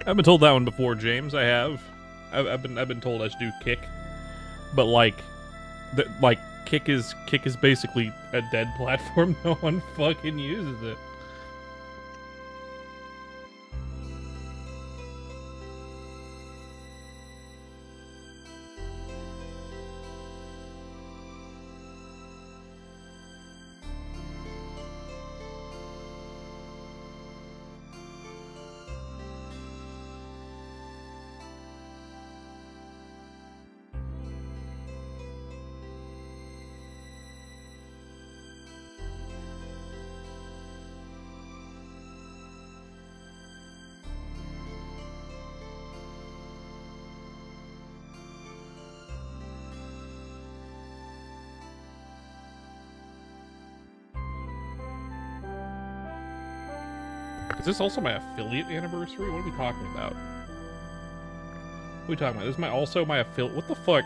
I've been told that one before, James. I have. I've been told I should do Kick, but like Kick is basically a dead platform. No one fucking uses it. Is this also my affiliate anniversary? What are we talking about? What are we talking about? This is also my affiliate. What the fuck?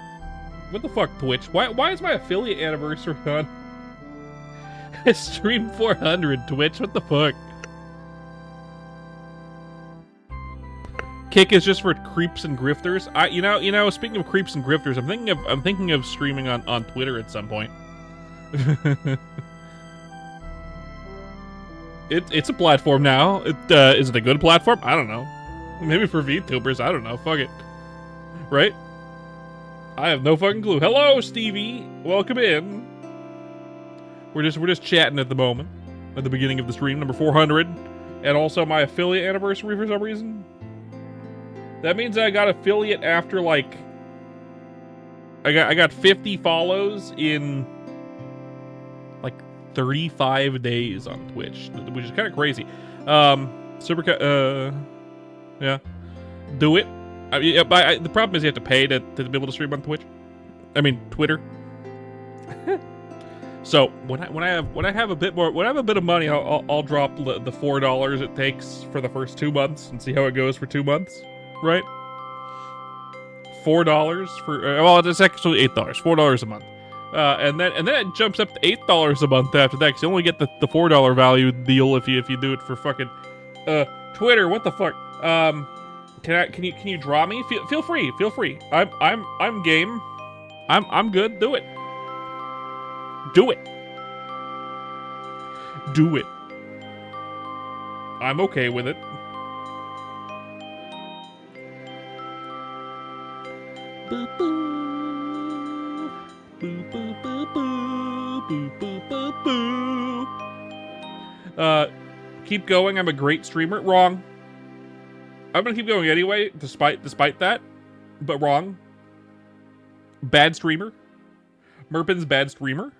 What the fuck, Twitch? Why is my affiliate anniversary on? Stream 400, Twitch. What the fuck? Kick is just for creeps and grifters. You know. Speaking of creeps and grifters, I'm thinking of streaming on Twitter at some point. It's a platform now. Is it a good platform? I don't know. Maybe for VTubers. I don't know. Fuck it. Right? I have no fucking clue. Hello, Stevie. Welcome in. We're just chatting at the moment. At the beginning of the stream, number 400, and also my affiliate anniversary for some reason. That means I got affiliate after like I got 50 follows in like 35 days on Twitch, which is kind of crazy. Yeah, do it. The problem is you have to pay to be able to stream on Twitch. I mean Twitter. So when I have a bit of money, I'll drop the $4 it takes for the first 2 months and see how it goes for 2 months, right? $4 for well, it's actually $8, $4 a month. And then it jumps up to $8 a month after that, because you only get the $4 value deal if you do it for fucking Twitter. What the fuck? Can you draw me? Feel free. I'm game. I'm good. Do it. Do it. I'm okay with it. Boo boo. Boo boo boo boo. Boo boo boo boo. Keep going. I'm a great streamer. Wrong. I'm gonna keep going anyway, despite that. But wrong. Bad streamer. Merpin's bad streamer.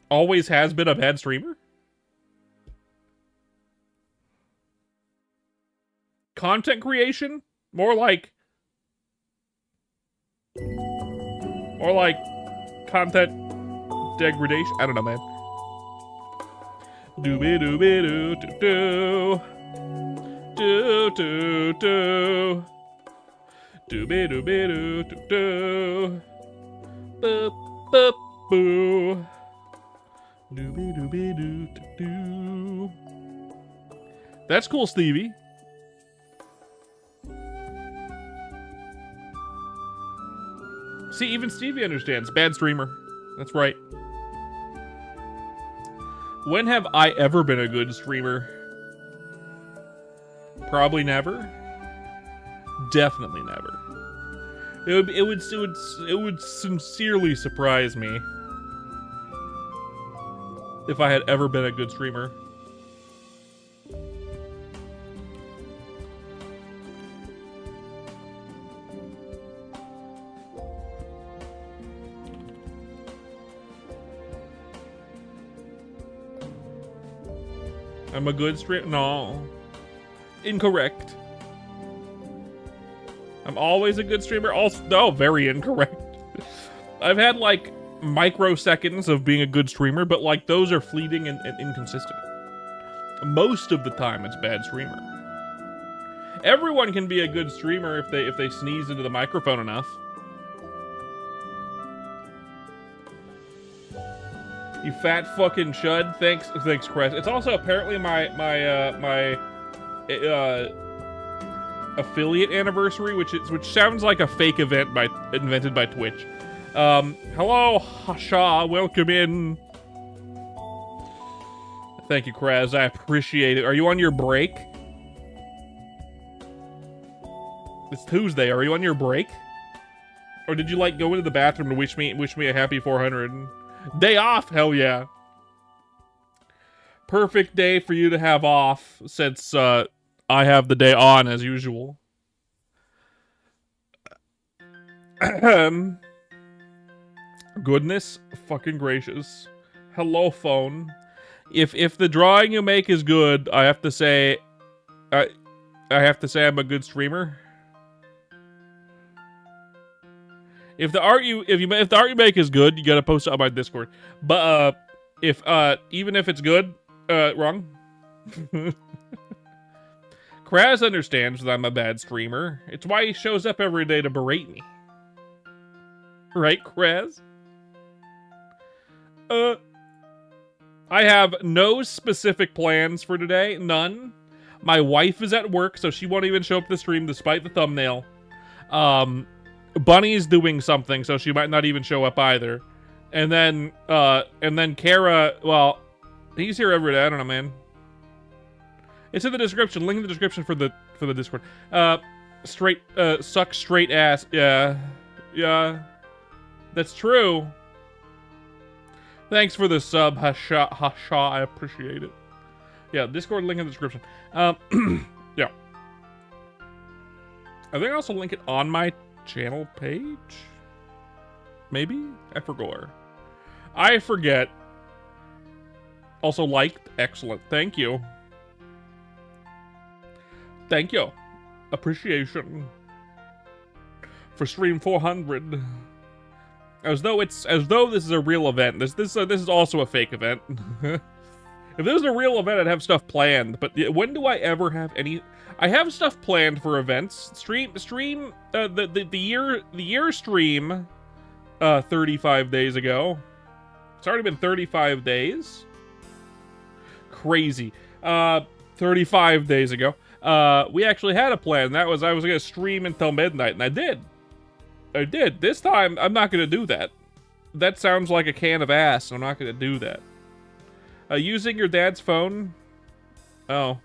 Always has been a bad streamer. Content creation? More like content degradation. I don't know, man. Doobie doobie doo doo doo doo doo doobie doobie doo doo doo boop boop boo doobie doobie doo doo doo. That's cool, Stevie. See, even Stevie understands. Bad streamer. That's right. When have I ever been a good streamer? Probably never. Definitely never. It would sincerely surprise me if I had ever been a good streamer. I'm a good streamer? No. Incorrect. I'm always a good streamer? Also, no, very incorrect. I've had, like, microseconds of being a good streamer, but, like, those are fleeting and inconsistent. Most of the time, it's bad streamer. Everyone can be a good streamer if they sneeze into the microphone enough. You fat fucking chud. Thanks, Crest. It's also apparently my affiliate anniversary, which sounds like a fake event invented by Twitch. Hello, Hasha, welcome in. Thank you, Kraz, I appreciate it. Are you on your break? It's Tuesday, are you on your break? Or did you, like, go into the bathroom to wish me a happy 400? Day off, hell yeah. Perfect day for you to have off, since, I have the day on, as usual. Goodness fucking gracious. Hello, phone. If the drawing you make is good, I have to say... I have to say I'm a good streamer. If the art you make is good, you gotta post it on my Discord. But even if it's good, wrong. Kraz understands that I'm a bad streamer. It's why he shows up every day to berate me. Right, Kraz? I have no specific plans for today. None. My wife is at work, so she won't even show up to the stream despite the thumbnail. Bunny's doing something, so she might not even show up either. And then Kara, well, he's here every day. I don't know, man. It's in the description. Link in the description for the Discord. Suck straight ass. Yeah. Yeah. That's true. Thanks for the sub, Hasha. I appreciate it. Yeah, Discord link in the description. Yeah. I think I also link it on my channel page? Maybe? I forgot. I forget. Also liked. Excellent. Thank you. Thank you. Appreciation. For stream 400. As though this is a real event. This is also a fake event. If this was a real event, I'd have stuff planned. But when do I ever have any? I have stuff planned for events. The year stream, 35 days ago. It's already been 35 days. Crazy. 35 days ago. We actually had a plan. That was I was gonna stream until midnight, and I did. This time, I'm not gonna do that. That sounds like a can of ass. I'm not gonna do that. Using your dad's phone? Oh.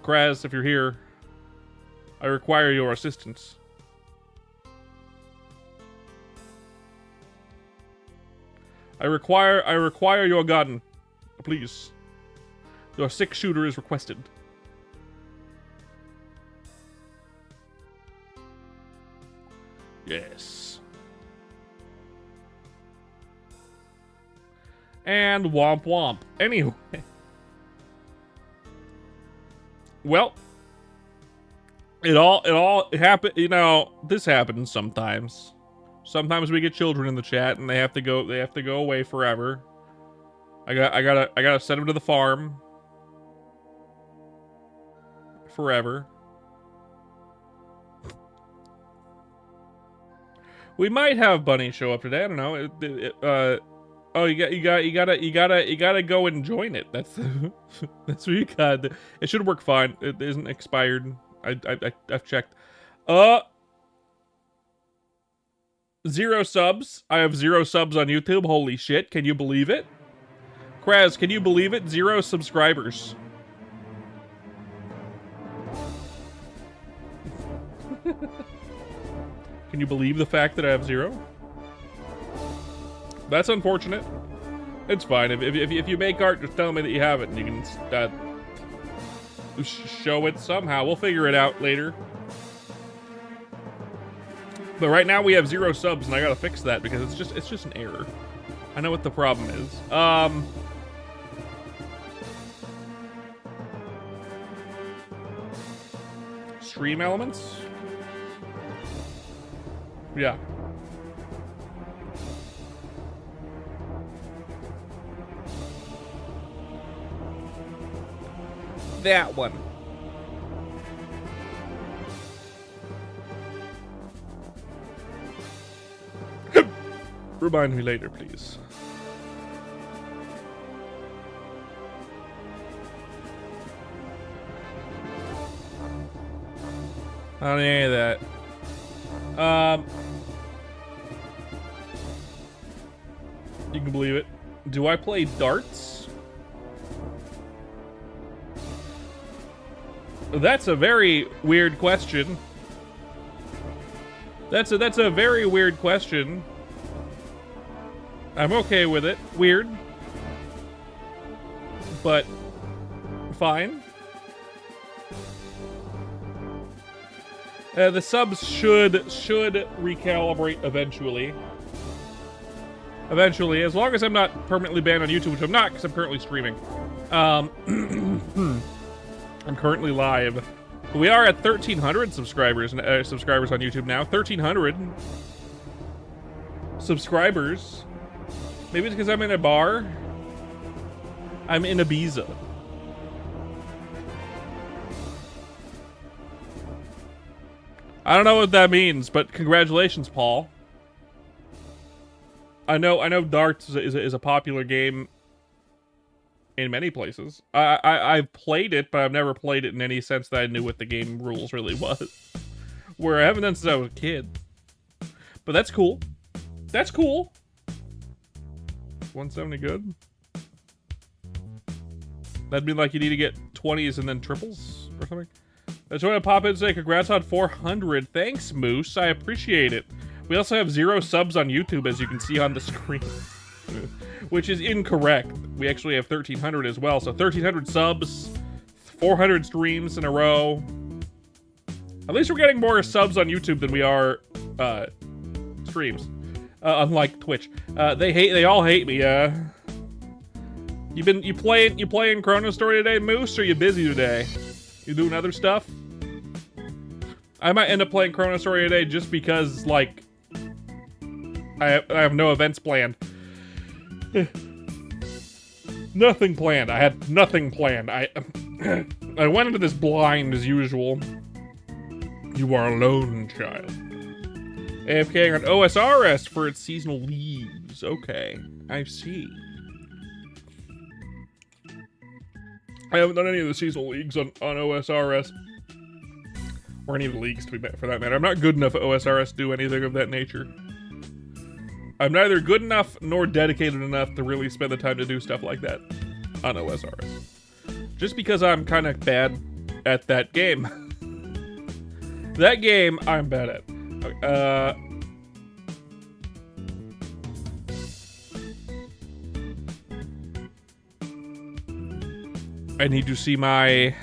Kraz, if you're here, I require your assistance. I require your gun. Please. Your 6-shooter is requested. Yes. And womp womp. Anyway. Well. It happened, you know, this happens sometimes. Sometimes we get children in the chat and they have to go away forever. I gotta send them to the farm. Forever. We might have Bunny show up today. I don't know. Oh, you gotta go and join it. That's that's what you got. It should work fine. It isn't expired. I've checked. 0 subs. I have 0 subs on YouTube. Holy shit! Can you believe it? Kraz, can you believe it? 0 subscribers. Can you believe the fact that I have 0? That's unfortunate. It's fine. If you make art, just tell me that you have it, and you can show it somehow. We'll figure it out later. But right now we have 0 subs, and I gotta fix that because it's just an error. I know what the problem is. Stream elements. Yeah. That one. Remind me later, please. On any of that. You can believe it. Do I play darts? That's a very weird question. That's a very weird question. I'm okay with it. Weird. But fine. The subs should recalibrate eventually. Eventually, as long as I'm not permanently banned on YouTube, which I'm not because I'm currently streaming. I'm currently live. We are at 1,300 subscribers on YouTube now. 1,300 subscribers. Maybe it's because I'm in a bar. I'm in Ibiza. I don't know what that means, but congratulations, Paul. I know darts is a popular game in many places. I've played it, but I've never played it in any sense that I knew what the game rules really was. Where I haven't done since I was a kid. But that's cool. That's cool. 170 good. That'd mean like you need to get 20s and then triples or something. I just want to pop in and say congrats on 400. Thanks, Moose. I appreciate it. We also have 0 subs on YouTube, as you can see on the screen. Which is incorrect. We actually have 1,300 as well. So 1,300 subs, 400 streams in a row. At least we're getting more subs on YouTube than we are streams. Unlike Twitch. They all hate me. You playing Chrono Story today, Moose, or you busy today? You doing other stuff? I might end up playing Chrono Story today just because, like, I have no events planned. Nothing planned. I had nothing planned. I went into this blind as usual. You are alone, child. AFK on OSRS for its seasonal leaves. Okay, I see. I haven't done any of the seasonal leagues on OSRS. Or any of the leagues, for that matter. I'm not good enough at OSRS to do anything of that nature. I'm neither good enough nor dedicated enough to really spend the time to do stuff like that on OSRS. Just because I'm kind of bad at that game. That game, I'm bad at. I need to see my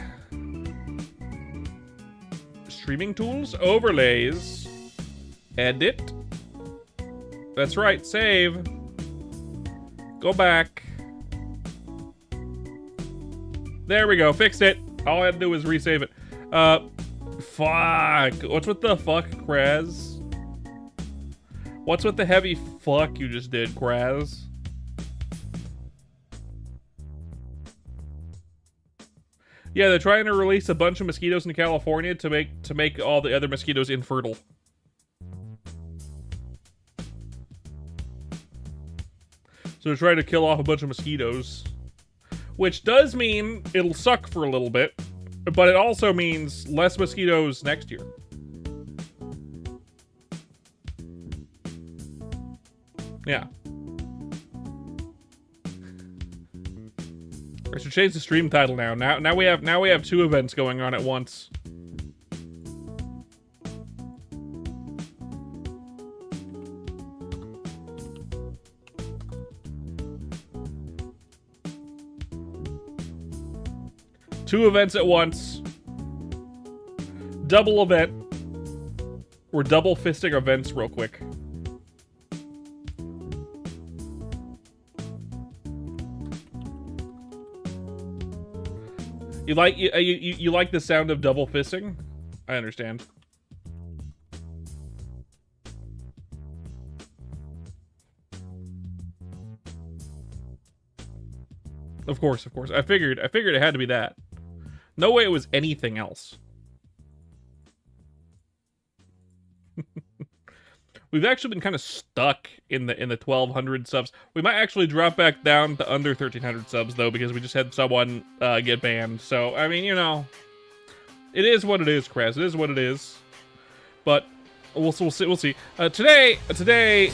streaming tools, overlays, edit. That's right, save. Go back. There we go, fixed it. All I had to do was resave it. Fuck. What's with the fuck, Kraz? What's with the heavy fuck you just did, Kraz? Yeah, they're trying to release a bunch of mosquitoes in California to make all the other mosquitoes infertile. So they're trying to kill off a bunch of mosquitoes. Which does mean it'll suck for a little bit, but it also means less mosquitoes next year. Yeah. I should change the stream title now. Now we have 2 events going on at once. Two events at once. Double event. We're double fisting events real quick. You like the sound of double fisting? I understand. Of course. I figured it had to be that. No way it was anything else. We've actually been kind of stuck in the 1,200 subs. We might actually drop back down to under 1,300 subs though, because we just had someone get banned. So I mean, you know, it is what it is, Kraz. It is what it is. but we'll see. We'll see. Today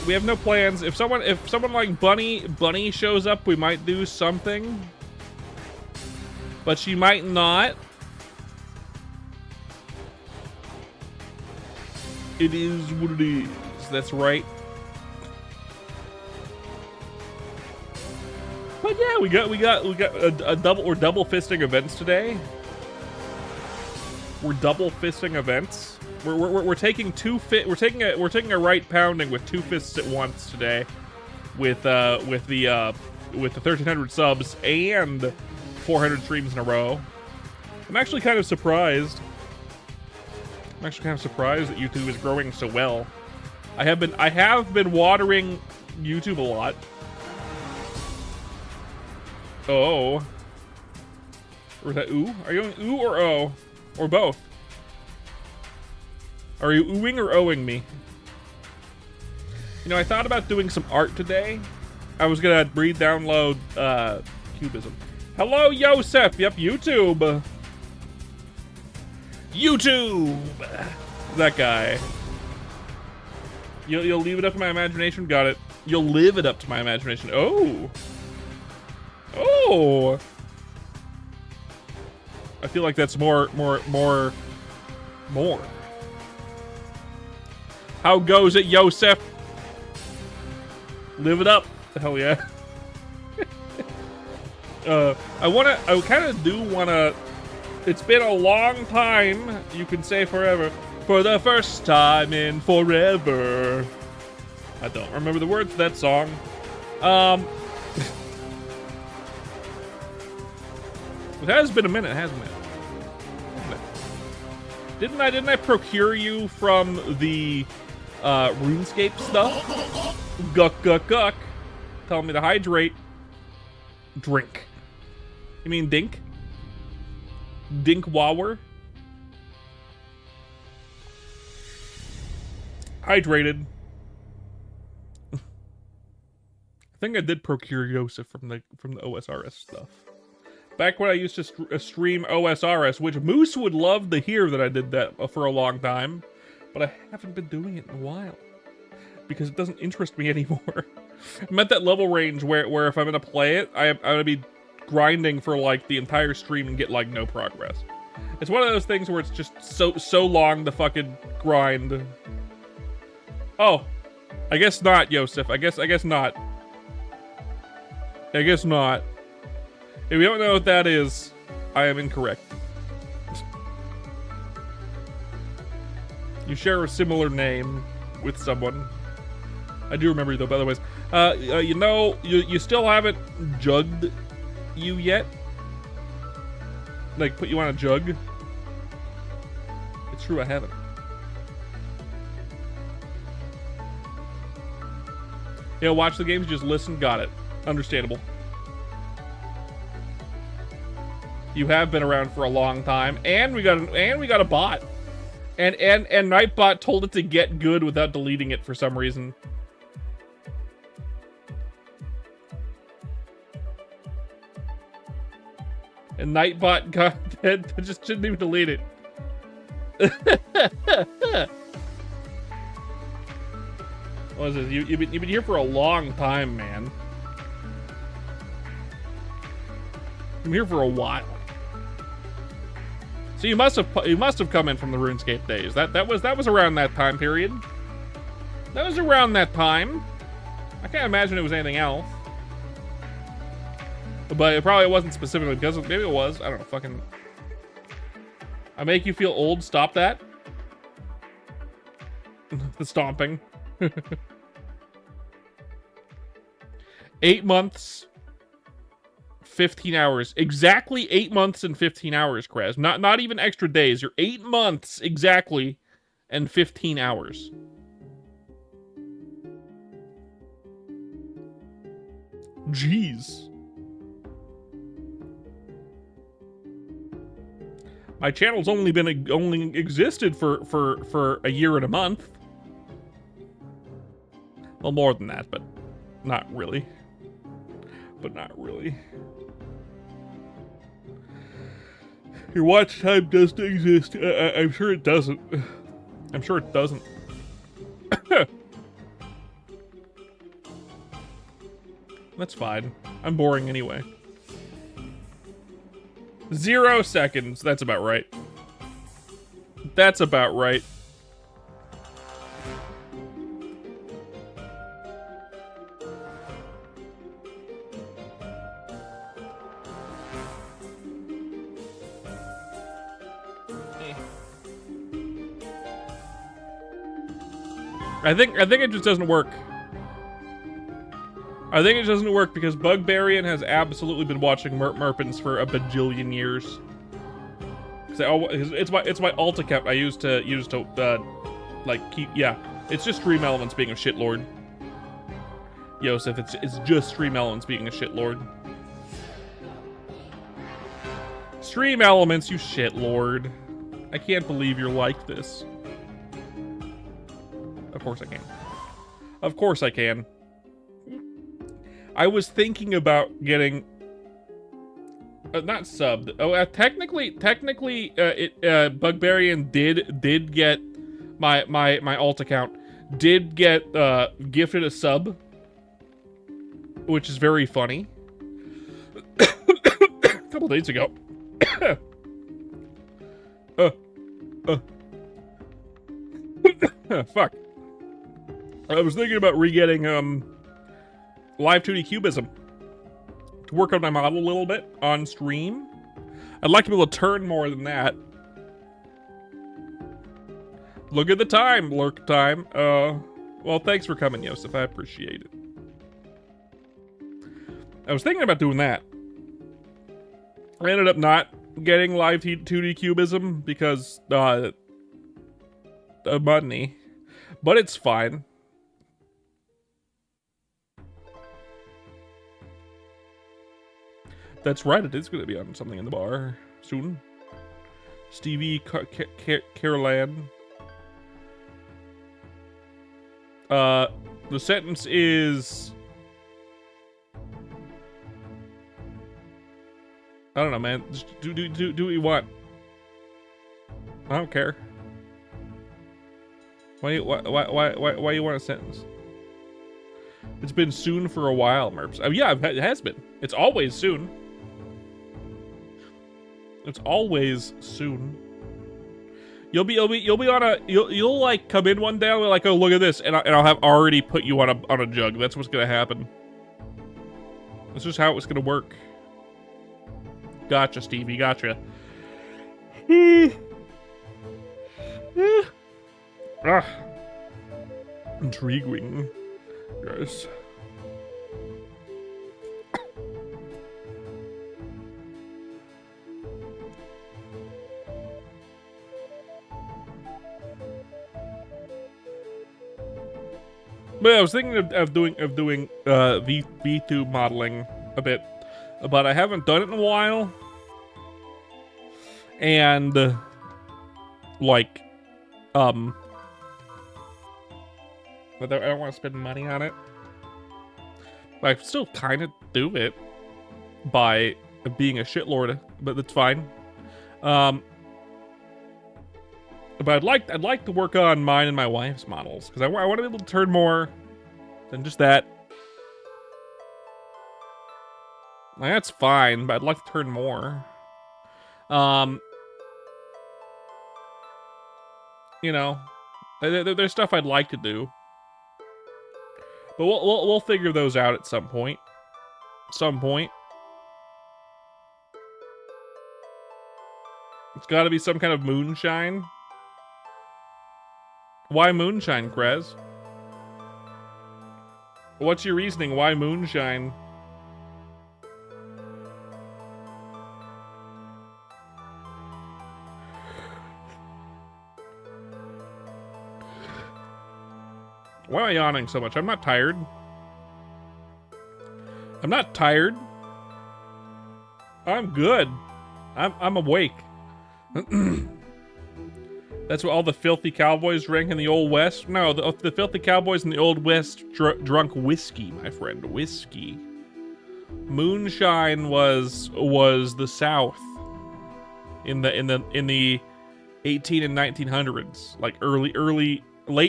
we have no plans. If someone like Bunny shows up, we might do something, but she might not. It is what it is. That's right. But yeah, we got a double. We're double fisting events today. We're double fisting events. We're taking we're taking a right pounding with 2 fists at once today, with the 1,300 subs and 400 streams in a row. I'm actually kind of surprised. that YouTube is growing so well. I have been watering YouTube a lot. Oh. Or is that ooh? Are you going ooh or oh? Or both? Are you oohing or ohing me? You know, I thought about doing some art today. I was gonna re-download Cubism. Hello, Yosef. Yep, YouTube. YouTube. That guy. You'll leave it up to my imagination. Got it. You'll live it up to my imagination. Oh. Oh. I feel like that's more. How goes it, Yosef? Live it up. Hell yeah. I kind of do wanna. It's been a long time. You can say forever. For the first time in forever. I don't remember the words to that song. It has been a minute, hasn't it? Didn't I procure you from the RuneScape stuff? Guck, guck, guck. Telling me to hydrate. Drink. You mean dink? Dink wower? Hydrated. I think I did procure Yosef from the OSRS stuff. Back when I used to stream OSRS, which Moose would love to hear that I did that for a long time, but I haven't been doing it in a while because it doesn't interest me anymore. I'm at that level range where if I'm gonna play it, I'm gonna be grinding for like the entire stream and get like no progress. It's one of those things where it's just so long to fucking grind. Oh, I guess not, Yosef. I guess not. I guess not. If you don't know what that is, I am incorrect. You share a similar name with someone. I do remember you though, by the way. You know, you still haven't jugged you yet? Like, put you on a jug? It's true, I haven't. You know, watch the games, just listen, got it. Understandable. You have been around for a long time, and we got a bot. And Nightbot told it to get good without deleting it for some reason. And Nightbot got dead, just didn't even delete it. What is this? You've been here for a long time, man. I'm here for a while. So you must have come in from the RuneScape days. That was around that time period. That was around that time. I can't imagine it was anything else. But it probably wasn't specifically because maybe it was. I don't know. Fucking. I make you feel old. Stop that. The stomping. 8 months. 15 hours. Exactly 8 months and 15 hours, Kraz. Not even extra days. You're 8 months exactly and 15 hours. Jeez. My channel's only existed for a year and a month. Well, more than that, but not really. But not really. Your watch time doesn't exist. I'm sure it doesn't. I'm sure it doesn't. That's fine. I'm boring anyway. 0 seconds. That's about right. That's about right. I think it just doesn't work. I think it doesn't work because Bugbarian has absolutely been watching Merpins for a bajillion years. It's my alt account I use to like keep, yeah. It's just Stream Elements being a shitlord. Yosef, it's just Stream Elements being a shitlord. Stream Elements, you shitlord. I can't believe you're like this. Of course I can. Of course I can. I was thinking about getting not subbed. Oh, technically, Bugbarian did get my alt account did get gifted a sub, which is very funny. A couple days ago. Fuck. I was thinking about re-getting live 2D cubism to work on my model a little bit on stream. I'd like to be able to turn more than that. Look at the time, lurk time. Well, thanks for coming, Yosef. I appreciate it. I was thinking about doing that. I ended up not getting live 2D cubism because money, but it's fine. That's right, it is going to be on something in the bar soon. Stevie Carolan. The sentence is... I don't know, man. Just do what you want. I don't care. Why you want a sentence? It's been soon for a while, Merps. Oh, yeah, it has been. It's always soon. It's always soon. You'll like come in one day and be like, oh, look at this, and I'll have already put you on a jug. That's what's gonna happen. That's just how it's gonna work. Gotcha, Stevie. Gotcha. Intriguing. Yes. But I was thinking of doing VTube modeling a bit, but I haven't done it in a while. And like but I don't want to spend money on it. But I still kind of do it by being a shitlord, but that's fine. But I'd like to work on mine and my wife's models because I want to be able to turn more than just that. Like, that's fine, but I'd like to turn more. You know, there's stuff I'd like to do, but we'll figure those out at some point. Some point. It's got to be some kind of moonshine. Why moonshine, Krez? What's your reasoning? Why moonshine? Why am I yawning so much? I'm not tired. I'm not tired. I'm good. I'm awake. That's what all the filthy cowboys drank in the Old West? No, the filthy cowboys in the Old West drunk whiskey, my friend. Whiskey. Moonshine was the South. In the 18 and 1900s, like late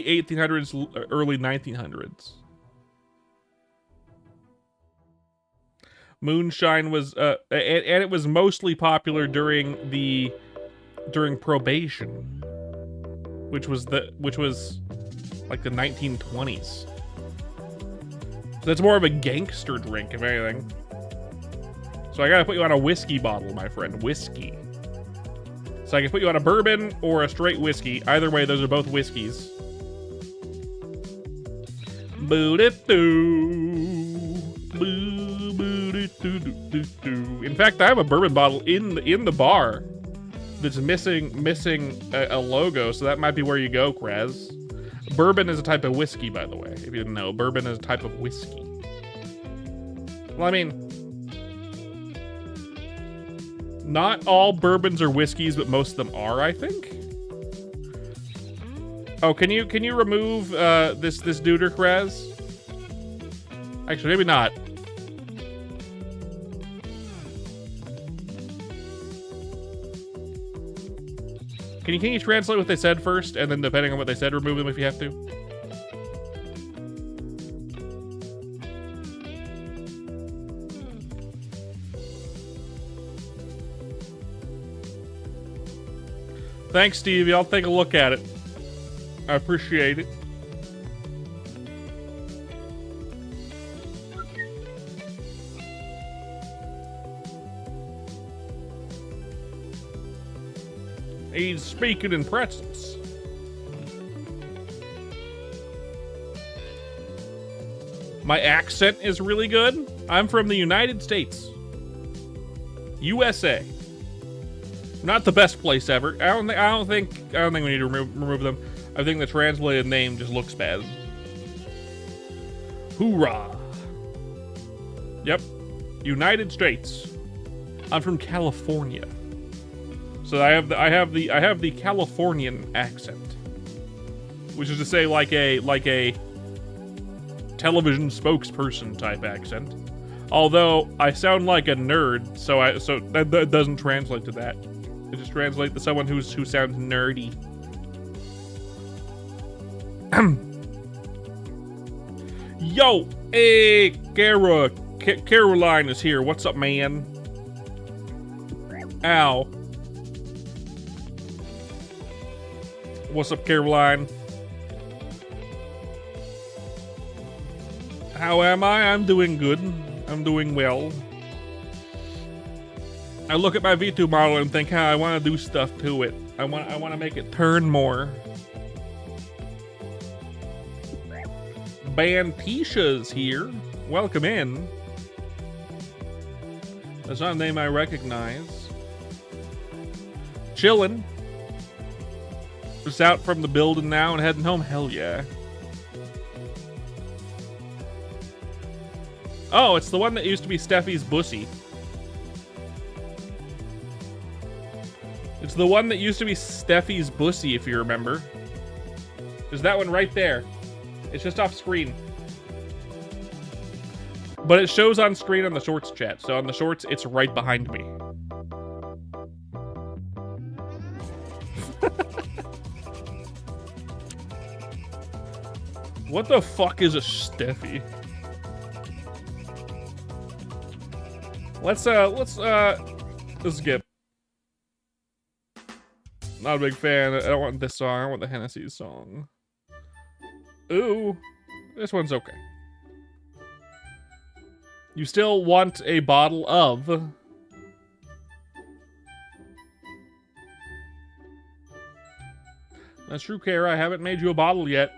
1800s, early 1900s. Moonshine was, and it was mostly popular during probation, which was like the 1920s. So that's more of a gangster drink, if anything. So I gotta put you on a whiskey bottle, my friend. Whiskey. So I can put you on a bourbon or a straight whiskey. Either way, those are both whiskeys. In fact, I have a bourbon bottle in the bar that's missing a logo, so that might be where you go, Krez. Bourbon is a type of whiskey, by the way. If you didn't know, bourbon is a type of whiskey. Well, I mean, not all bourbons are whiskeys, but most of them are, I think. Oh, can you remove this duder, Krez? Actually, maybe not. Can you translate what they said first, and then depending on what they said, remove them if you have to? Thanks, Stevie. I'll take a look at it. I appreciate it. He's speaking in presence. My accent is really good. I'm from the United States. USA. Not the best place ever. I don't think we need to remove them. I think the translated name just looks bad. Hoorah. Yep. United States. I'm from California. So I have the Californian accent, which is to say like a television spokesperson type accent. Although I sound like a nerd, so that doesn't translate to that. It just translates to someone who sounds nerdy. Yo, hey, Caroline is here. What's up, man? Ow. What's up, Caroline? How am I? I'm doing good. I'm doing well. I look at my V2 model and think, I want to do stuff to it. I want to make it turn more. Bantisha's here. Welcome in. That's not a name I recognize. Chillin'. Just out from the building now and heading home. Hell yeah. Oh, it's the one that used to be Steffi's bussy. It's the one that used to be Steffi's bussy, if you remember. There's that one right there. It's just off screen. But it shows on screen on the shorts chat. So on the shorts, it's right behind me. What the fuck is a Steffi? Let's skip. Not a big fan. I don't want this song. I want the Hennessy song. Ooh, this one's okay. You still want a bottle of... That's true, Kara. I haven't made you a bottle yet.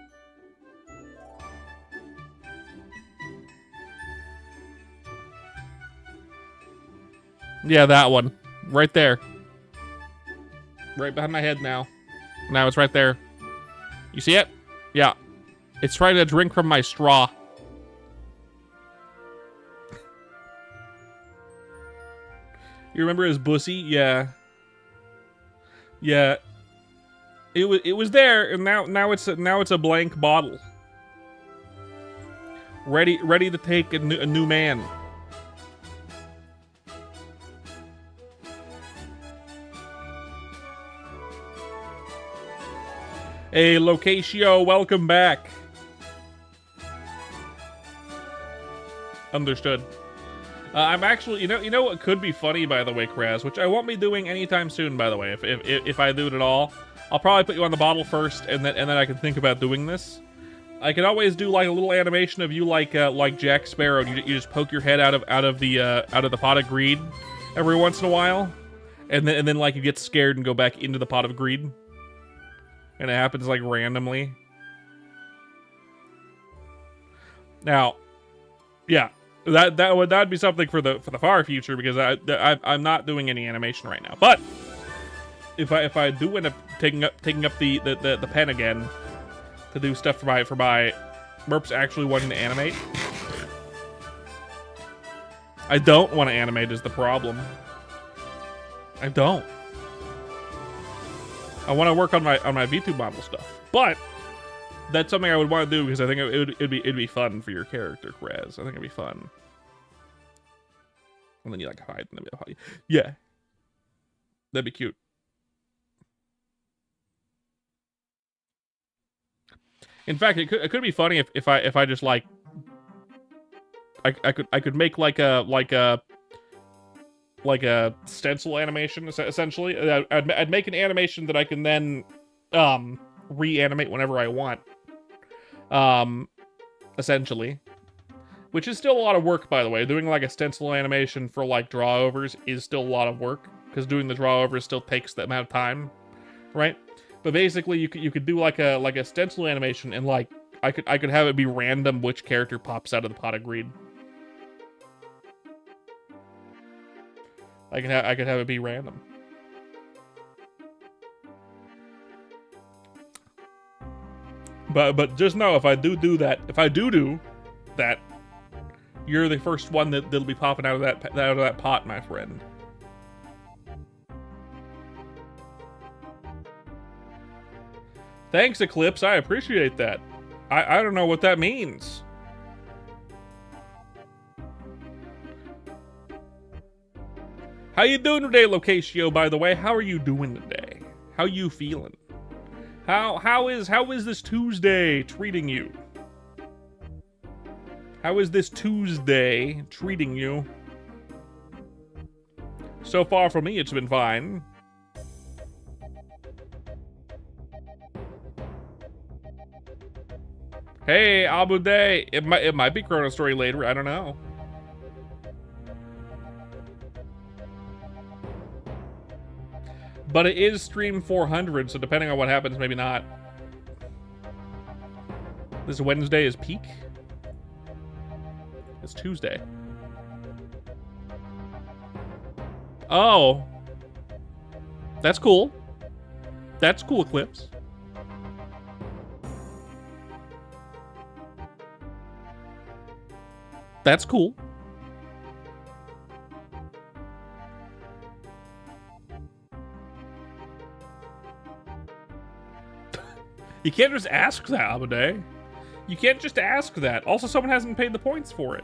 Yeah, that one. Right there. Right behind my head now. Now it's right there. You see it? Yeah. It's trying to drink from my straw. You remember his bussy? Yeah. Yeah. It was there, and now it's a blank bottle. Ready to take a new man. Hey, Locatio, welcome back. Understood. I'm actually, you know what could be funny, by the way, Kraz, which I won't be doing anytime soon, by the way. If I do it at all, I'll probably put you on the bottle first, and then I can think about doing this. I could always do like a little animation of you like Jack Sparrow. You just poke your head out of the pot of greed every once in a while, and then like you get scared and go back into the pot of greed, and it happens like randomly. Now, yeah. That'd be something for the far future, because I'm not doing any animation right now. But if I do end up taking up the pen again to do stuff for my Merps actually wanting to animate, I don't want to animate is the problem. I don't. I want to work on my VTube model stuff, but that's something I would want to do because I think it'd be fun for your character, Kraz. I think it'd be fun. And then you like hide in the middle. Yeah, that'd be cute. In fact, it could be funny if I just like I could make like a stencil animation essentially. I'd make an animation that I can then reanimate whenever I want. Essentially, which is still a lot of work, by the way. Doing like a stencil animation for like drawovers is still a lot of work, because doing the drawovers still takes that amount of time, right? But basically, you could do like a stencil animation, and like I could have it be random which character pops out of the pot of greed. I could have it be random. But just know, if I do that, you're the first one that'll be popping out of that pot, my friend. Thanks, Eclipse. I appreciate that. I don't know what that means. How you doing today, Locatio, by the way? How are you doing today? How you feeling? How is this Tuesday treating you? How is this Tuesday treating you? So far for me, it's been fine. Hey, Abu Day. It might be Chrono Story later. I don't know. But it is stream 400, so depending on what happens, maybe not. This Wednesday is peak. It's Tuesday. Oh. That's cool. That's cool, Eclipse. That's cool. You can't just ask that, Abade. You can't just ask that. Also, someone hasn't paid the points for it.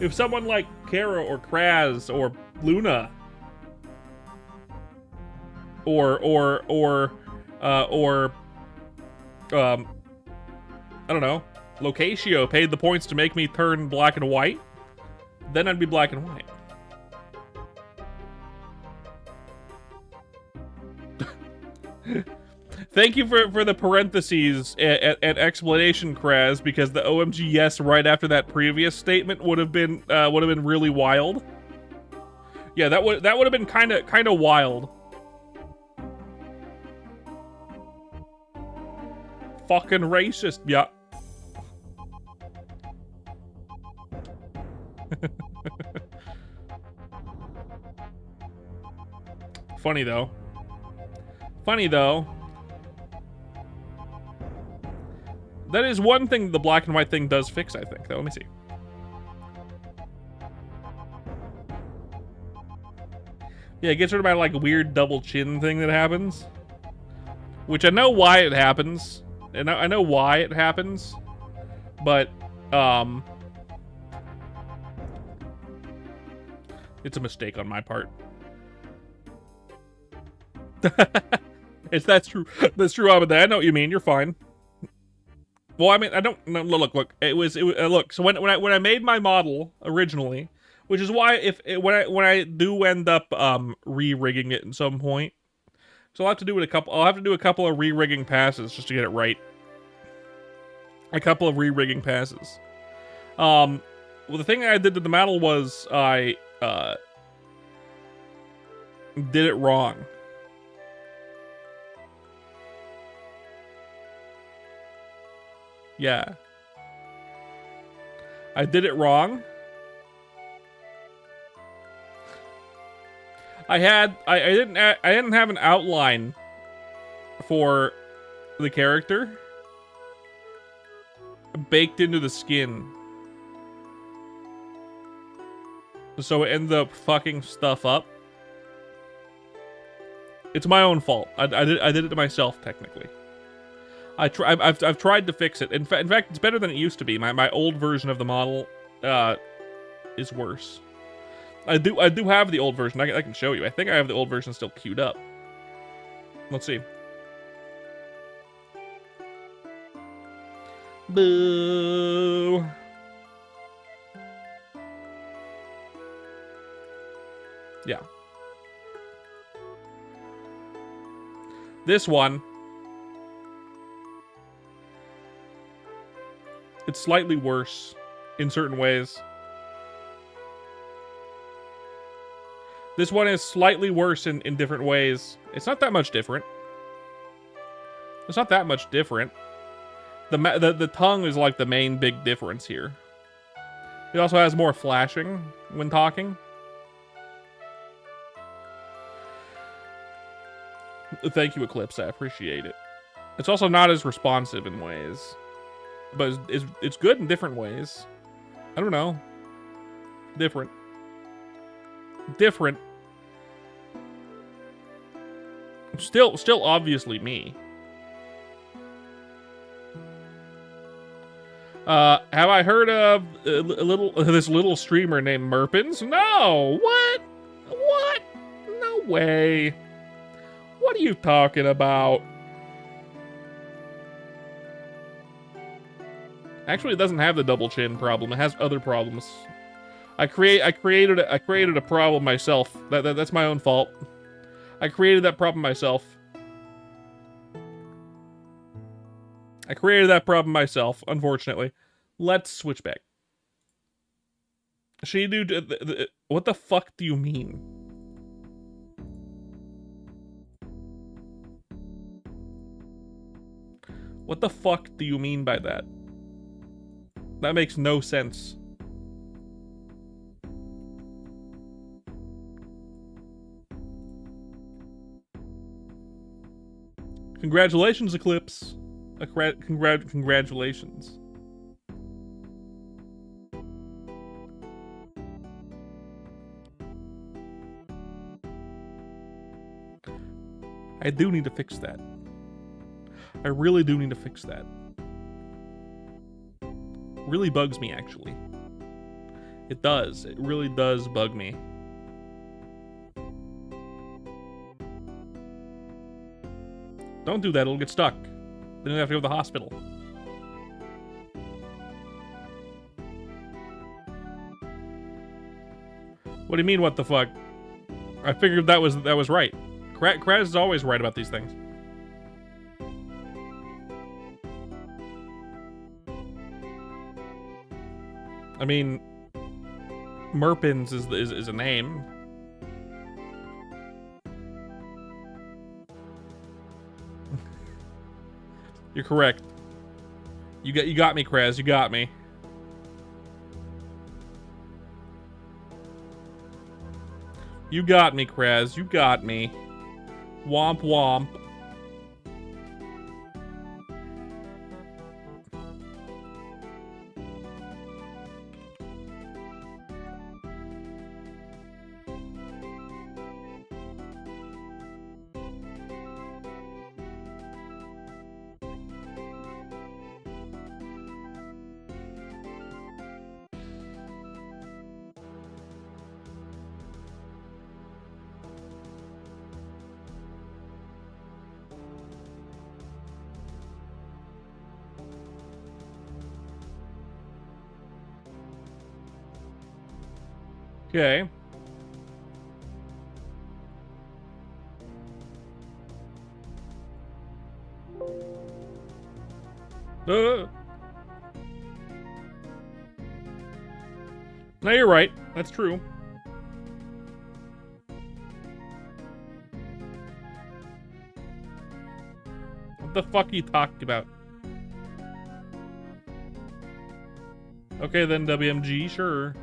If someone like Kara or Kraz or Luna or I don't know, Locatio paid the points to make me turn black and white, then I'd be black and white. Thank you for the parentheses and explanation, Kraz, because the OMG yes right after that previous statement would have been really wild. Yeah, that would have been kind of wild. Fucking racist, yeah. Funny though. Funny though. That is one thing the black and white thing does fix, I think. Let me see. Yeah, it gets rid of my like weird double chin thing that happens. Which I know why it happens. And I know why it happens. But it's a mistake on my part. That's true. That's true, Abada. I know what you mean. You're fine. Well, I mean, I don't. No, look. Look. So when I made my model originally, which is why when I do end up re-rigging it at some point, so I'll have to do it a couple. I'll have to do a couple of re-rigging passes just to get it right. A couple of re-rigging passes. Well, the thing I did to the model was I did it wrong. Yeah. I did it wrong. I didn't have an outline for the character baked into the skin. So it ended up fucking stuff up. It's my own fault. I did it to myself, technically. I've tried to fix it. In fact, it's better than it used to be. My old version of the model is worse. I do have the old version. I can show you. I think I have the old version still queued up. Let's see. Boo. Yeah. This one, it's slightly worse in certain ways. This one is slightly worse in different ways. It's not that much different. It's not that much different. The tongue is like the main big difference here. It also has more flashing when talking. Thank you, Eclipse. I appreciate it. It's also not as responsive in ways. But it's good in different ways. I don't know. Different. Still obviously me. Have I heard of this little streamer named Merpins? No! What? What? No way. What are you talking about? Actually, it doesn't have the double chin problem. It has other problems. I created a problem myself. That's my own fault. I created that problem myself. Unfortunately. Let's switch back. What the fuck do you mean? What the fuck do you mean by that? That makes no sense. Congratulations, Eclipse. Congratulations. I do need to fix that. I really do need to fix that. Really bugs me, actually. It does. It really does bug me. Don't do that, it'll get stuck. Then you have to go to the hospital. What do you mean, what the fuck? I figured that was right. Kraz is always right about these things. I mean, Merpins is a name. You're correct. You got me, Kraz. You got me. You got me, Kraz. You got me. Womp womp. Okay. No, you're right. That's true. What the fuck are you talking about? Okay, then WMG, sure.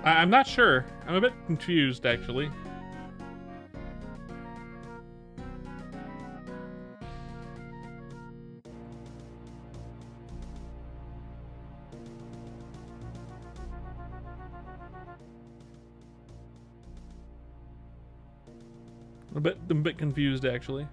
I'm not sure. I'm a bit confused, actually. I'm a bit confused, actually.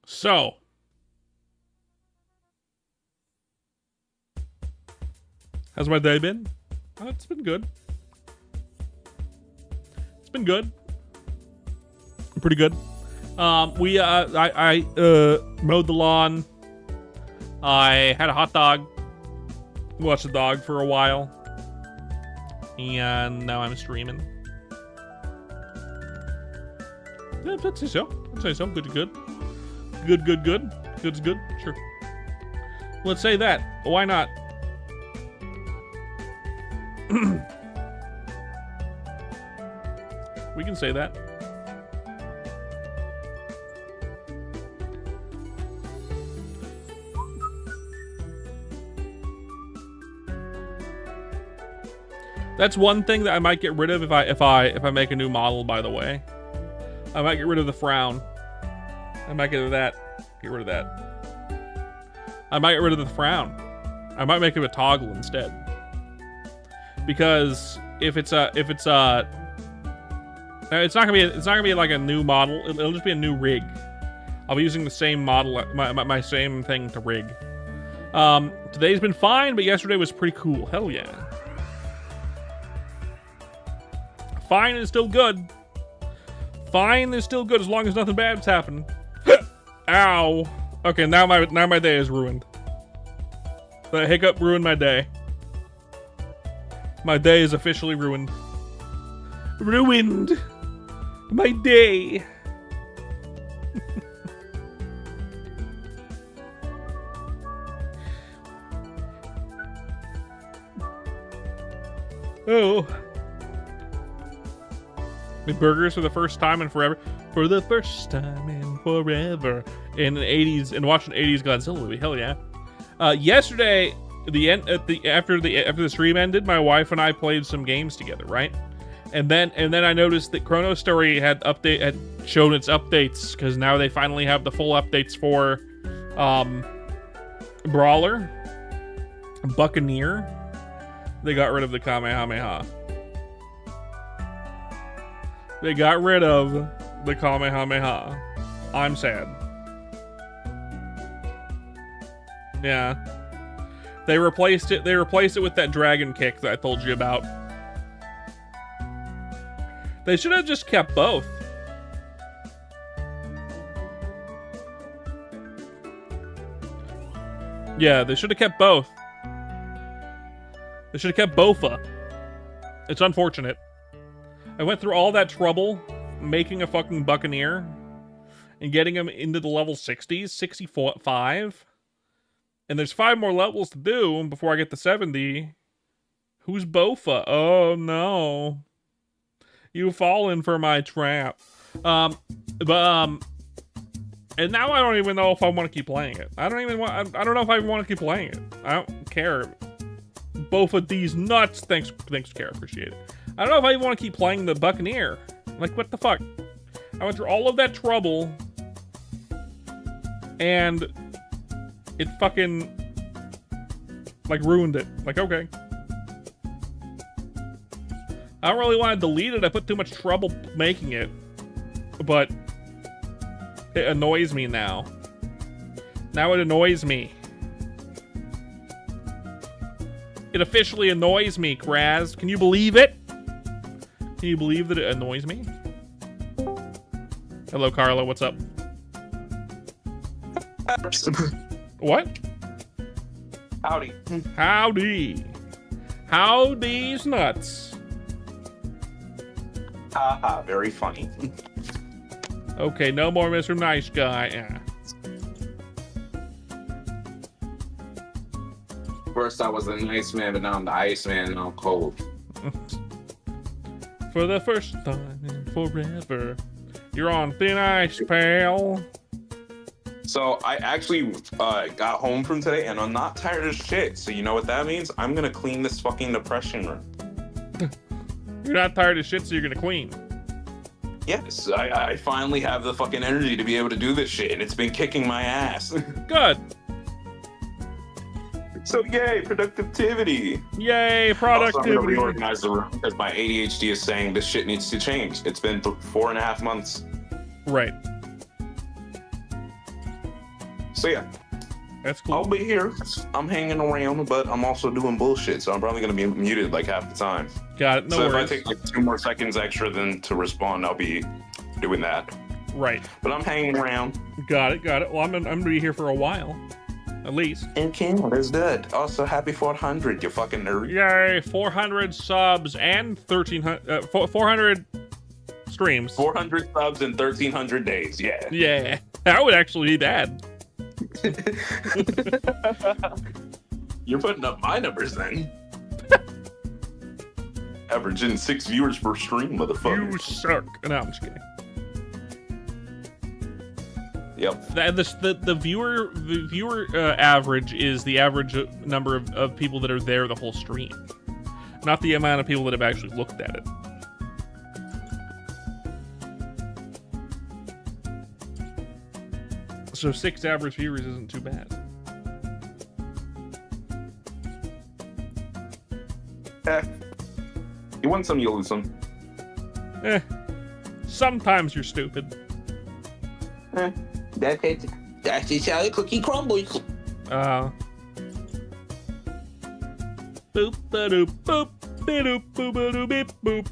So, how's my day been? Oh, it's been good. It's been good. Pretty good. I mowed the lawn. I had a hot dog. Watched the dog for a while. And now I'm streaming. Yeah, I'd say so. I'd say so. Good. Good. Good's good. Sure. Let's say that. Why not? We can say that. That's one thing that I might get rid of if I make a new model, by the way. I might get rid of the frown. I might get rid of that. Get rid of that. I might get rid of the frown. I might make it a toggle instead. Because if it's not gonna be like a new model. It'll just be a new rig. I'll be using the same model, my same thing to rig. Today's been fine, but yesterday was pretty cool. Hell yeah. Fine is still good. Fine is still good as long as nothing bad's happened. Ow. Okay, now my day is ruined. The hiccup ruined my day. My day is officially ruined. Ruined. My day. Oh. Burgers for the first time in forever. For the first time in forever. In the 80s, and watching 80s Godzilla movie. Hell yeah. Yesterday, after the stream ended, my wife and I played some games together, right? And then I noticed that Chrono Story had shown its updates, because now they finally have the full updates for Brawler, Buccaneer. They got rid of the Kamehameha. They got rid of the Kamehameha. I'm sad. Yeah. They replaced it with that dragon kick that I told you about. They should have just kept both. Yeah, they should have kept both. They should have kept Bofa. It's unfortunate. I went through all that trouble making a fucking Buccaneer and getting him into the level 60s, 65. And there's 5 more levels to do before I get to 70. Who's Bofa? Oh no. You've fallen for my trap. And now I don't even know if I want to keep playing it. I don't know if I even want to keep playing it. I don't care. Bofa D's nuts. Thanks, Care. Appreciate it. I don't know if I even want to keep playing the Buccaneer. Like, what the fuck? I went through all of that trouble, and it fucking, like, ruined it. Like, okay. I don't really want to delete it. I put too much trouble making it. But it annoys me now. Now it annoys me. It officially annoys me, Kraz. Can you believe it? Can you believe that it annoys me? Hello, Carla. What's up? What? Howdy. Howdy. Howdy's nuts. Haha, very funny. Okay, no more Mr. Nice Guy. Yeah. First I was the nice man, but now I'm the ice man and I'm cold. For the first time in forever, you're on thin ice, pal. So I actually got home from today and I'm not tired of shit. So you know what that means? I'm gonna clean this fucking depression room. You're not tired of shit, so you're gonna clean. Yes, I finally have the fucking energy to be able to do this shit, and it's been kicking my ass. Good. So yay, productivity. Yay, Also, I'm gonna productivity. reorganize the room because my ADHD is saying this shit needs to change. It's been 4.5 months. Right. So yeah, That's cool. I'll be here. I'm hanging around, but I'm also doing bullshit, so I'm probably gonna be muted like half the time. Got it. No so worries. if I take like 2 more seconds extra than to respond, I'll be doing that. Right. But I'm hanging around. Got it. Got it. Well, I'm gonna be here for a while, at least. And Canada's dead. Also, happy 400, you fucking nerd. Yay! 400 subs and 1,300. 400 streams. 400 subs in 1,300 days. Yeah. Yeah, that would actually be bad. You're putting up my numbers then. Averaging 6 viewers per stream, motherfucker. You suck. No, I'm just kidding. Yep. The viewer average is the average number of people that are there the whole stream, not the amount of people that have actually looked at it. So 6 average viewers isn't too bad. You win some, you lose some. Sometimes you're stupid. That's just how the cookie crumbles. Boop ba doop boop ba doop boop ba doop beep boop.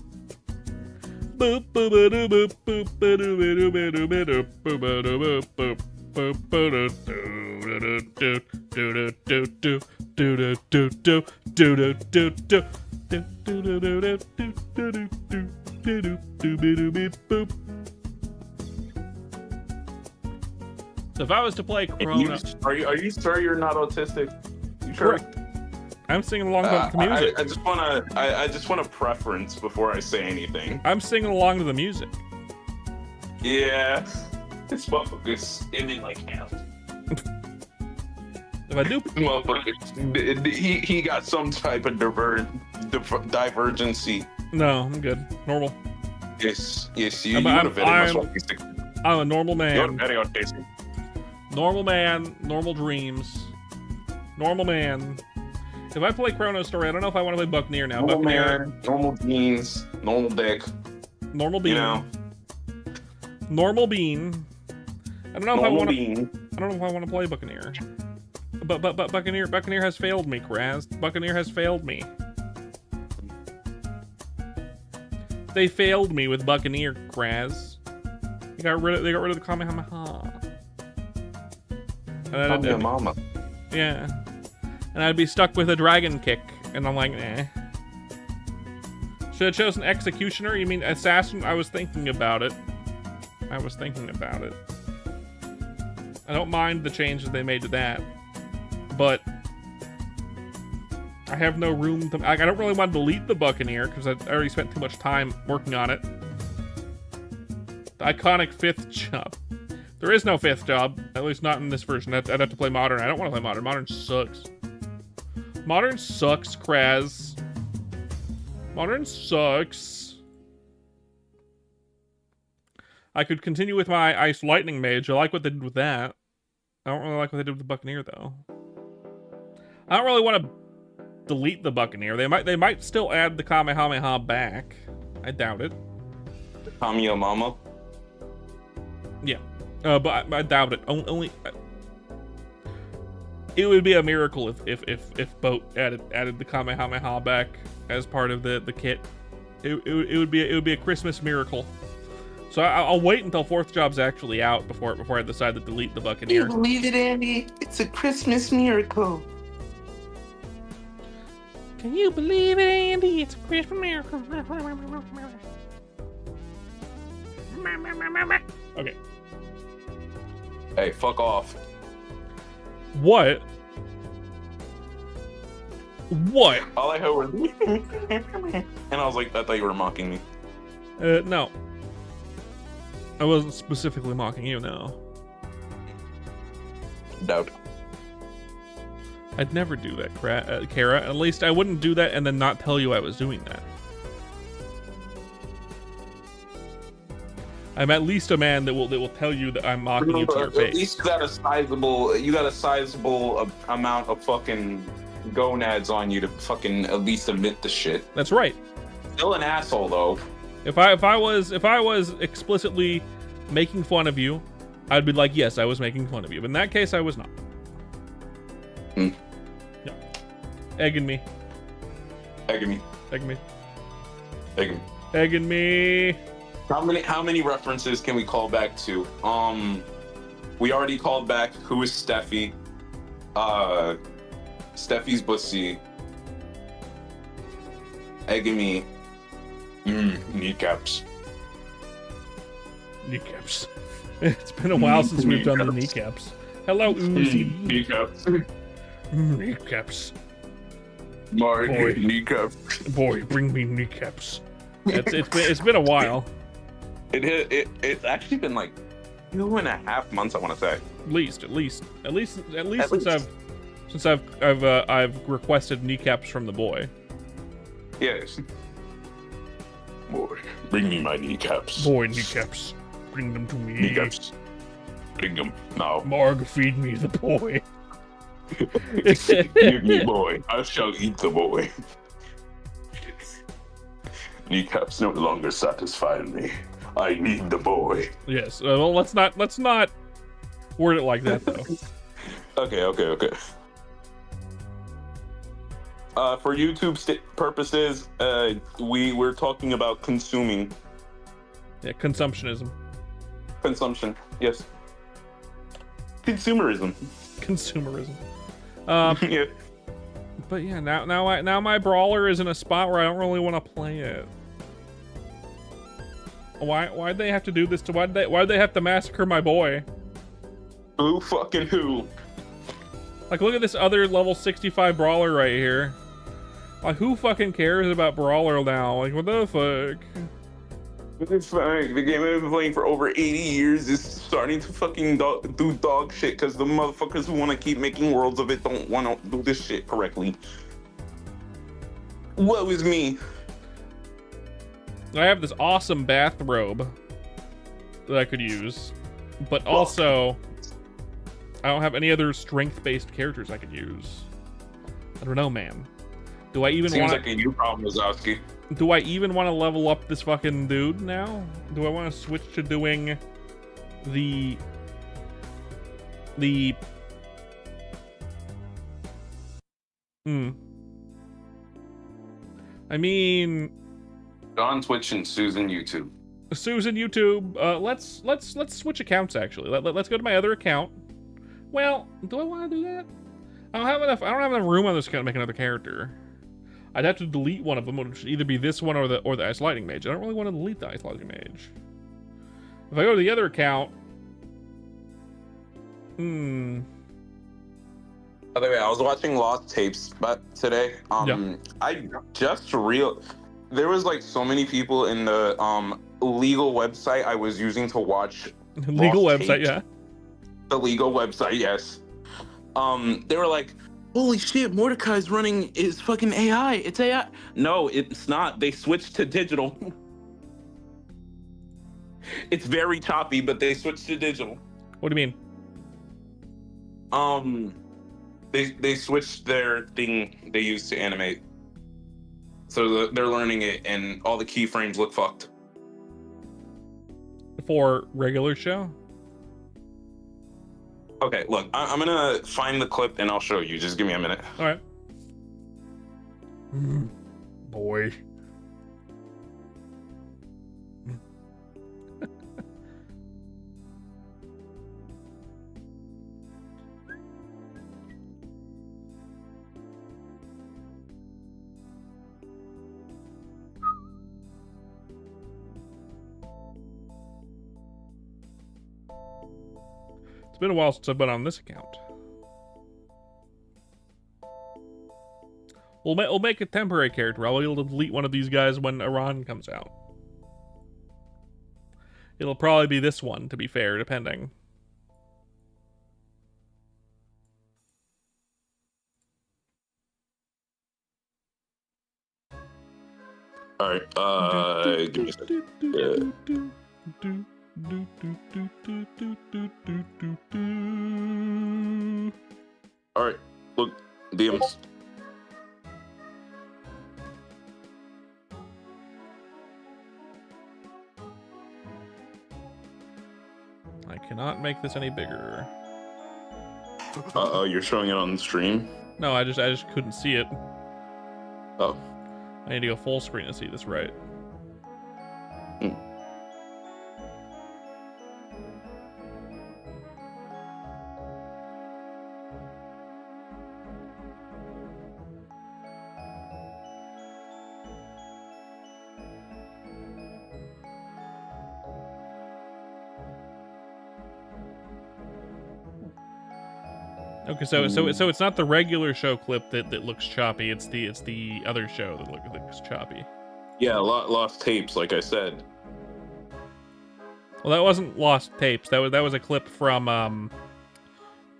Boop ba ba doop boop boop ba doop ba doop ba doop ba doop boop ba doop boop boop. Boop ba doop do do do do do do do do do do do do do. So if I was to play Corona, Are you sure you're not autistic? You sure? correct. I'm singing along to the music. I just want a preference before I say anything. I'm singing along to the music. Yeah, this motherfucker's ending like hell. If I do, Motherfucker, he got some type of divergency. no, I'm good. Normal. Yes, you I'm would have I'm a normal man. very autistic. Normal man, normal dreams. Normal man. If I play Chrono Story, I don't know if I want to play Buccaneer now. Normal Buccaneer, man, normal jeans, normal dick. normal bean. You know, Normal bean. I don't know if I normal want to. bean. I don't know if I want to play Buccaneer. But Buccaneer has failed me, Kraz. Buccaneer has failed me. They failed me with Buccaneer, Kraz. They got rid of the Kamehameha. And Your mama. yeah. And I'd be stuck with a dragon kick, and I'm like, eh. Should have chosen Executioner? You mean Assassin? I was thinking about it. I don't mind the changes they made to that, but I have no room to. I don't really want to delete the Buccaneer because I already spent too much time working on it. The iconic 5th job. There is no 5th job, at least not in this version. I'd have to play Modern. I don't want to play Modern. Modern sucks. Modern sucks, Kraz. Modern sucks. I could continue with my Ice Lightning Mage. I like what they did with that. I don't really like what they did with the Buccaneer, though. I don't really want to delete the Buccaneer. They might still add the Kamehameha back. I doubt it. Kamiya Mama. Yeah, but I doubt it. Only it would be a miracle if Boat added the Kamehameha back as part of the kit. It would be a Christmas miracle. So I'll wait until 4th Job's actually out before I decide to delete the Buccaneer. Can you believe it, Andy? It's a Christmas miracle. Can you believe it, Andy? It's a Christmas miracle. Okay. Hey, fuck off. What? What? All I heard was and I was like, I thought you were mocking me. No. I wasn't specifically mocking you, no. Doubt. I'd never do that, Kara. At least I wouldn't do that and then not tell you I was doing that. I'm at least a man that will tell you that I'm mocking you to your face. At least you got a sizable amount of fucking gonads on you to fucking at least admit the shit. That's right. Still an asshole though. If I was explicitly making fun of you, I'd be like, yes, I was making fun of you. But in that case, I was not. Hmm. Yeah. Egging me. Egging me. Egging me. Egging me. Egging me. How many references can we call back to? We already called back who is Steffi. Steffi's pussy. Egging me. Kneecaps. Kneecaps. It's been a while since we've done the kneecaps. Hello, Uzi. Kneecaps. Kneecaps. My Boy. kneecaps. Boy, bring me kneecaps. It's been a while. It's actually been like 2.5 months, I want to say. At least since I've requested kneecaps from the boy. Yes. Boy, bring me my kneecaps. Boy, kneecaps. Bring them to me. Kneecaps. Bring them now. Marg, feed me the boy. Give me boy. I shall eat the boy. Kneecaps no longer satisfy me. I need the boy. Yes. Well, let's not word it like that though. Okay. For YouTube purposes, we're talking about consuming. Yeah, consumptionism. Consumption, yes. Consumerism. Yeah. But yeah, now my brawler is in a spot where I don't really want to play it. Why'd they have to do this to? Why'd they have to massacre my boy? Who fucking who? Like, look at this other level 65 brawler right here. Like, who fucking cares about brawler now? Like, what the fuck? It's fine. The game I've been playing for over 80 years is starting to fucking do dog shit because the motherfuckers who want to keep making worlds of it don't want to do this shit correctly. Woe is me. I have this awesome bathrobe that I could use, but also I don't have any other strength-based characters I could use. I don't know, man. Do I even Seems like a you problem, Wazowski. Do I even want to level up this fucking dude now? Do I want to switch to doing the I mean, John Twitch and Susan YouTube. Susan YouTube. Let's switch accounts actually. Let's go to my other account. Well, do I want to do that? I don't have enough room on this account to make another character. I'd have to delete one of them, which would either be this one or the Ice Lightning Mage. I don't really want to delete the Ice Lightning Mage. If I go to the other account, By the way, I was watching Lost Tapes today. Yeah. I just there was like so many people in the legal website I was using to watch legal Lost website, Tapes. yeah. The legal website, yes. They were like, holy shit, Mordecai's running is fucking AI. It's AI. No, it's not. They switched to digital. It's very choppy, but they switched to digital. What do you mean? They switched their thing they used to animate, so they're learning it, and all the keyframes look fucked. For regular show? Okay, look, I'm gonna find the clip and I'll show you. Just give me a minute. All right. Boy. It's been a while since I've been on this account. We'll make a temporary character. I'll be able to delete one of these guys when Iran comes out. It'll probably be this one, to be fair, depending. All right, give me a second. All right, look, DMs. I cannot make this any bigger. You're showing it on the stream? No, I just couldn't see it. Oh. I need to go full screen to see this right. Okay, so it's not the regular show clip that looks choppy. It's the other show that looks choppy. Yeah, lost tapes, like I said. Well, that wasn't lost tapes. That was a clip from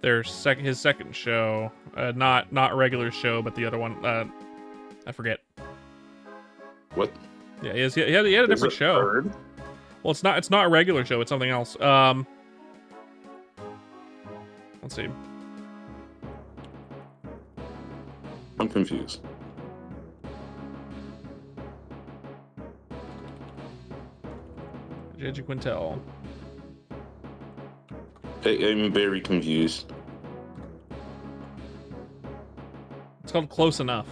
his second show, not regular show, but the other one. I forget. What? Yeah, he had a different show. Third? Well, it's not a regular show. It's something else. Let's see. I'm confused. JG Quintel. I'm very confused. It's called Close Enough.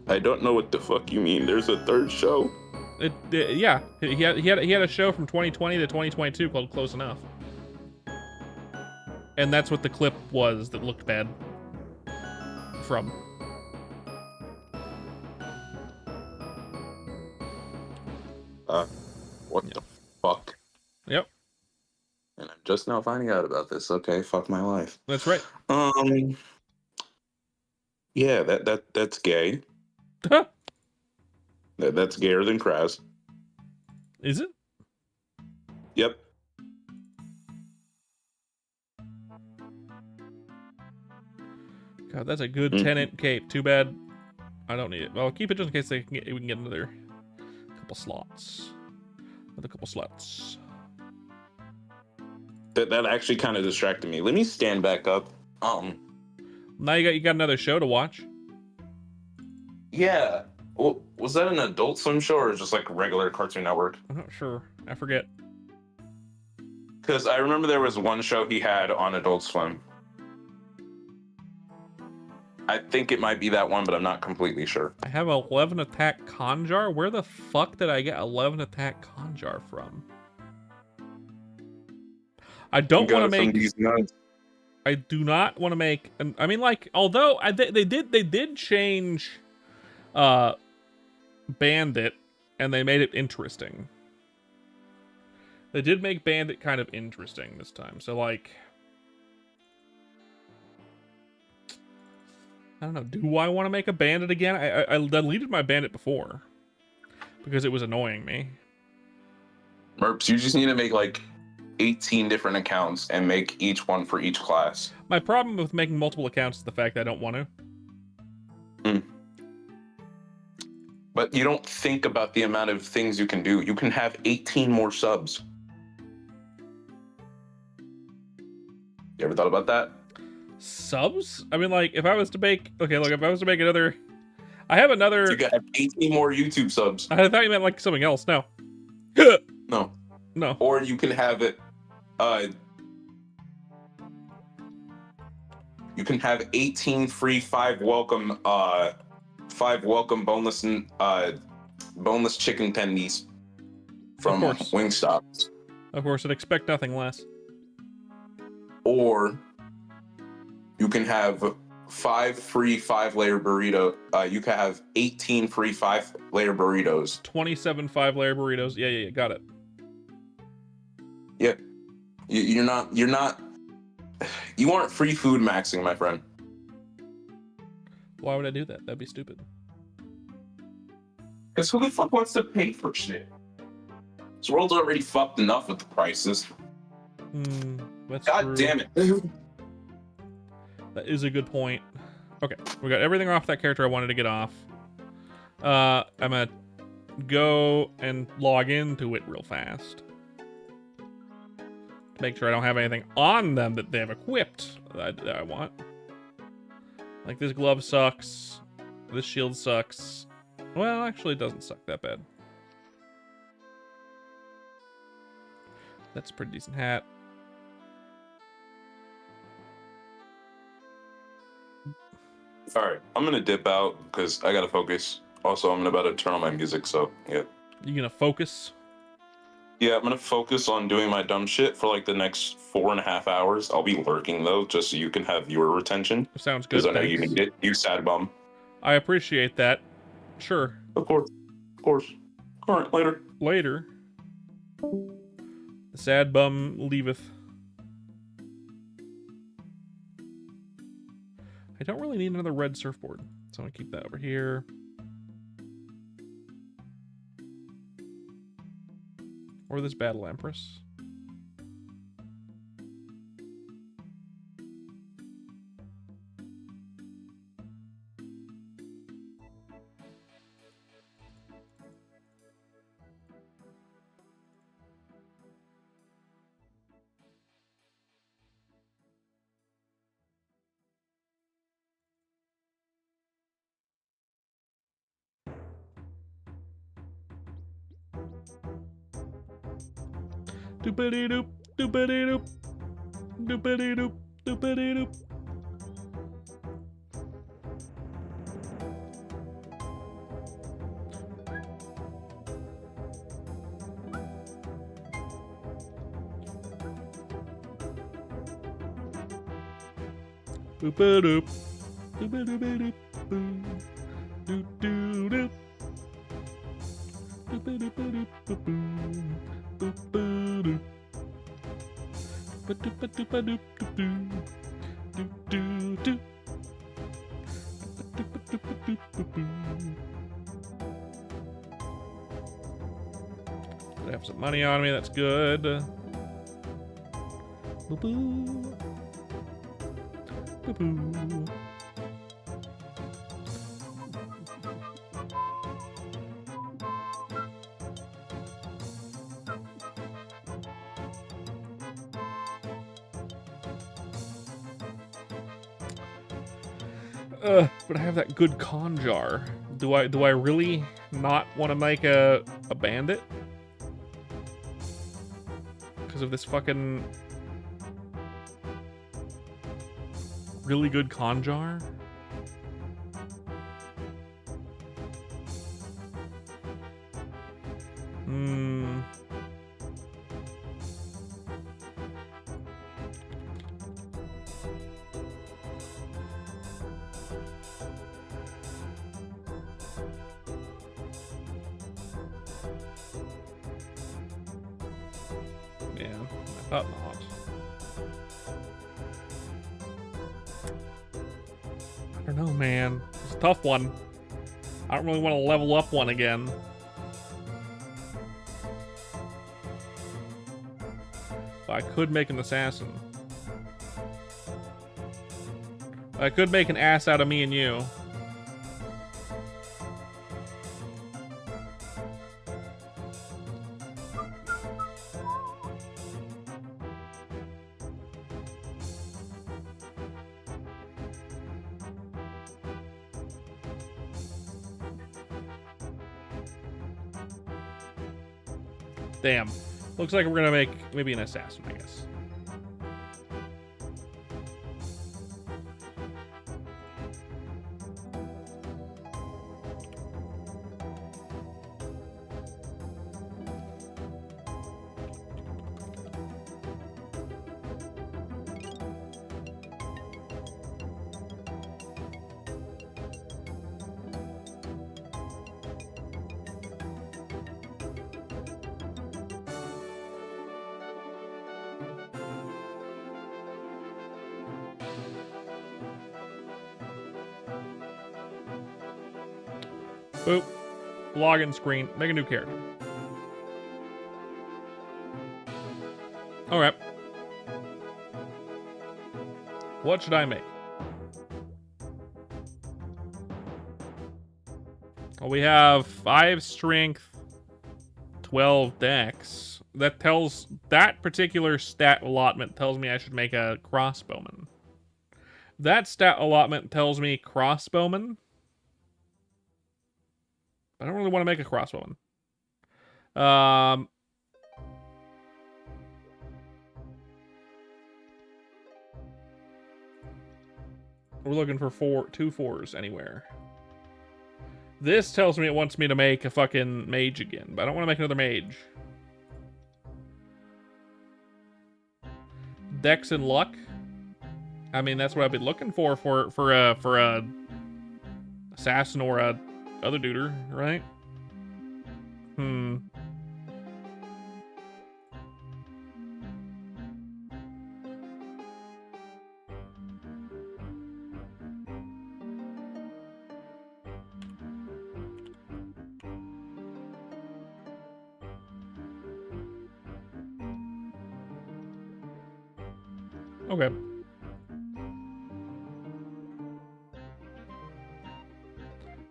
I don't know what the fuck you mean. There's a third show? Yeah. He had a show from 2020 to 2022 called Close Enough. And that's what the clip was that looked bad from. What the fuck? Yep. And I'm just now finding out about this. Okay, fuck my life. That's right. Yeah, that's gay. That's gayer than Kraz. Is it? Yep. God, that's a good 10-inch cape. Too bad I don't need it. Well, keep it just in case we can get another couple slots. Another couple slots. That actually kind of distracted me. Let me stand back up. Now you got another show to watch. Yeah. Well, was that an Adult Swim show or just like a regular Cartoon Network? I'm not sure. I forget. Because I remember there was one show he had on Adult Swim. I think it might be that one, but I'm not completely sure. I have 11 Attack Conjar. Where the fuck did I get 11 Attack Conjar from? I don't want to make. I do not want to make. I mean, like, although they did change, Bandit, and they made it interesting. They did make Bandit kind of interesting this time. So like, I don't know. Do I want to make a Bandit again? I deleted my Bandit before because it was annoying me. Merps, you just need to make like 18 different accounts and make each one for each class. My problem with making multiple accounts is the fact that I don't want to. But you don't think about the amount of things you can do. You can have 18 more subs. You ever thought about that? Subs? I mean, like, if I was to make... Okay, look, if I was to make another... I have another... You can have 18 more YouTube subs. I thought you meant, like, something else. No. No. No. Or you can have it... you can have 18 free 5 welcome boneless boneless chicken tendies from Wingstop. Of course, I'd expect nothing less. Or you can have 5 free 5-layer burrito. You can have 18 free 5-layer burritos. 27 5-layer burritos. Yeah, got it. Yeah. You're not you aren't free food maxing, my friend. Why would I do that? That'd be stupid. Because who the fuck wants to pay for shit? This world's already fucked enough with the prices. That's God true. damn it. That is a good point. Okay, we got everything off that character I wanted to get off. I'm gonna go and log into it real fast. To make sure I don't have anything on them that they have equipped that I want. Like, this glove sucks. This shield sucks. Well, actually, it doesn't suck that bad. That's a pretty decent hat. All right, I'm gonna dip out because I gotta focus. Also, I'm about to turn on my music, so yeah. You gonna focus? Yeah, I'm gonna focus on doing my dumb shit for like the next 4.5 hours. I'll be lurking though, just so you can have viewer retention. Sounds good. Because I know you need it. You sad bum. I appreciate that. Sure. Of course. Of course. All right, later. Later. The sad bum leaveth. I don't really need another red surfboard, so I'm gonna keep that over here. Or this Battle Empress. Doopity doop, doopity doop, doopity doop, doopity doop. Boop doop, doopity doop, boop, doop doop doop. Doopity doop, boop boop. I have some money on me, that's good. Boo-boo. Boo-boo. But I have that good con jar. Do I really not want to make a bandit? Because of this fucking really good con jar? Not. I don't know, man. It's a tough one. I don't really want to level up one again. But I could make an assassin. I could make an ass out of me and you. Damn. Looks like we're gonna make maybe an assassin, I guess. Boop. Login screen. Make a new character. Alright. What should I make? Well, we have 5 strength, 12 dex. That particular stat allotment tells me I should make a crossbowman. That stat allotment tells me crossbowman. I don't really want to make a crossbowman. We're looking for 2 4s anywhere. This tells me it wants me to make a fucking mage again, but I don't want to make another mage. Dex and luck. I mean, that's what I've been looking for a assassin or a other duder, right? Okay.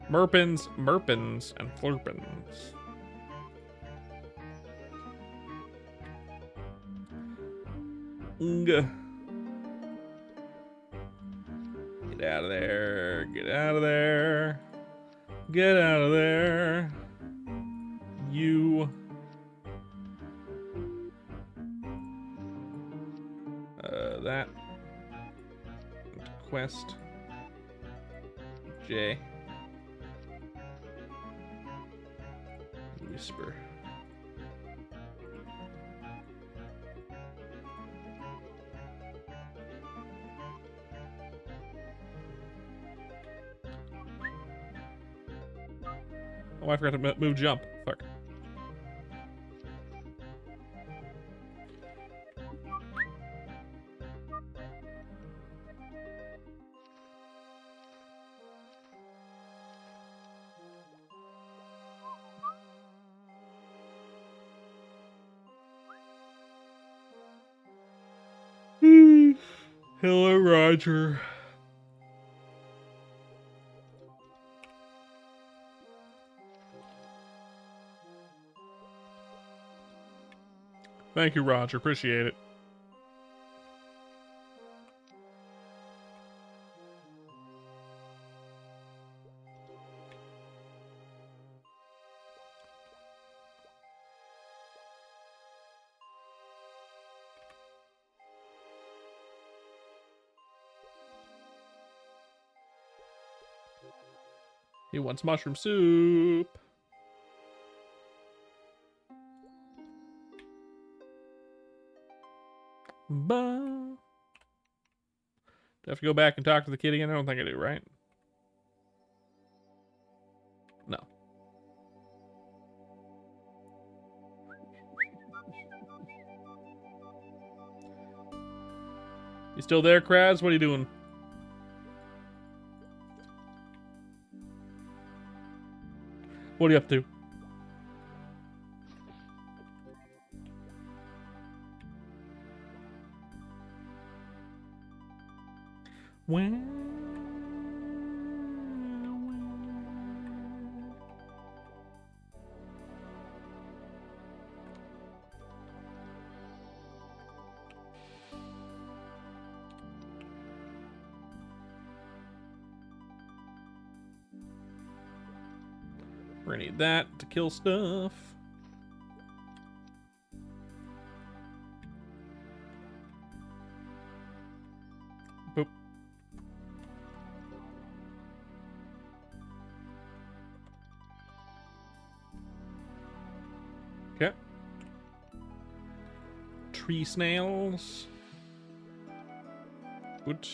Merpins, and Flurpins. Get out of there. Get out of there. Get out of there. You. That. Quest. J. Whisper. Oh, I forgot to move jump. Fuck. Hello, Roger. Thank you, Roger. Appreciate it. He wants mushroom soup. Bah. Do I have to go back and talk to the kid again? I don't think I do, right? No. You still there, Kraz? What are you doing? What are you up to? When? We're gonna need that to kill stuff. Okay. Tree snails. Good.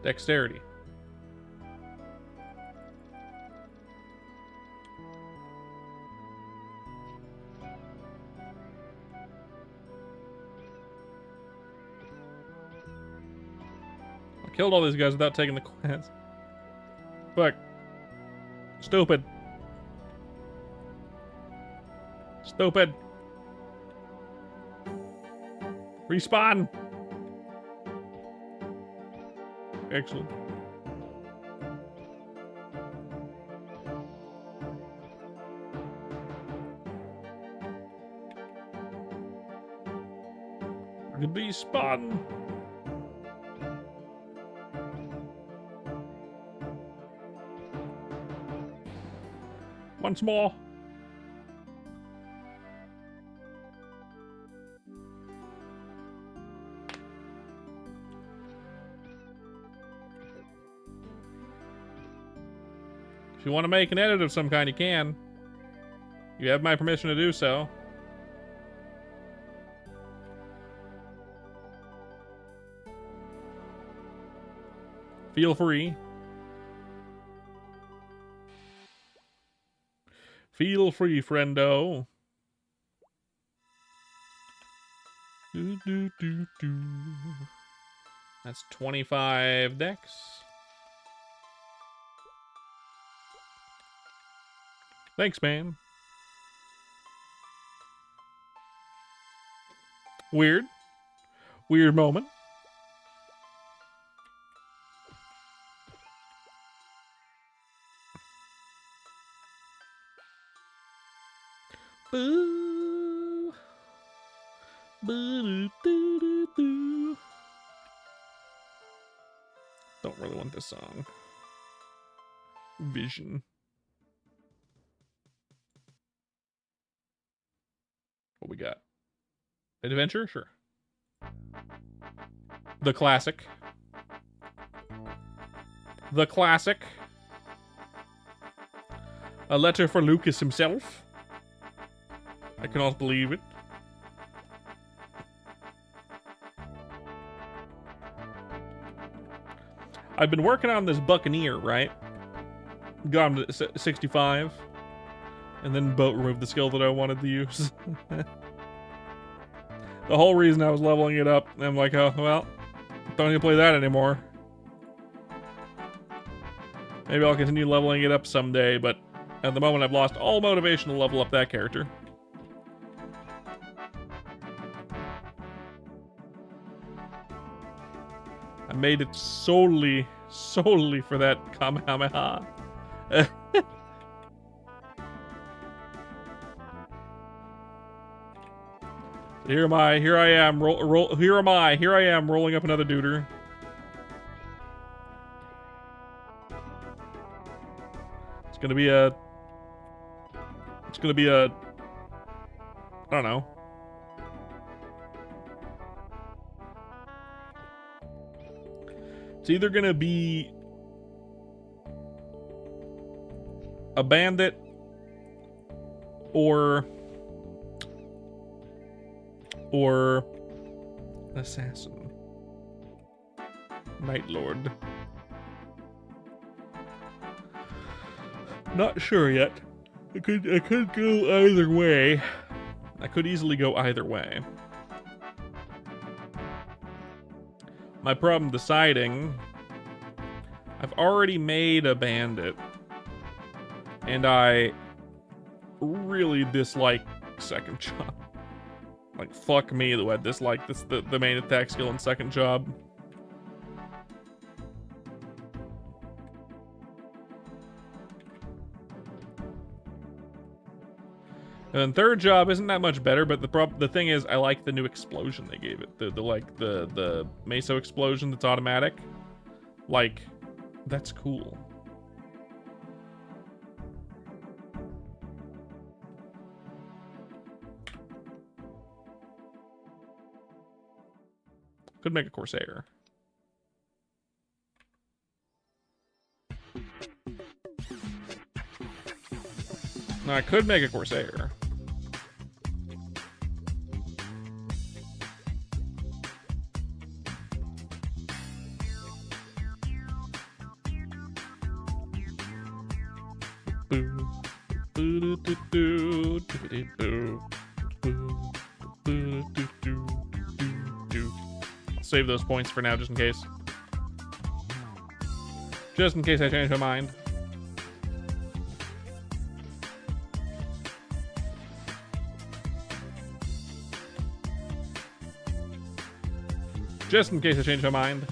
Dexterity. I killed all these guys without taking the quest. Fuck. Stupid. Stupid. Respawn. Excellent. Respawn. Once more. If you want to make an edit of some kind, you can. You have my permission to do so. Feel free. Feel free, friendo. Do, do, do, do. That's 25 dex. Thanks, man. Weird. Weird moment. Boo. Boo-doo-doo-doo-doo. Don't really want this song. Vision. What we got? Adventure? Sure. The classic. The classic. A letter for Lucas himself. I cannot believe it. I've been working on this Buccaneer, right? Got him to 65. And then Boat removed the skill that I wanted to use. The whole reason I was leveling it up, I'm like, oh, well, don't need to play that anymore. Maybe I'll continue leveling it up someday, but at the moment I've lost all motivation to level up that character. I made it solely for that Kamehameha. Here I am rolling up another duder. It's gonna be a I don't know. It's either gonna be a bandit or an assassin. Night Lord. Not sure yet. I could go either way. I could easily go either way. My problem deciding, I've already made a bandit, and I really dislike second job. Like, fuck me, the way I dislike the main attack skill in second job. And then third job isn't that much better, but the thing is, I like the new explosion they gave it. The meso explosion that's automatic. Like, that's cool. Could make a Corsair. No, I could make a Corsair. I'll save those points for now, just in case. Just in case I change my mind. Just in case I change my mind.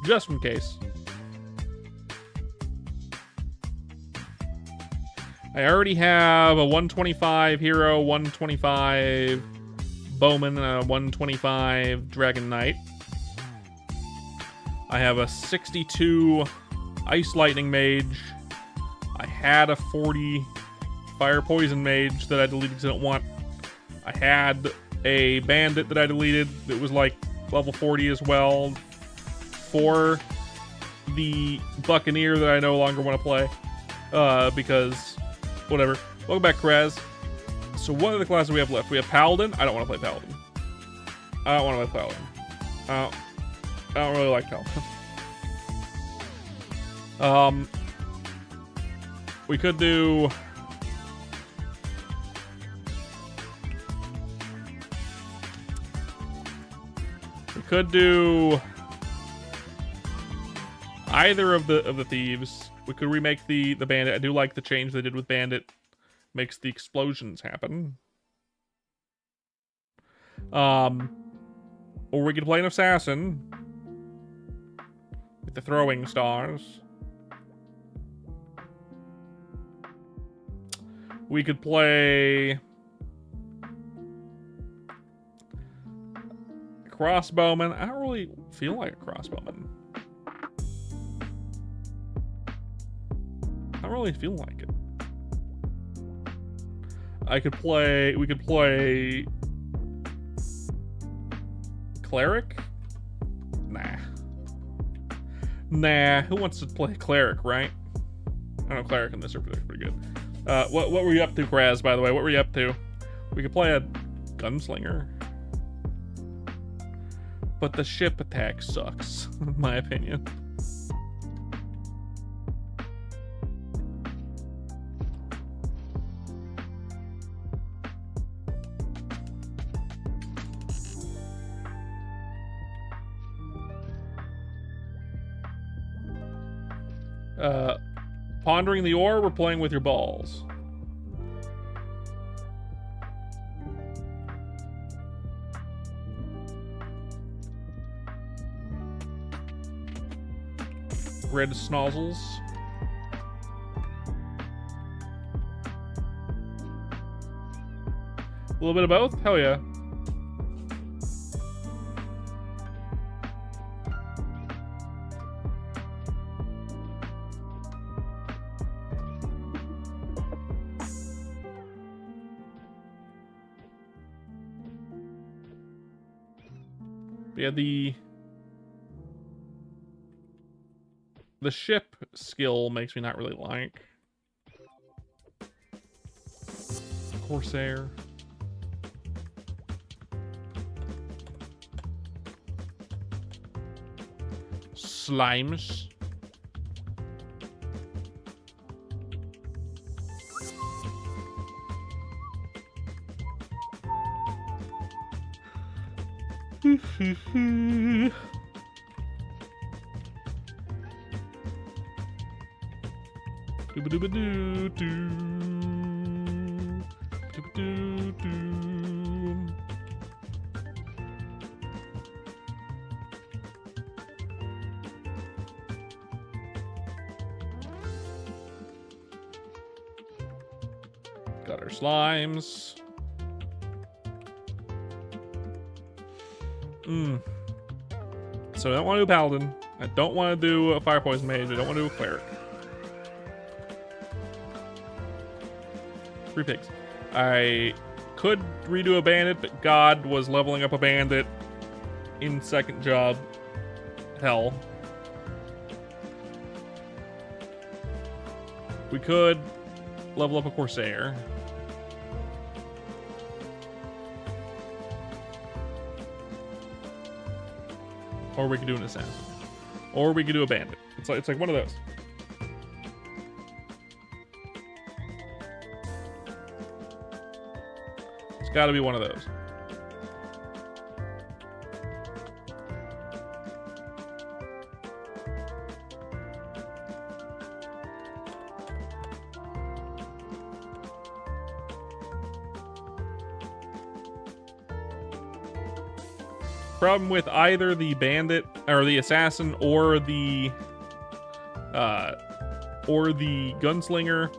Just in case. I already have a 125 hero, 125 bowman, and a 125 dragon knight. I have a 62 ice lightning mage. I had a 40 fire poison mage that I deleted because I don't want. I had a bandit that I deleted that was like level 40 as well. For the buccaneer that I no longer want to play. Because whatever. Welcome back, Kraz. So what are the classes we have left? We have Paladin. I don't want to play Paladin. I don't want to play Paladin. I don't really like Paladin. We could do... We could do... either of the thieves. We could remake the bandit. I do like the change they did with bandit. Makes the explosions happen. Or we could play an assassin with the throwing stars. We could play crossbowman. I don't really feel like a crossbowman. I don't really feel like it. We could play cleric? Nah, who wants to play cleric, right? I don't know, cleric in this are pretty good. What were you up to, Kraz, by the way? What were you up to? We could play a gunslinger. But the ship attack sucks, in my opinion. Pondering the ore, we're playing with your balls. Red snozzles. A little bit of both? Hell yeah. Yeah, the ship skill makes me not really like. Corsair. Slimes. Gutter slimes. So I don't want to do Paladin. I don't want to do a Fire Poison Mage. I don't want to do a Cleric. 3 pigs. I could redo a Bandit, but God was leveling up a Bandit in second job. Hell. We could level up a Corsair. Or we could do an Assassin. Or we could do a Bandit. It's like one of those. It's gotta be one of those. Problem with either the Bandit or the Assassin or the Gunslinger,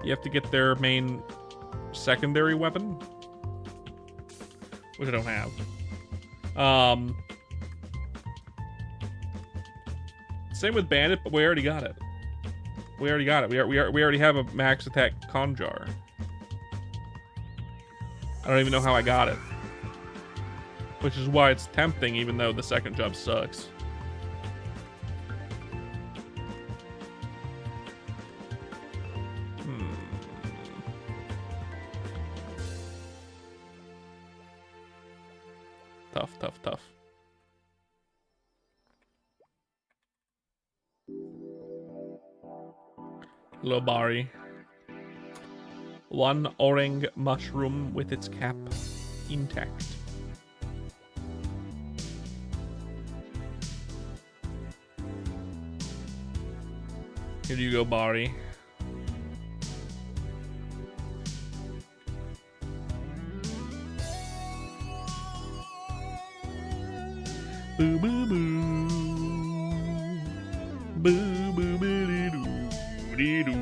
you have to get their main secondary weapon, which I don't have. Same with Bandit, but we already got it. We already have a max attack Conjar. I don't even know how I got it. Which is why it's tempting, even though the second job sucks. Tough. Hello, Bari. One orang mushroom with its cap intact. Here you go, Bari. Boo boo boo. Boo boo boo dee doo dee doo.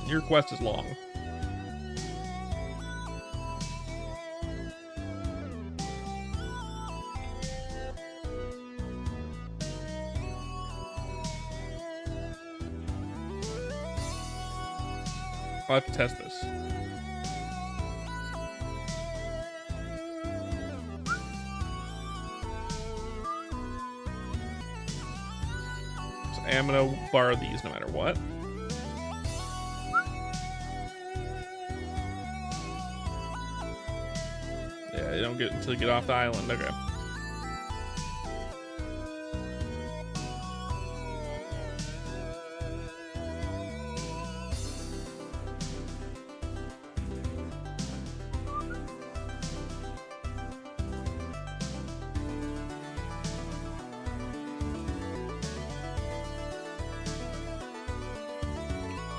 Your quest is long. I'll have to test this. So I'm gonna borrow these no matter what. Yeah, you don't get it until you get off the island. Okay.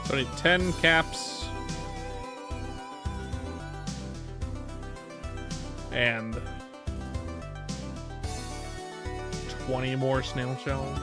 So I need 10 caps and 20 more snail shells.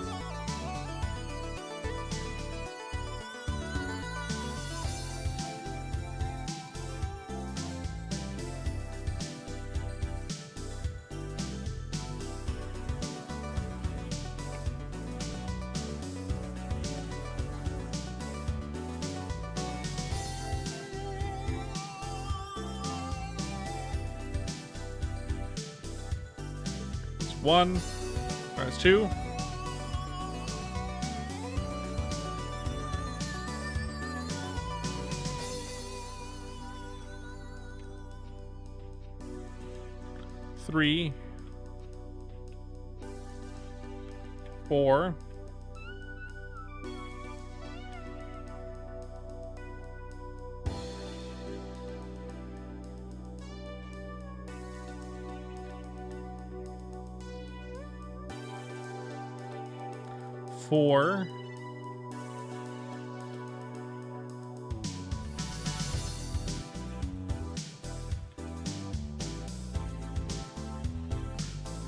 One. That's two. Three. Four. Four.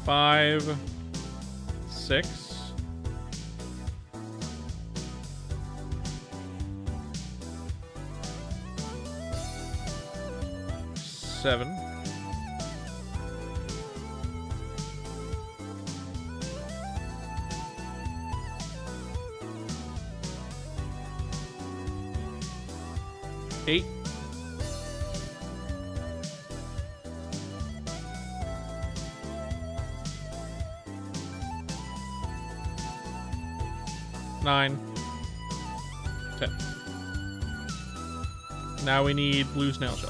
Five. Six. 7. Eight. 9. 10. Now we need blue snail shell.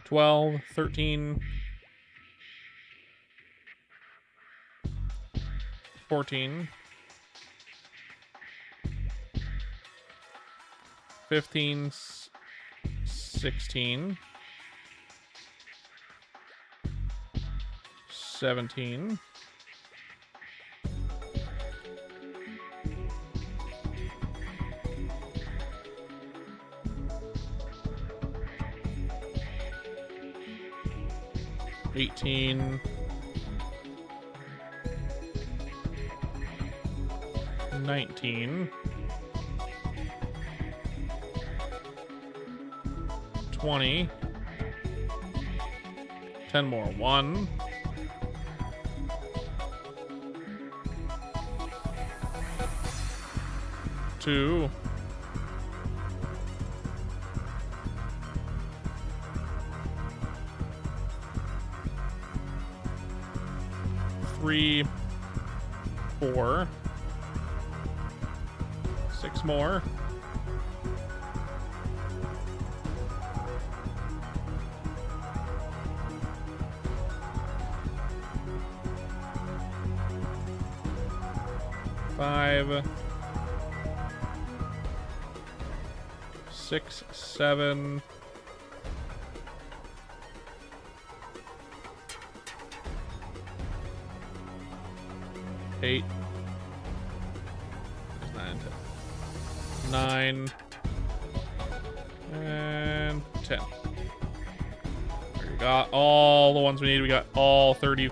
$12, $13, $14, $15, $16, $17, $18, $19, $20, 10 more. 1, 2, 3, 4, 6 more. 5, 6, 7, 8, 9, and 10. We got all the ones we need. We got all 30,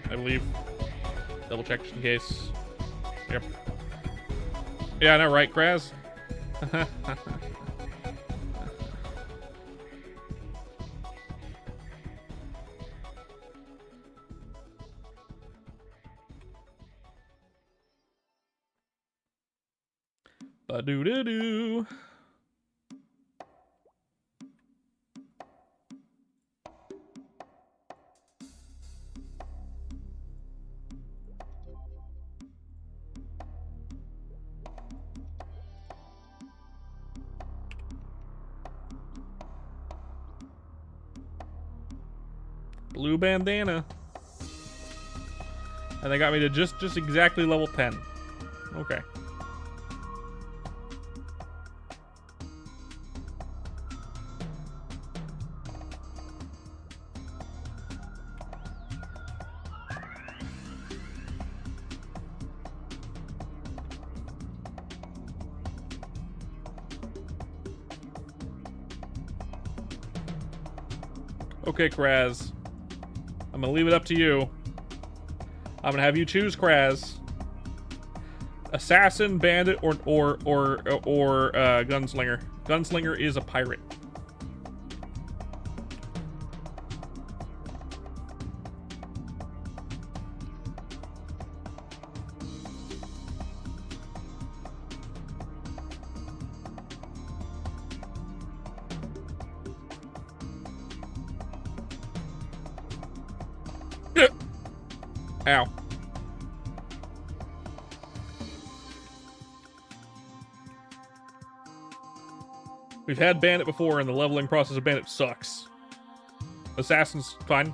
I believe. Double check just in case. Yep. Yeah, I know, right, Kraz? Ba-doo-doo-doo. Blue bandana. And they got me to just exactly level 10. Okay. Okay, Kraz. I'm gonna leave it up to you. I'm gonna have you choose, Kraz. Assassin, bandit, or gunslinger. Gunslinger is a pirate. Ow. We've had bandit before, and the leveling process of bandit sucks. Assassin's fine.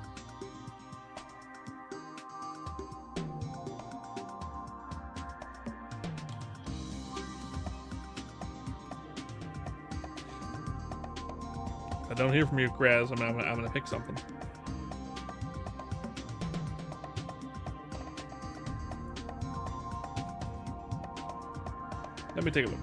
If I don't hear from you, Kraz, I'm gonna pick something. Let me take a look.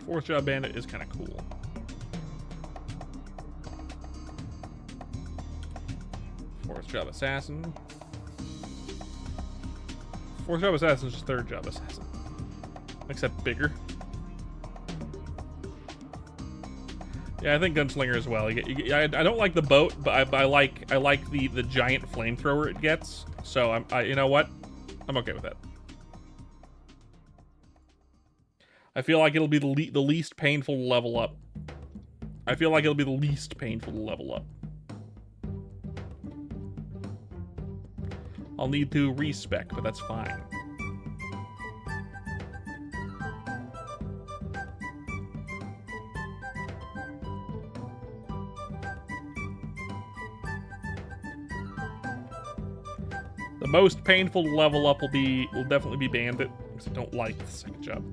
Fourth job bandit is kind of cool. Fourth job assassin. Fourth job assassin is just third job assassin, except bigger. Yeah, I think gunslinger as well. I don't like the boat, but I like the giant flamethrower it gets. So you know what? I'm okay with that. I feel like it'll be the least painful to level up. I feel like it'll be the least painful to level up. I'll need to respec, but that's fine. The most painful to level up will definitely be bandit, because I don't like the second job.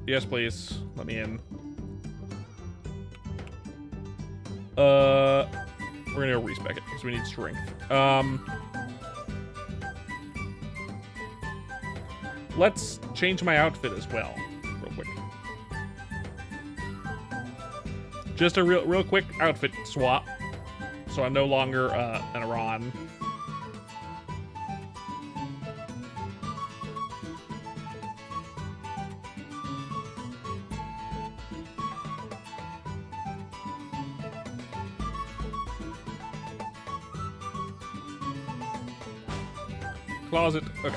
Yes, please. Let me in. We're gonna respec it because we need strength. Let's change my outfit as well, real quick. Just a real quick outfit swap, so I'm no longer an Iran. Closet. Okay.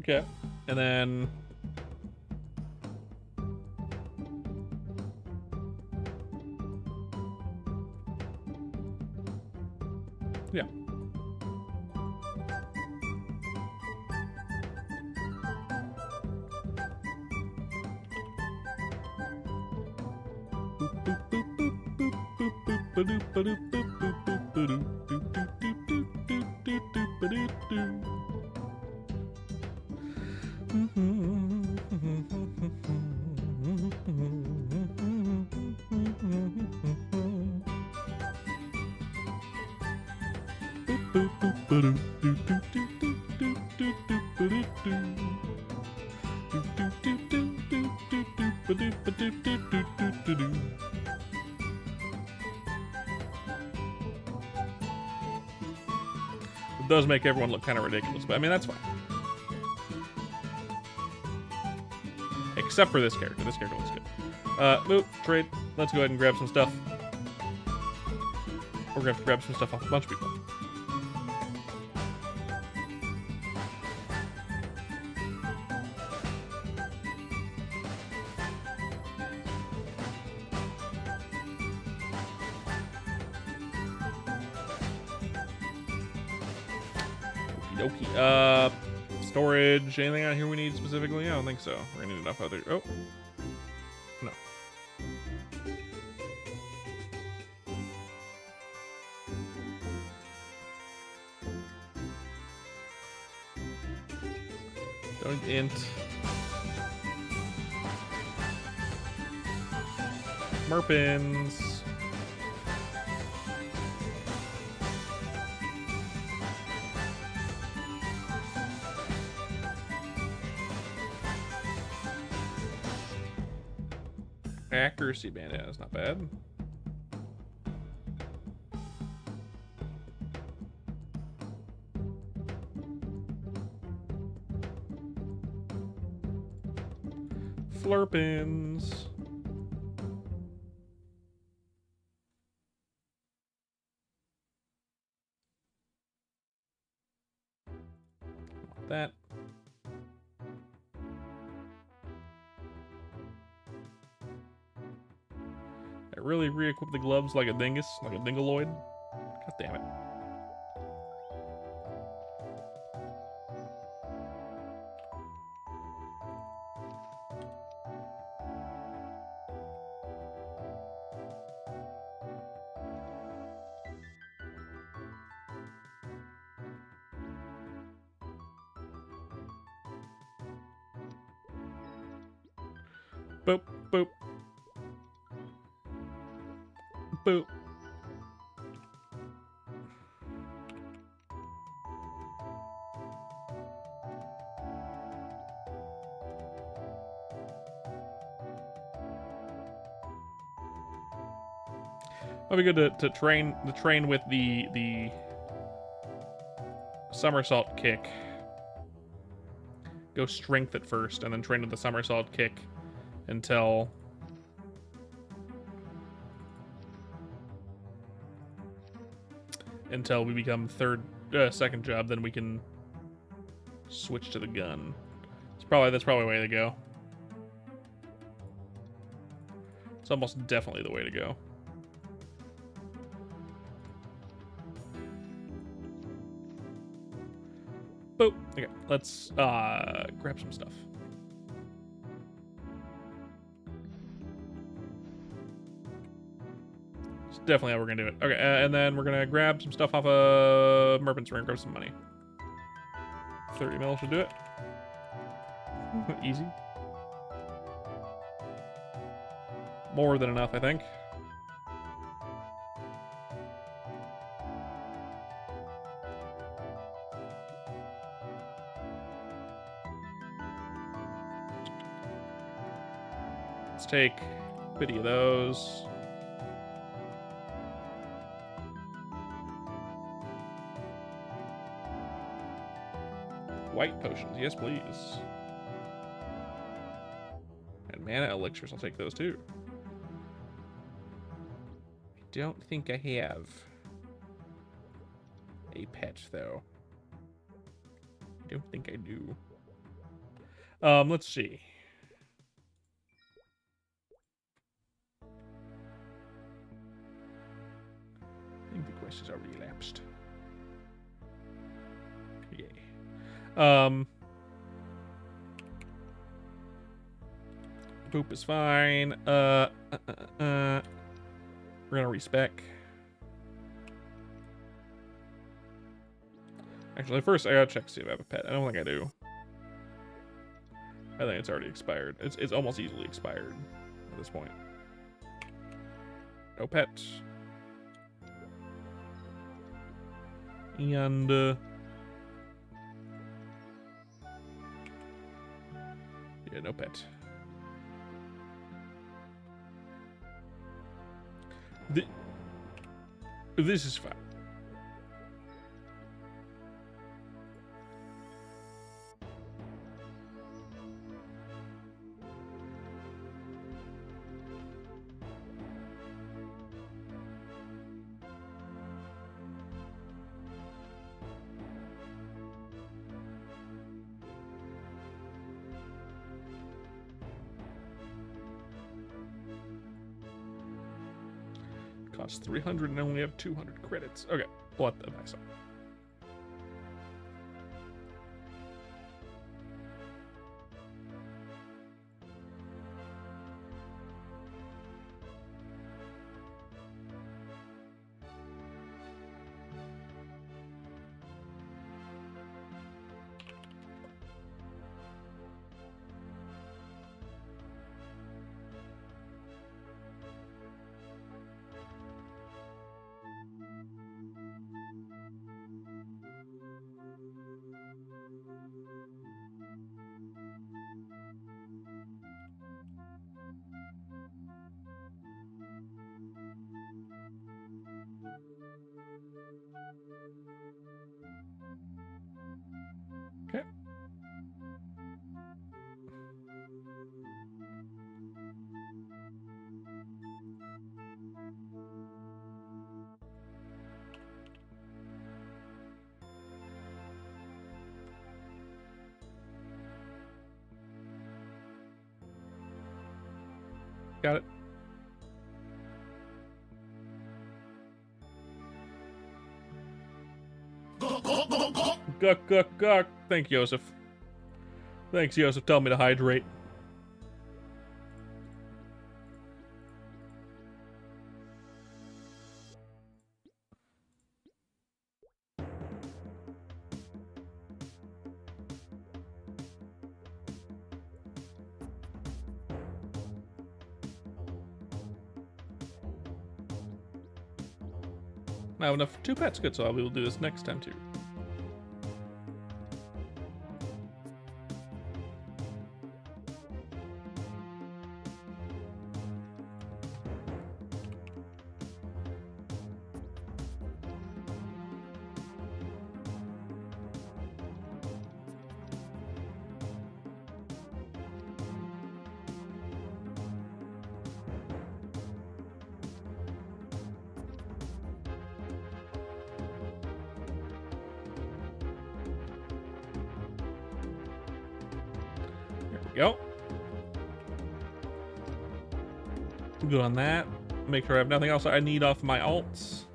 Okay, and then yeah. It does make everyone look kind of ridiculous, but I mean, that's fine. Except for this character. This character looks good. Move, trade. Let's go ahead and grab some stuff. We're gonna have to grab some stuff off a bunch of people. Okie dokie. Storage. Anything out here we need specifically? I don't think so. We're gonna need enough other. Oh. No. Don't int. Merpins. Accuracy band, yeah, that's not bad. Flurpins. that. I really re-equip the gloves like a dingus, like a dingaloid. God damn it. Boop, boop. Boop. That'd be good to train with the somersault kick. Go strength at first, and then train with the somersault kick until we become second job. Then we can switch to the gun. That's probably the way to go. It's almost definitely the way to go. Boop. Okay, let's grab some stuff. It's definitely how we're gonna do it. Okay, and then we're gonna grab some stuff off of Merpin's. We're gonna grab some money. 30 mil should do it. Easy. More than enough, I think. Let's take 50 of those. White potions, yes please. And mana elixirs, I'll take those too. I don't think I have a pet though. I don't think I do. Let's see. I think the quest has already elapsed. Yeah. Boop is fine. We're gonna respec. Actually, first I gotta check to see if I have a pet. I don't think I do. I think it's already expired. It's almost easily expired at this point. No pet. And yeah, no pet. This is fine. Costs 300 and only have 200 credits. Okay, pull out the backside. Got it. Guck, guck, guck. Thank you, Joseph. Thanks, Joseph. Tell me to hydrate. I have enough for 2 pets. Good, so I'll be able to do this next time too. Go. Good on that. Make sure I have nothing else I need off my alts.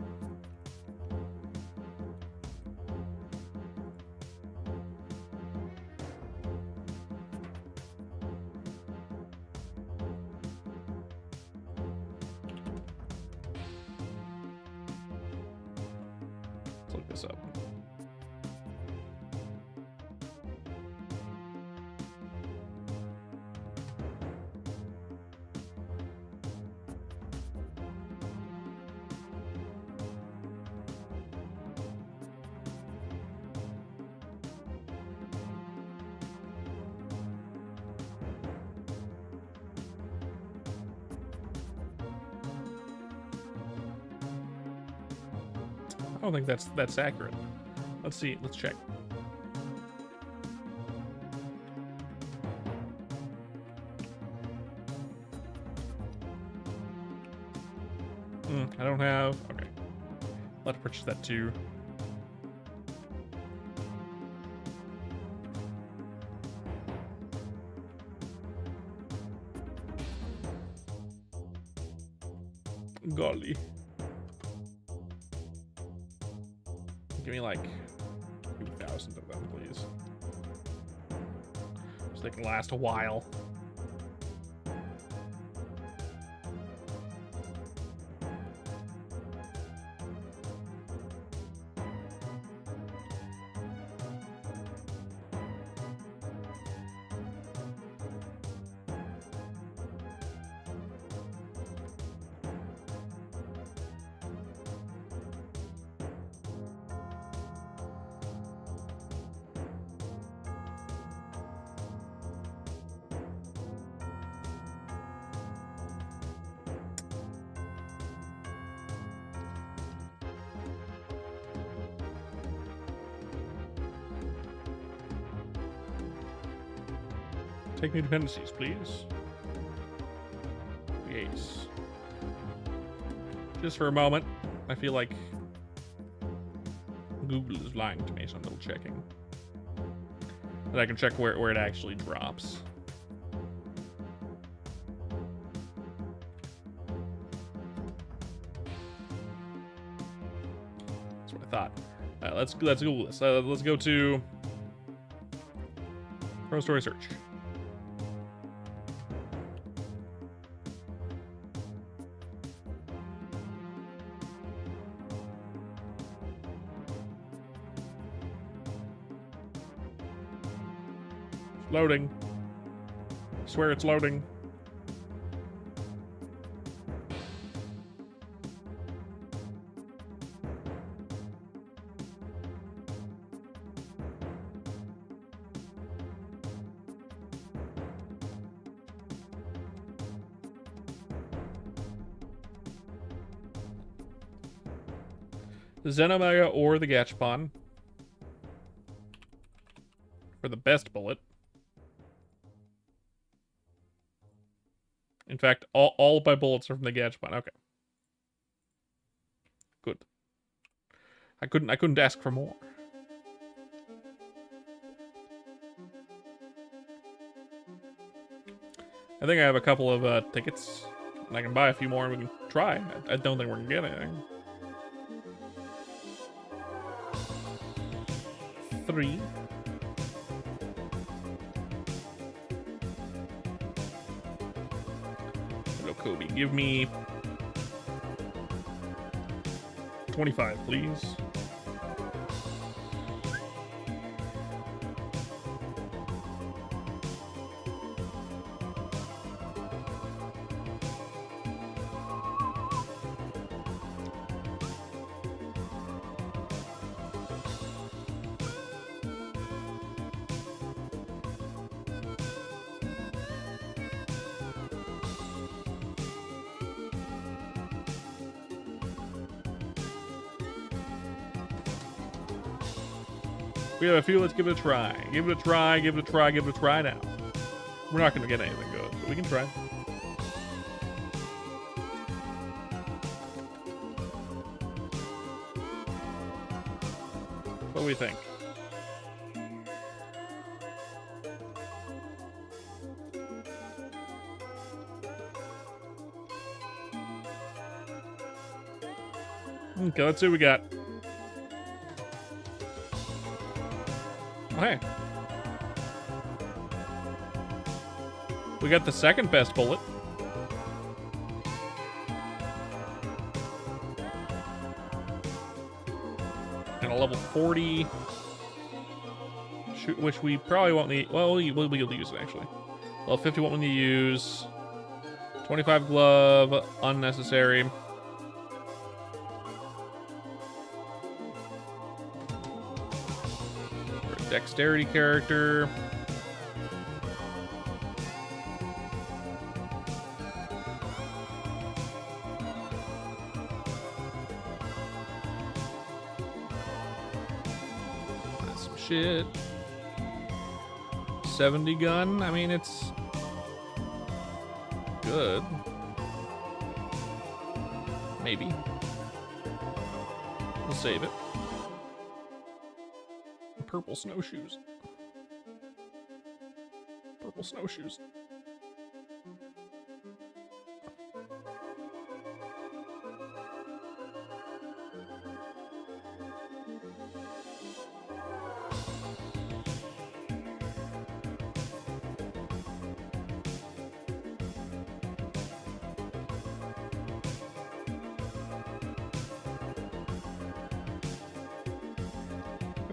Let's look this up. I don't think that's accurate. Let's see. Let's check. I don't have. Okay. Let's purchase that too. Golly. Give me like 2,000 of them, please. So they can last a while. Take new dependencies, please. Yes. Just for a moment, I feel like Google is lying to me, so I'm double checking. And I can check where it actually drops. That's what I thought. Let's Google this. Let's go to Pro Story Search. Loading. I swear it's loading. The Zenomega or the Gachapon for the best bullet. In fact, all of my bullets are from the Gachapon. Okay. Good. I couldn't ask for more. I think I have a couple of tickets. And I can buy a few more and we can try. I don't think we're gonna get anything. 3. Hello, Kobe. Give me 25, please. We have a few. Let's give it a try. Give it a try. Give it a try. Give it a try now. We're not going to get anything good, but we can try. What do we think? Okay, let's see what we got. Okay. We got the second best bullet. And a level 40. Which we probably won't need. Well, we'll use it actually. Level 50 won't need to use. 25 glove, unnecessary. Dexterity character. That's some shit. 70 gun. I mean, it's good. Maybe. We'll save it. Purple snowshoes. Purple snowshoes.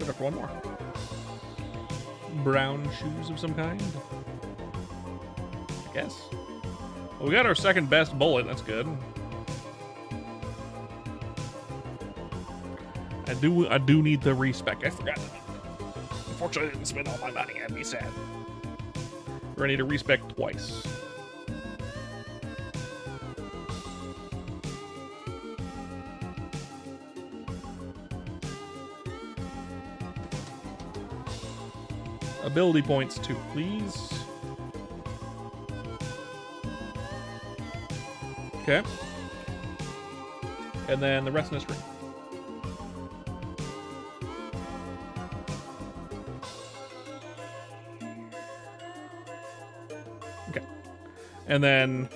Go for one more. Brown shoes of some kind, I guess. Well, we got our second best bullet. That's good. I do need the respec. I forgot. Unfortunately, I didn't spend all my money. I'd be sad. We're gonna need a respec twice. Ability points too, please. Okay. And then the rest in this ring. Okay. And then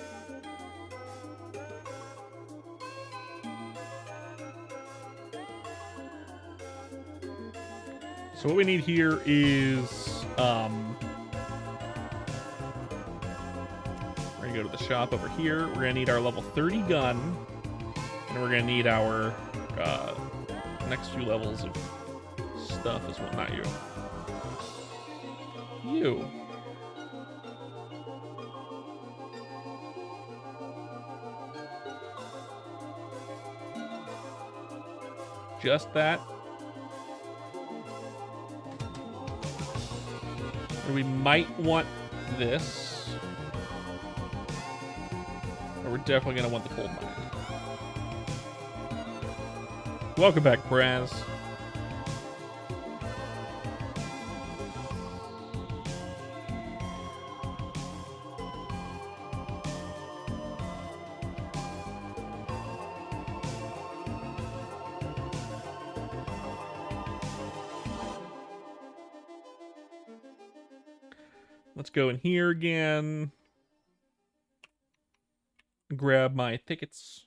so what we need here is we're gonna go to the shop over here. We're gonna need our level 30 gun, and we're gonna need our next few levels of stuff as well. Not you. You. Just that. We might want this. Or we're definitely going to want the cold mine. Welcome back, Braz. Let's go in here again. grab my tickets.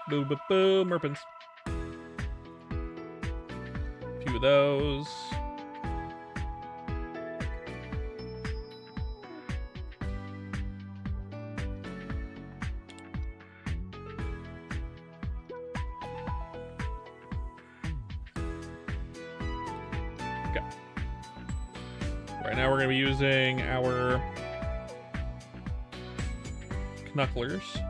Boo boo boo, Merpins. A few of those. Okay. Right now we're going to be using our knucklers.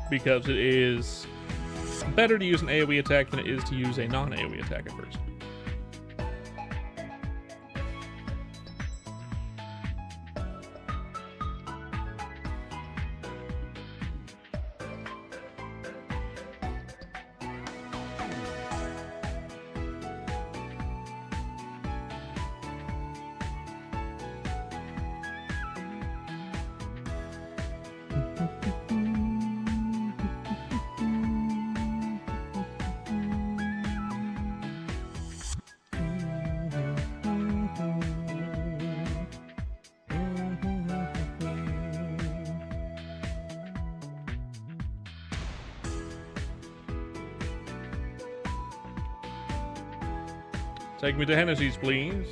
Because it is better to use an AoE attack than it is to use a non-AoE attack at first. Take me to Hennessy's, please.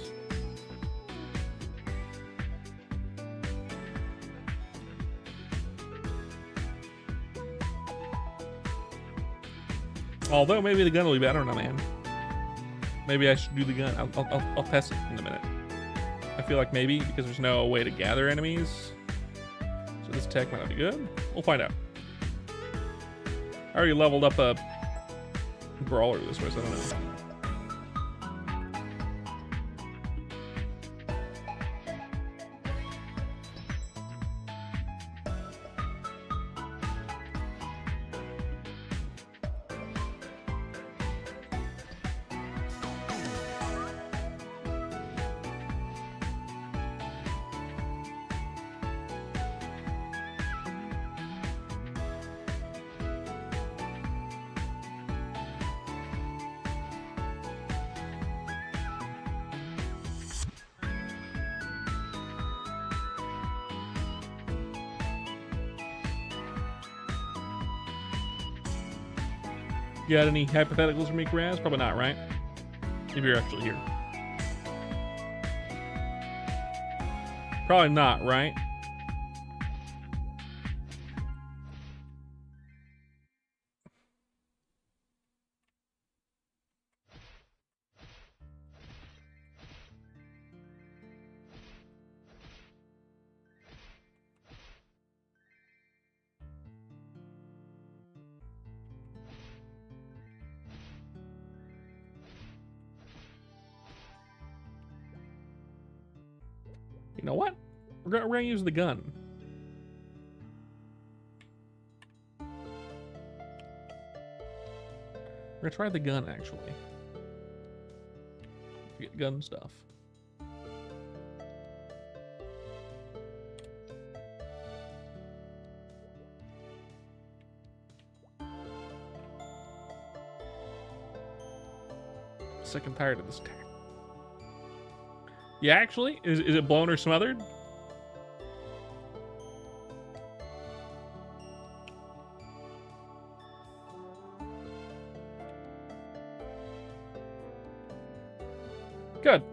Although maybe the gun will be better, no man. Maybe I should do the gun. I'll test it in a minute. I feel like maybe because there's no way to gather enemies, so this tech might not be good. We'll find out. I already leveled up a brawler this way, so I don't know. You got any hypotheticals for me, Kraz? Probably not, right? If you're actually here. Probably not, right? You know what? We're gonna use the gun. We're gonna try the gun, actually. Get gun stuff. Sick and tired of this tech. Yeah, actually, is it blown or smothered? Good.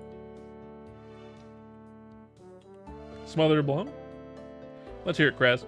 Smothered or blown? Let's hear it, Kraz.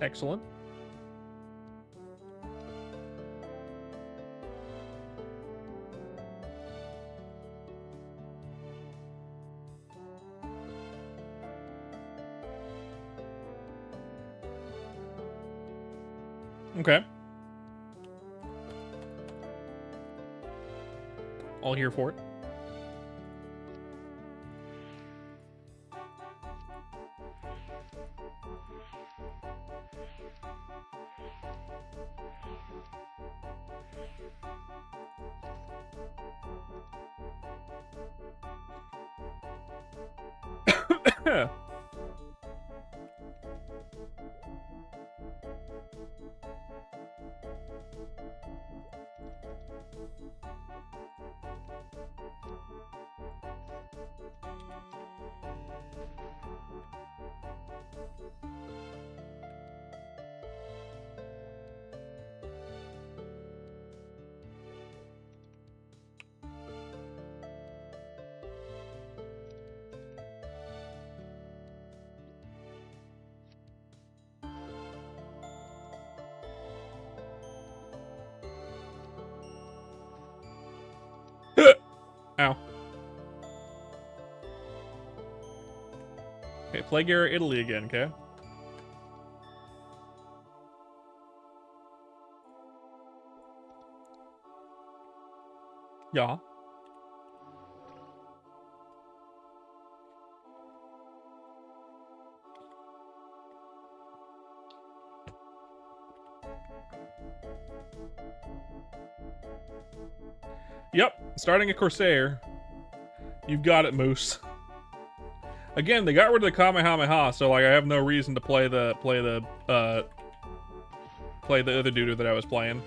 Excellent. Okay. All here for it. Ow. Okay, Plague Era Italy again, okay? Yeah. Yep, starting a Corsair. You've got it, Moose. Again, they got rid of the Kamehameha, so like I have no reason to play the other dude that I was playing.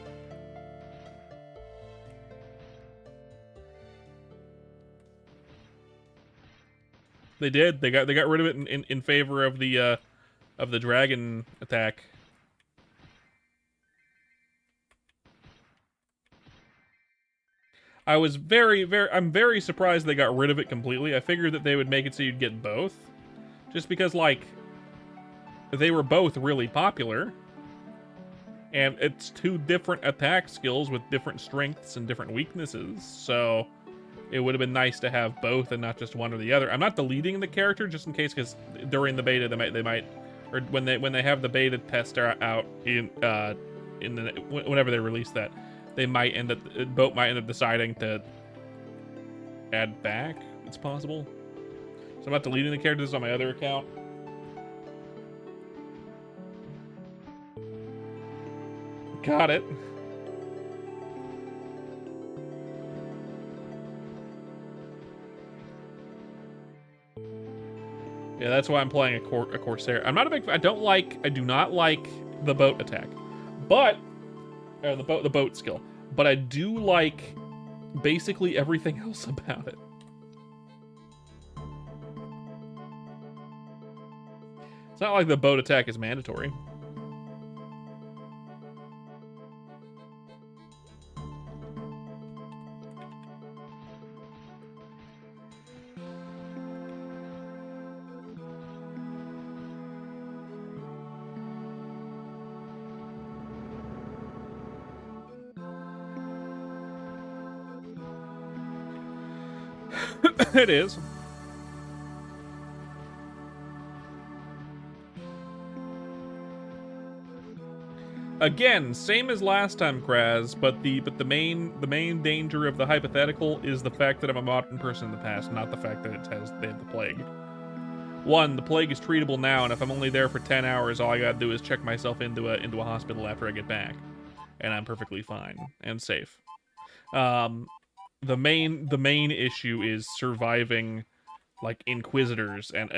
They did. They got rid of it in favor of the dragon attack. I'm very surprised they got rid of it completely. I figured that they would make it so you'd get both. Just because, like, they were both really popular. And it's two different attack skills with different strengths and different weaknesses. So it would have been nice to have both and not just one or the other. I'm not deleting the character just in case, because during the beta they might, or when they have the beta test out whenever they release that, Boat might end up deciding to add back. It's possible. So I'm not deleting the characters on my other account. Got it. Yeah, that's why I'm playing a Corsair. I'm not a big. I do not like the boat attack, but the boat skill. But I do like basically everything else about it. It's not like the boat attack is mandatory. It is. Again, same as last time, Kraz, but the main danger of the hypothetical is the fact that I'm a modern person in the past, not the fact that they have the plague. One, the plague is treatable now, and if I'm only there for 10 hours, all I gotta do is check myself into a hospital after I get back, and I'm perfectly fine and safe. The main issue is surviving, like, inquisitors and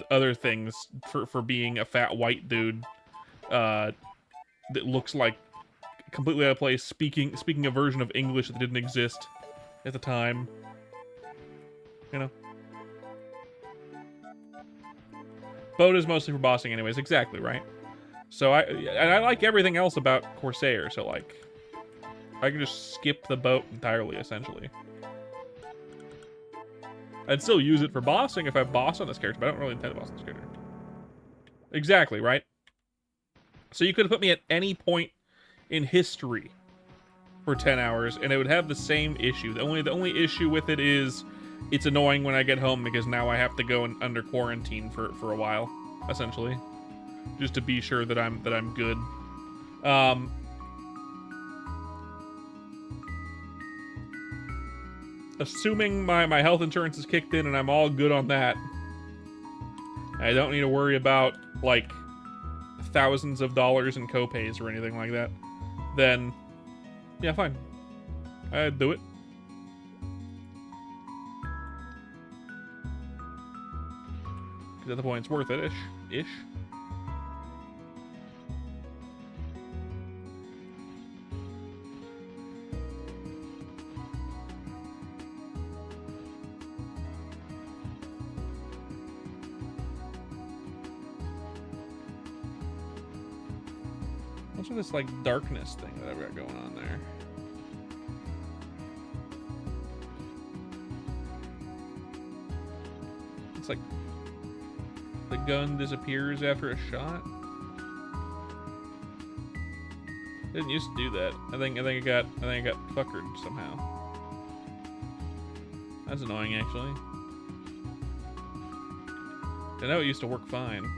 other things for being a fat white dude that looks like completely out of place, speaking a version of English that didn't exist at the time. You know? Boat is mostly for bossing anyways, exactly, right? So I like everything else about Corsair, so like I can just skip the boat entirely, essentially. I'd still use it for bossing if I boss on this character, but I don't really intend to boss on this character. Exactly, right? So you could have put me at any point in history for 10 hours, and it would have the same issue. The only issue with it is it's annoying when I get home because now I have to go under quarantine for a while, essentially, just to be sure that I'm good. Assuming my health insurance is kicked in and I'm all good on that, I don't need to worry about like thousands of dollars in copays or anything like that, then yeah, fine. I'd do it. Because at the point it's worth it, ish. What's with this like darkness thing that I've got going on there? It's like the gun disappears after a shot. It didn't used to do that. I think I got fuckered somehow. That's annoying, actually. I know it used to work fine.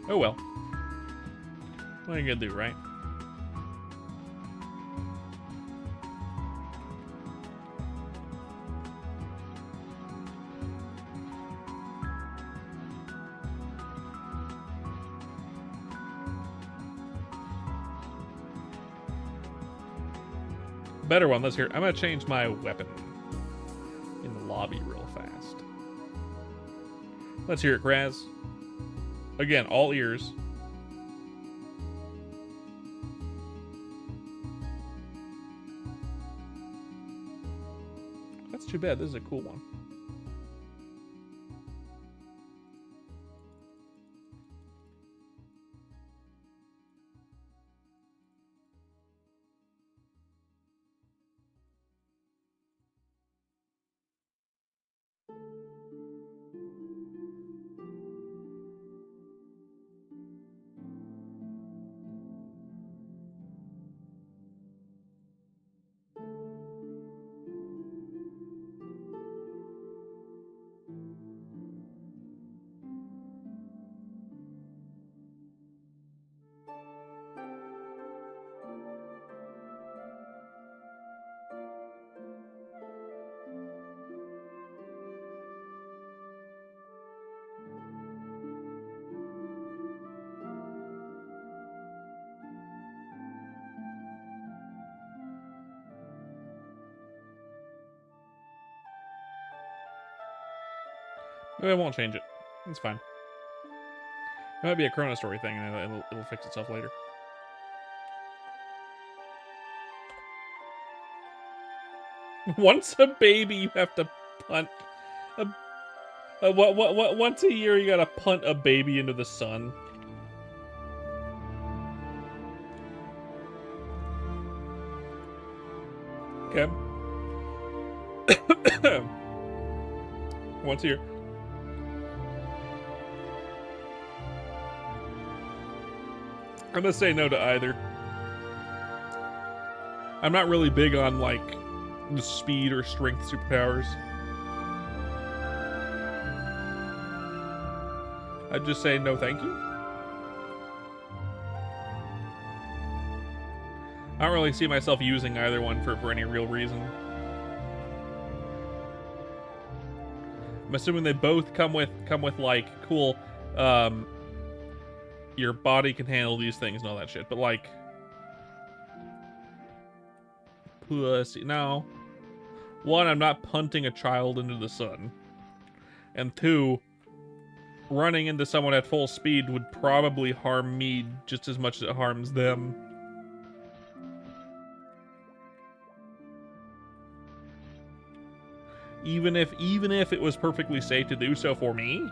Oh well. What are you gonna do, right? Better one, let's hear it. I'm gonna change my weapon in the lobby real fast. Let's hear it, Kraz. Again, all ears. That's too bad. This is a cool one. Maybe I won't change it. It's fine. It might be a Chrono Story thing, and it'll fix itself later. Once a baby, you have to punt. Once a year, you gotta punt a baby into the sun. Okay. Once a year. I'm gonna say no to either. I'm not really big on, like, the speed or strength superpowers. I'd just say no thank you. I don't really see myself using either one for any real reason. I'm assuming they both come with like, cool, your body can handle these things and all that shit, but like, pussy, no. One, I'm not punting a child into the sun. And two, running into someone at full speed would probably harm me just as much as it harms them. Even if it was perfectly safe to do so for me,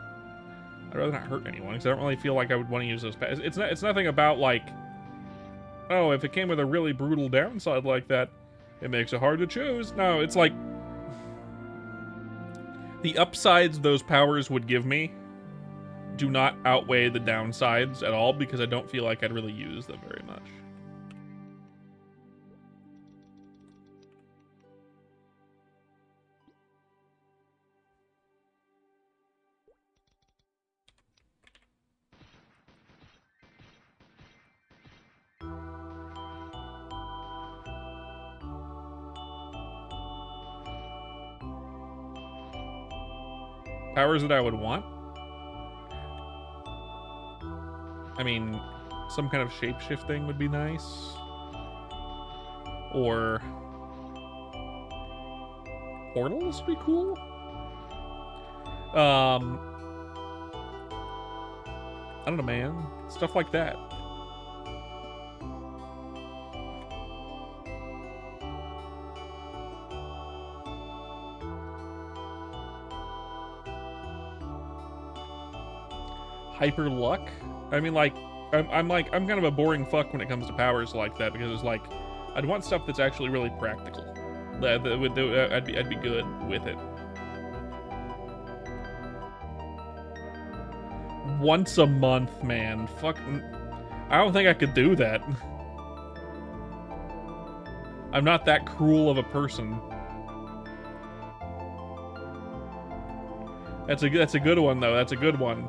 I'd rather not hurt anyone, because I don't really feel like I would want to use those pads. It's nothing about, like, oh, if it came with a really brutal downside like that, it makes it hard to choose. No, it's like, The upsides those powers would give me do not outweigh the downsides at all, because I don't feel like I'd really use them very much. Powers that I would want? I mean, some kind of shape-shifting would be nice. Or portals would be cool. I don't know, man. Stuff like that. Hyper luck? I mean, like, I'm kind of a boring fuck when it comes to powers like that, because it's like, I'd want stuff that's actually really practical. I'd be good with it. Once a month, man. Fuck. I don't think I could do that. I'm not that cruel of a person. That's a good one, though. That's a good one.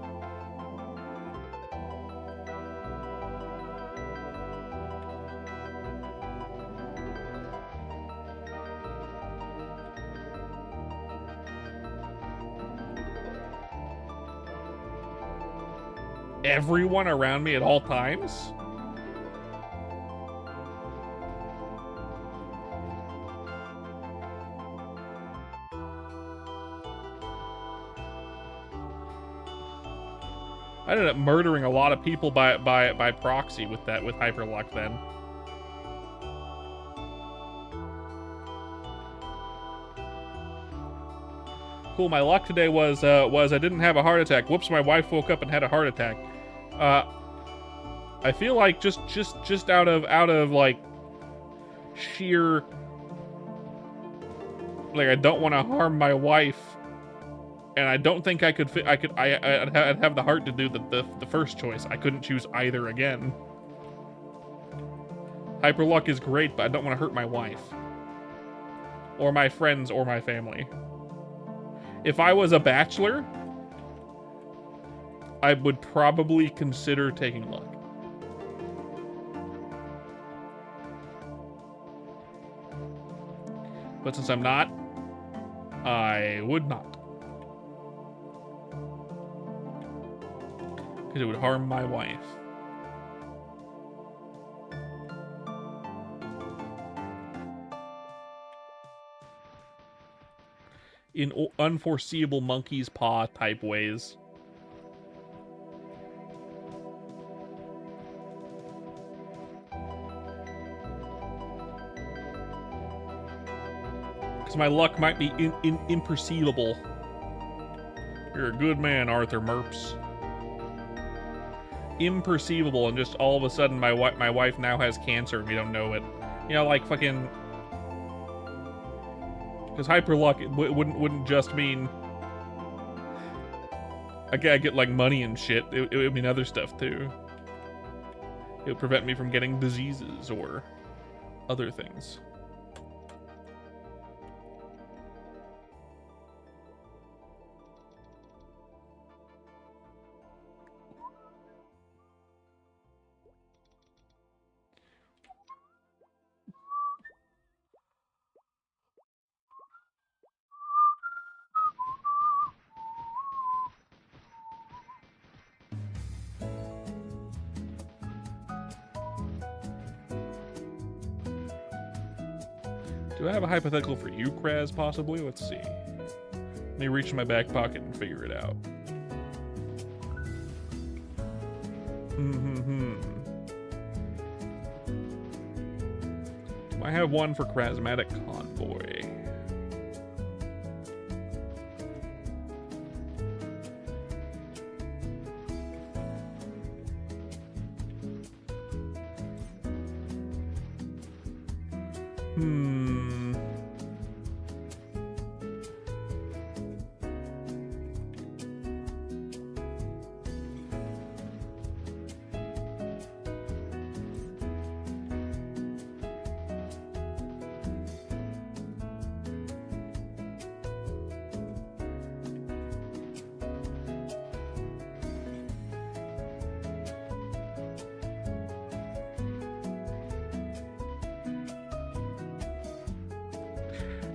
Everyone around me at all times? I ended up murdering a lot of people by proxy with hyper luck then. Cool, my luck today was I didn't have a heart attack. Whoops, my wife woke up and had a heart attack. I feel like just out of like sheer, like, I don't want to harm my wife, and I don't think I'd have the heart to do the first choice. I couldn't choose either again. Hyper luck is great, but I don't want to hurt my wife or my friends or my family. If I was a bachelor, I would probably consider taking luck. But since I'm not, I would not. Because it would harm my wife. In unforeseeable monkey's paw type ways. Because my luck might be imperceivable. You're a good man, Arthur Merps. Imperceivable, and just all of a sudden my wife now has cancer and we don't know it. You know, like fucking... Because hyper luck wouldn't just mean I get like money and shit. It would mean other stuff too. It would prevent me from getting diseases or other things. Do I have a hypothetical for you, Kraz, possibly? Let's see. Let me reach in my back pocket and figure it out. Do I have one for Krasmatic Convoy?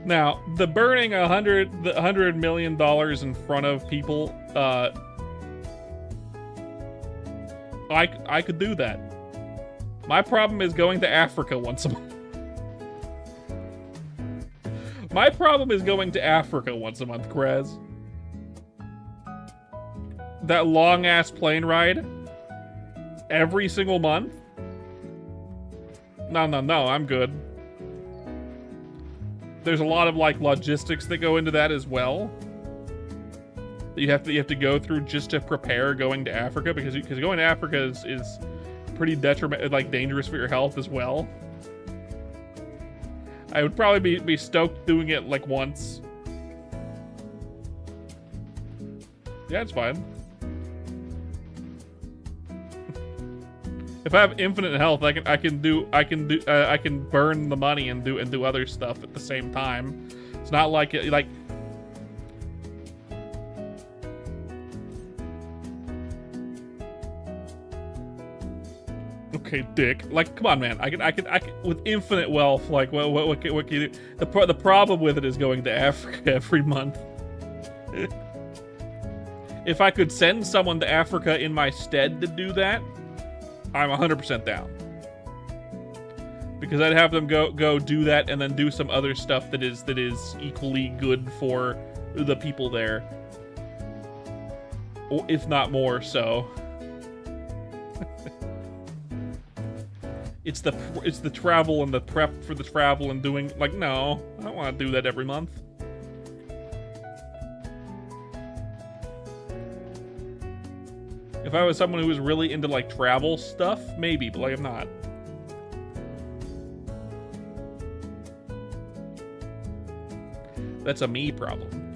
Now, the burning $100 million in front of people, I could do that. My problem is going to Africa once a month. My problem is going to Africa once a month, Krez. That long-ass plane ride every single month? No, I'm good. There's a lot of, like, logistics that go into that as well. You have to go through just to prepare going to Africa, because going to Africa is pretty dangerous for your health as well. I would probably be stoked doing it like once. Yeah, it's fine. If I have infinite health, I can burn the money and do other stuff at the same time. It's not like okay, dick. Like, come on, man. I can with infinite wealth. Like, what can you do? The problem with it is going to Africa every month. If I could send someone to Africa in my stead to do that, I'm 100% down. Because I'd have them go do that and then do some other stuff that is equally good for the people there, or if not more so. It's the travel and the prep for the travel and doing, like, no, I don't want to do that every month. If I was someone who was really into, like, travel stuff, maybe, but, like, I'm not. That's a me problem.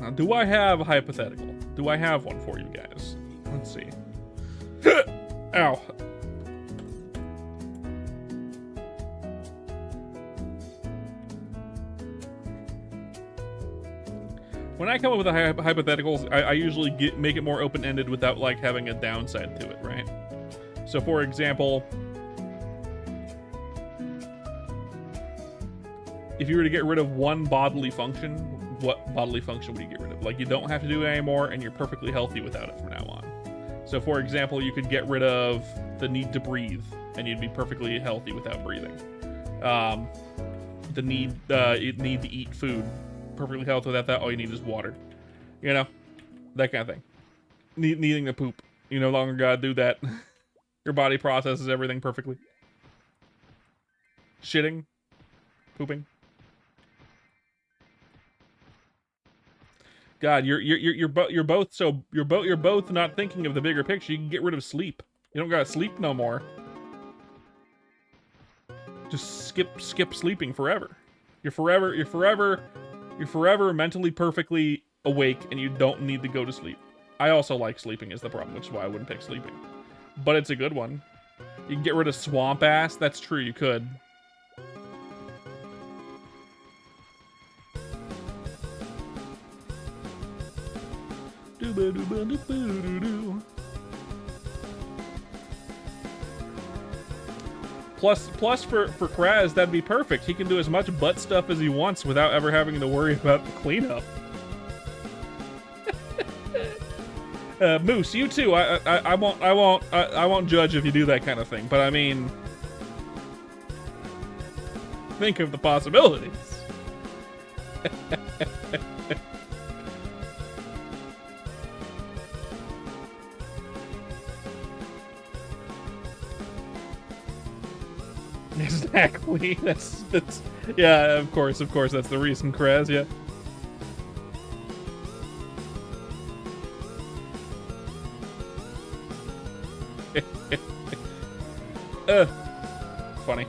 Now, do I have a hypothetical? Do I have one for you guys? Let's see. Ow. When I come up with hypotheticals, I usually make it more open-ended without, like, having a downside to it, right? So, for example, if you were to get rid of one bodily function, what bodily function would you get rid of? Like, you don't have to do it anymore, and you're perfectly healthy without it from now on. So, for example, you could get rid of the need to breathe, and you'd be perfectly healthy without breathing. The need to eat food, perfectly healthy without that. All you need is water. You know, that kind of thing. Needing to poop, you no longer gotta do that. Your body processes everything perfectly. Shitting, pooping. God, you're both not thinking of the bigger picture. You can get rid of sleep. You don't gotta sleep no more. Just skip sleeping forever. You're forever mentally perfectly awake, and you don't need to go to sleep. I also like sleeping is the problem, which is why I wouldn't pick sleeping. But it's a good one. You can get rid of swamp ass. That's true, you could. Plus for Kraz, that'd be perfect. He can do as much butt stuff as he wants without ever having to worry about the cleanup. Moose, you too. I won't judge if you do that kind of thing, but I mean, think of the possibilities. Exactly. That's yeah. Of course. That's the reason, Kraz. Yeah. Funny.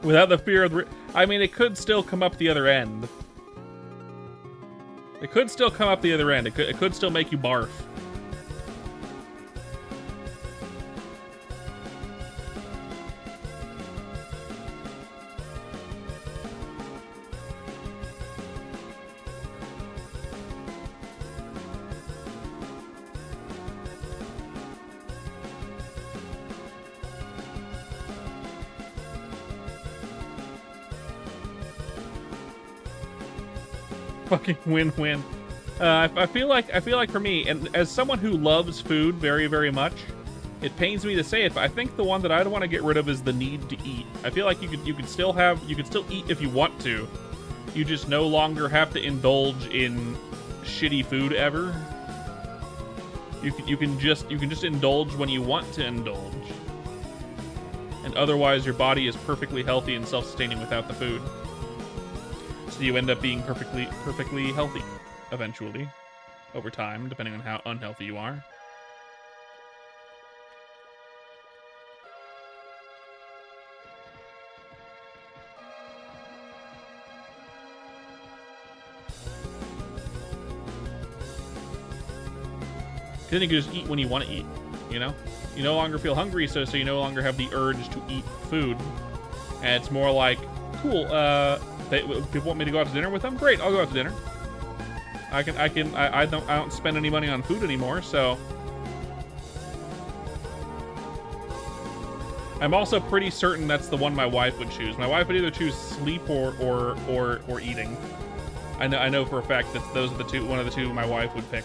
Without the fear of... I mean, it could still come up the other end. It could still come up the other end. It could still make you barf. Fucking win-win. I feel like for me, and as someone who loves food very, very much, it pains me to say it, but I think the one that I'd want to get rid of is the need to eat. I feel like you could still eat if you want to. You just no longer have to indulge in shitty food ever. You can just indulge when you want to indulge. And otherwise your body is perfectly healthy and self-sustaining without the food. So you end up being perfectly healthy eventually over time, depending on how unhealthy you are. Then you can just eat when you want to eat, you know? You no longer feel hungry, so you no longer have the urge to eat food. And it's more like, cool, people want me to go out to dinner with them? Great, I'll go out to dinner. I don't spend any money on food anymore, so. I'm also pretty certain that's the one my wife would choose. My wife would either choose sleep or eating. I know for a fact that those are the two, one of the two my wife would pick.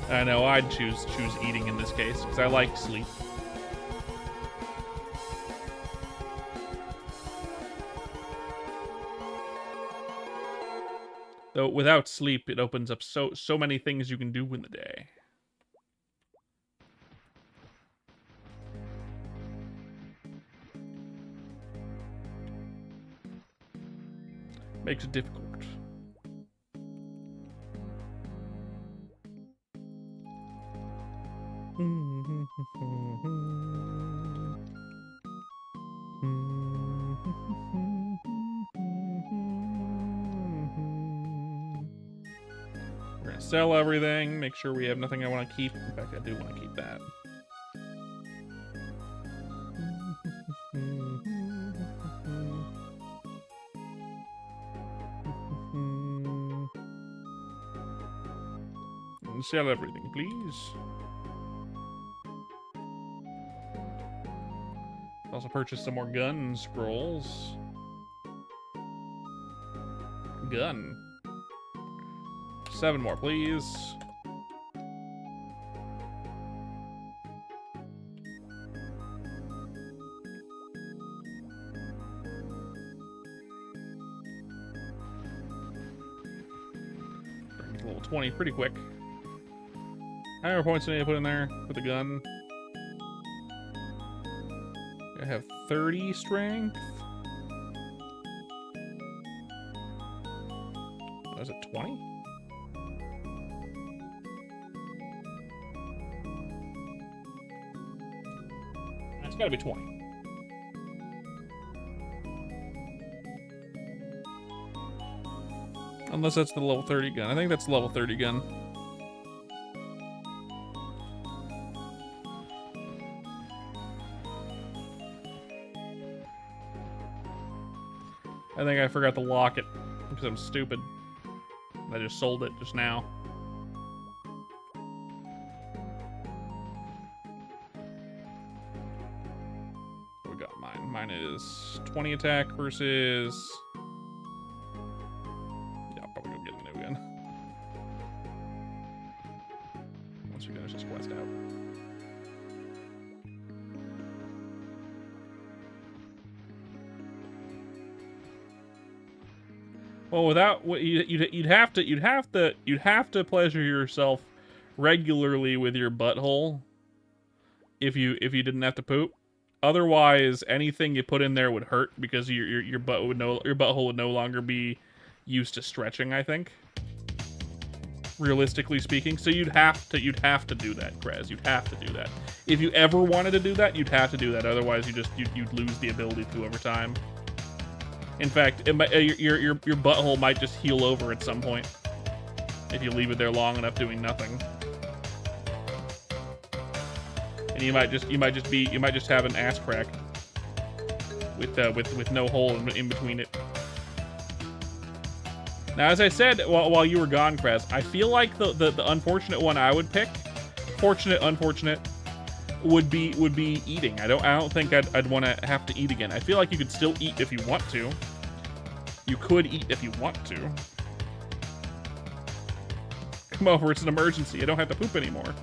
I know I'd choose eating in this case because I like sleep. Though without sleep, it opens up so many things you can do in the day. Makes it difficult. We're gonna sell everything, make sure we have nothing I want to keep. In fact, I do want to keep that. Sell everything, please. Also purchase some more gun scrolls. Gun. 7 more, please. Bring it to level 20 pretty quick. How many more points do I need to put in there with the gun? I have 30 strength. Oh, is it 20? It's gotta be 20. Unless that's the level 30 gun. I think that's the level 30 gun. I think I forgot to lock it because I'm stupid. I just sold it just now. What we got mine? Mine is 20 attack versus... Yeah, I'll probably go get a new gun. Once we finish this quest out. Well, without you'd have to pleasure yourself regularly with your butthole if you didn't have to poop. Otherwise, anything you put in there would hurt because your butthole would no longer be used to stretching, I think. realistically speaking. So you'd have to do that, Kraz. You'd have to do that. If you ever wanted to do that, you'd have to do that. Otherwise, you'd lose the ability to over time. In fact, your butthole might just heal over at some point if you leave it there long enough doing nothing. And you might just have an ass crack with no hole in between it. Now, as I said while you were gone, Kraz, I feel like the unfortunate one I would pick, unfortunate, would be eating. I don't think I'd want to have to eat again. I feel like you could still eat if you want to. You could eat if you want to. Come over, it's an emergency. I don't have to poop anymore.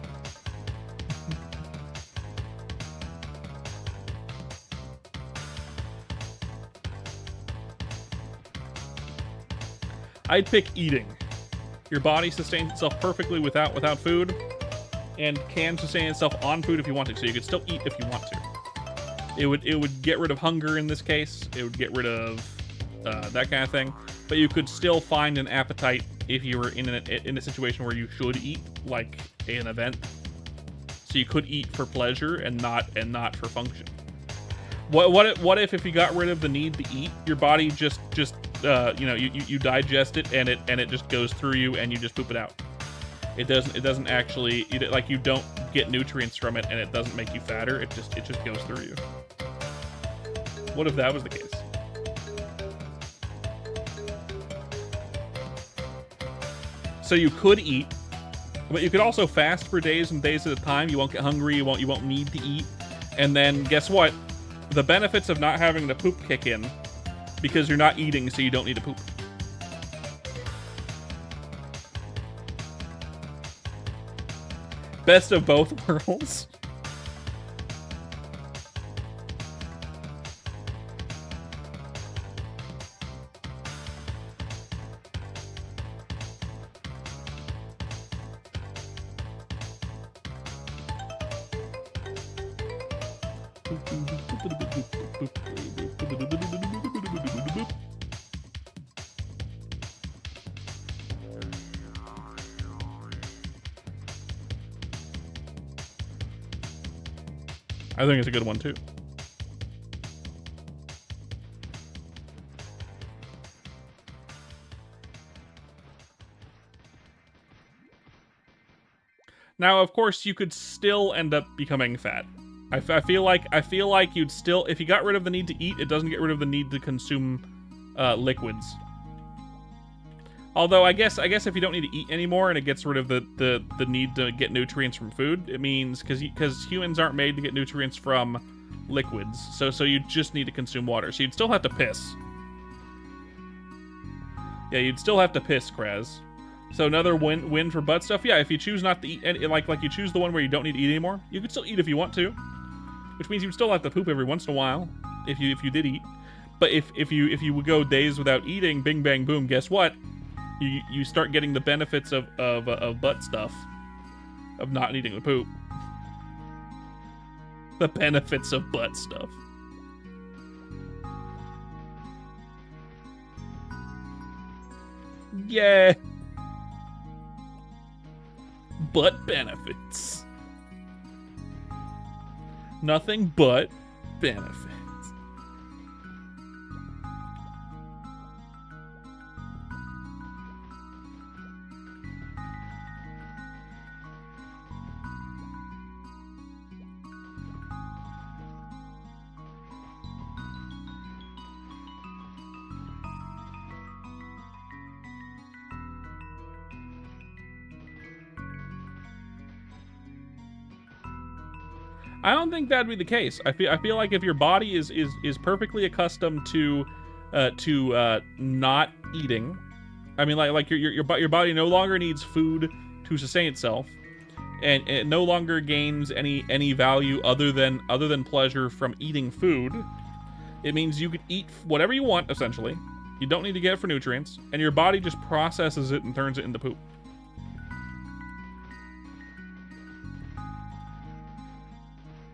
I'd pick eating. Your body sustains itself perfectly without food, and can sustain itself on food if you want to. So you could still eat if you want to. It would get rid of hunger in this case. It would get rid of that kind of thing. But you could still find an appetite if you were in a situation where you should eat, like an event. So you could eat for pleasure and not for function. What if you got rid of the need to eat, your body just you digest it and it just goes through you and you just poop it out. It doesn't actually, like, you don't get nutrients from it and it doesn't make you fatter. It just goes through you. What if that was the case? So you could eat, but you could also fast for days and days at a time. You won't get hungry. You won't need to eat. And then guess what? The benefits of not having to poop kick in because you're not eating, so you don't need to poop. Best of both worlds. I think it's a good one too. Now, of course, you could still end up becoming fat. I feel like you'd still, if you got rid of the need to eat, it doesn't get rid of the need to consume liquids. Although I guess if you don't need to eat anymore and it gets rid of the need to get nutrients from food, it means because humans aren't made to get nutrients from liquids, so you just need to consume water. So you'd still have to piss. Yeah, you'd still have to piss, Kraz. So another win for butt stuff. Yeah, if you choose not to eat, like you choose the one where you don't need to eat anymore, you could still eat if you want to, which means you'd still have to poop every once in a while if you did eat. But if you would go days without eating, bing bang boom, guess what? You start getting the benefits of butt stuff, of not needing to poop. The benefits of butt stuff. Yeah. Butt benefits. Nothing but benefits. I don't think that'd be the case. I feel like if your body is perfectly accustomed to not eating, I mean, like your body no longer needs food to sustain itself, and it no longer gains any value other than pleasure from eating food. It means you could eat whatever you want, essentially. You don't need to get it for nutrients, and your body just processes it and turns it into poop.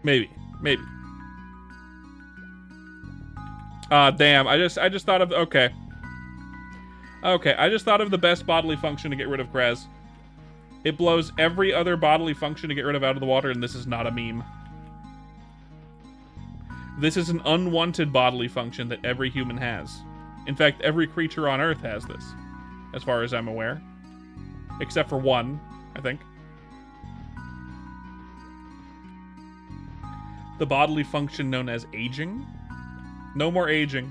Maybe. Damn. I just thought of, okay. I just thought of the best bodily function to get rid of Kraz. It blows every other bodily function to get rid of out of the water, and this is not a meme. This is an unwanted bodily function that every human has. In fact, every creature on Earth has this, as far as I'm aware. Except for one, I think. The bodily function known as aging. No more aging.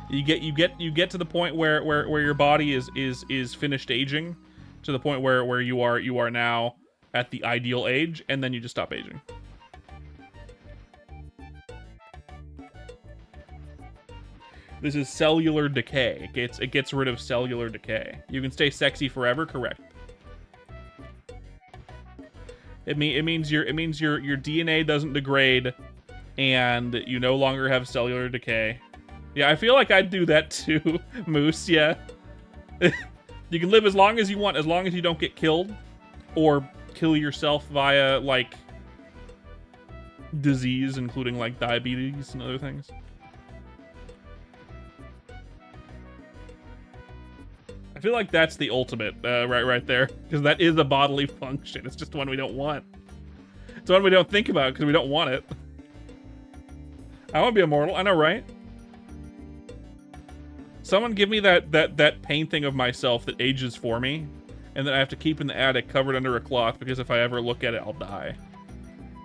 You get to the point where your body is finished aging, to the point where you are now at the ideal age, and then you just stop aging. This is cellular decay. It gets rid of cellular decay. You can stay sexy forever, correct? It means your DNA doesn't degrade, and you no longer have cellular decay. Yeah, I feel like I'd do that too, Moose. Yeah, you can live as long as you want, as long as you don't get killed, or kill yourself via like disease, including like diabetes and other things. I feel like that's the ultimate, right there, because that is a bodily function. It's just one we don't want. It's one we don't think about because we don't want it. I want to be immortal. I know, right? Someone give me that painting of myself that ages for me, and that I have to keep in the attic covered under a cloth because if I ever look at it, I'll die.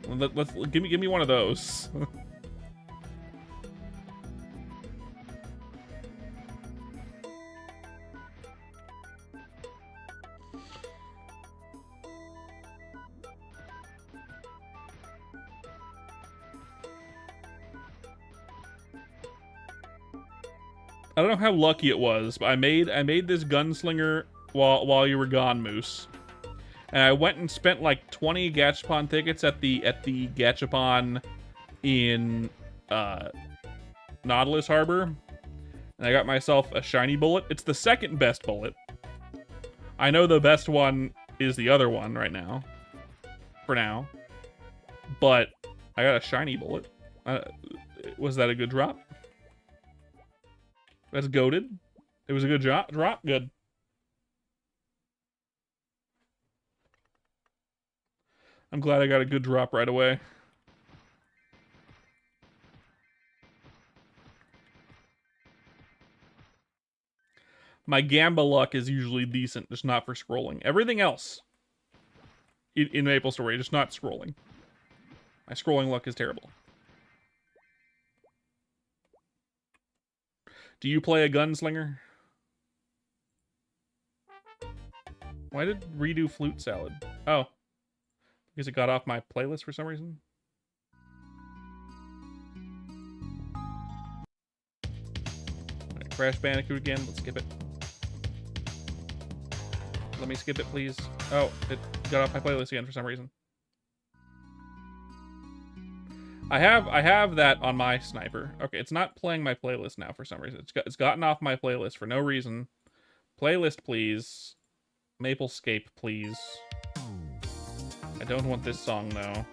Let's give me one of those. I don't know how lucky it was, but I made this gunslinger while you were gone, Moose. And I went and spent like 20 Gachapon tickets at the Gachapon in Nautilus Harbor. And I got myself a shiny bullet. It's the second best bullet. I know the best one is the other one right now. For now. But I got a shiny bullet. Was that a good drop? That's goated. It was a good drop. Good. I'm glad I got a good drop right away. My Gamba luck is usually decent, just not for scrolling. Everything else in Maple Story, just not scrolling. My scrolling luck is terrible. Do you play a gunslinger? Why did redo flute salad? Oh. Because it got off my playlist for some reason? Right, Crash Bandicoot again. Let's skip it. Let me skip it, please. Oh, it got off my playlist again for some reason. I have that on my sniper. Okay, it's not playing my playlist now for some reason. It's gotten off my playlist for no reason. Playlist, please. Maplescape, please. I don't want this song, though.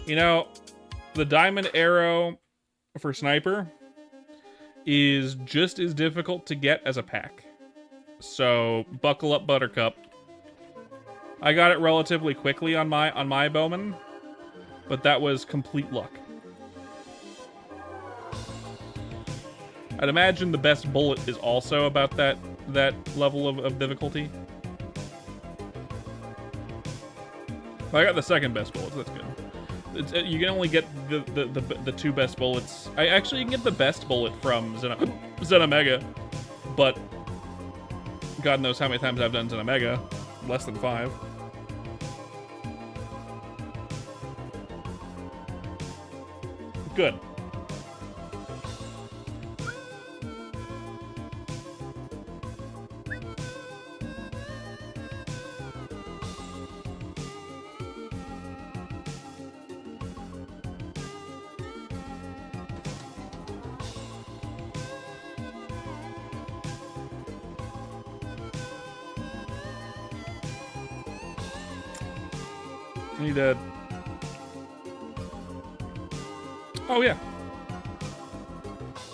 You know, the diamond arrow for sniper is just as difficult to get as a pack. So, buckle up, Buttercup. I got it relatively quickly on my bowman, but that was complete luck. I'd imagine the best bullet is also about that level of difficulty. I got the second best bullet, so that's good. You can only get the two best bullets. Actually, you can get the best bullet from Xenomega, but God knows how many times I've done Xenomega. Less than 5. Good. I need a... Oh, yeah.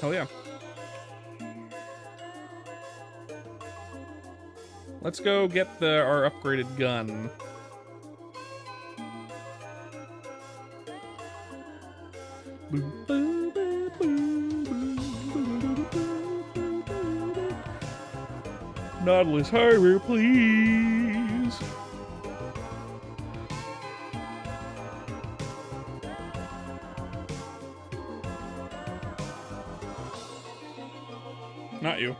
Hell yeah. Let's go get our upgraded gun. Nautilus Harbor, please. Not you.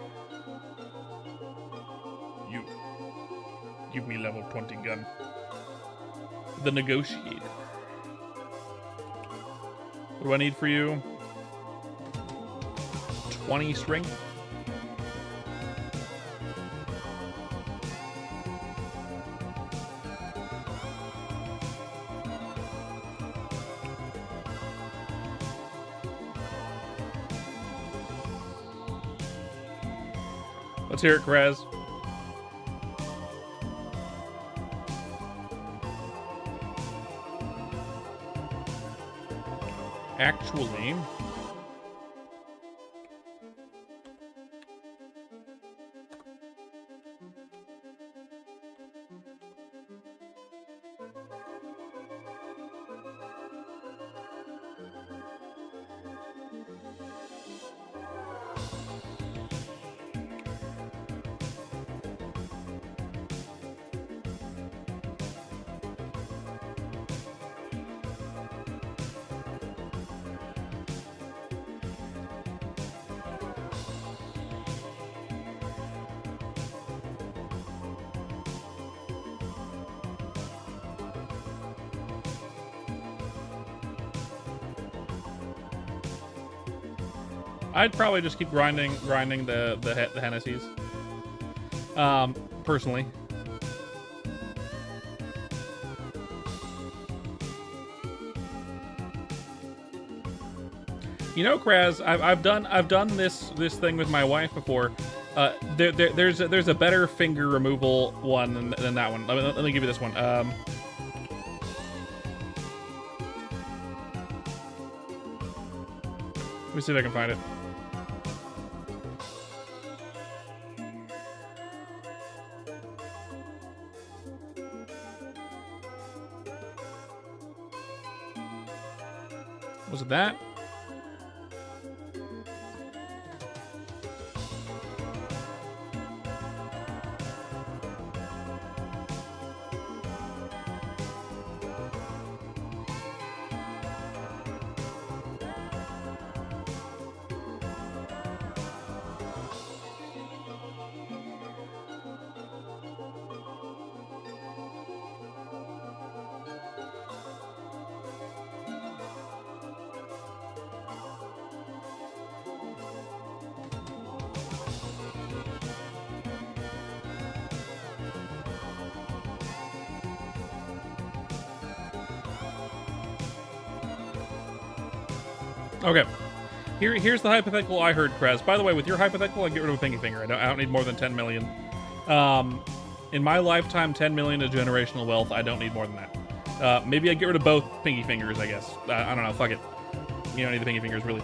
You. Give me level 20 gun. The Negotiator. What do I need for you? 20 strength. Let's hear it, Kraz. Actually, I'd probably just keep grinding the Hennessy's. Personally. You know, Kraz, I've done this thing with my wife before. There's a better finger removal one than that one. Let me give you this one. Let me see if I can find it. Was it that? Okay. Here's the hypothetical I heard, Krez. By the way, with your hypothetical, I get rid of a pinky finger. I don't need more than 10 million. In my lifetime, 10 million is generational wealth. I don't need more than that. Maybe I get rid of both pinky fingers, I guess. I don't know. Fuck it. You don't need the pinky fingers, really.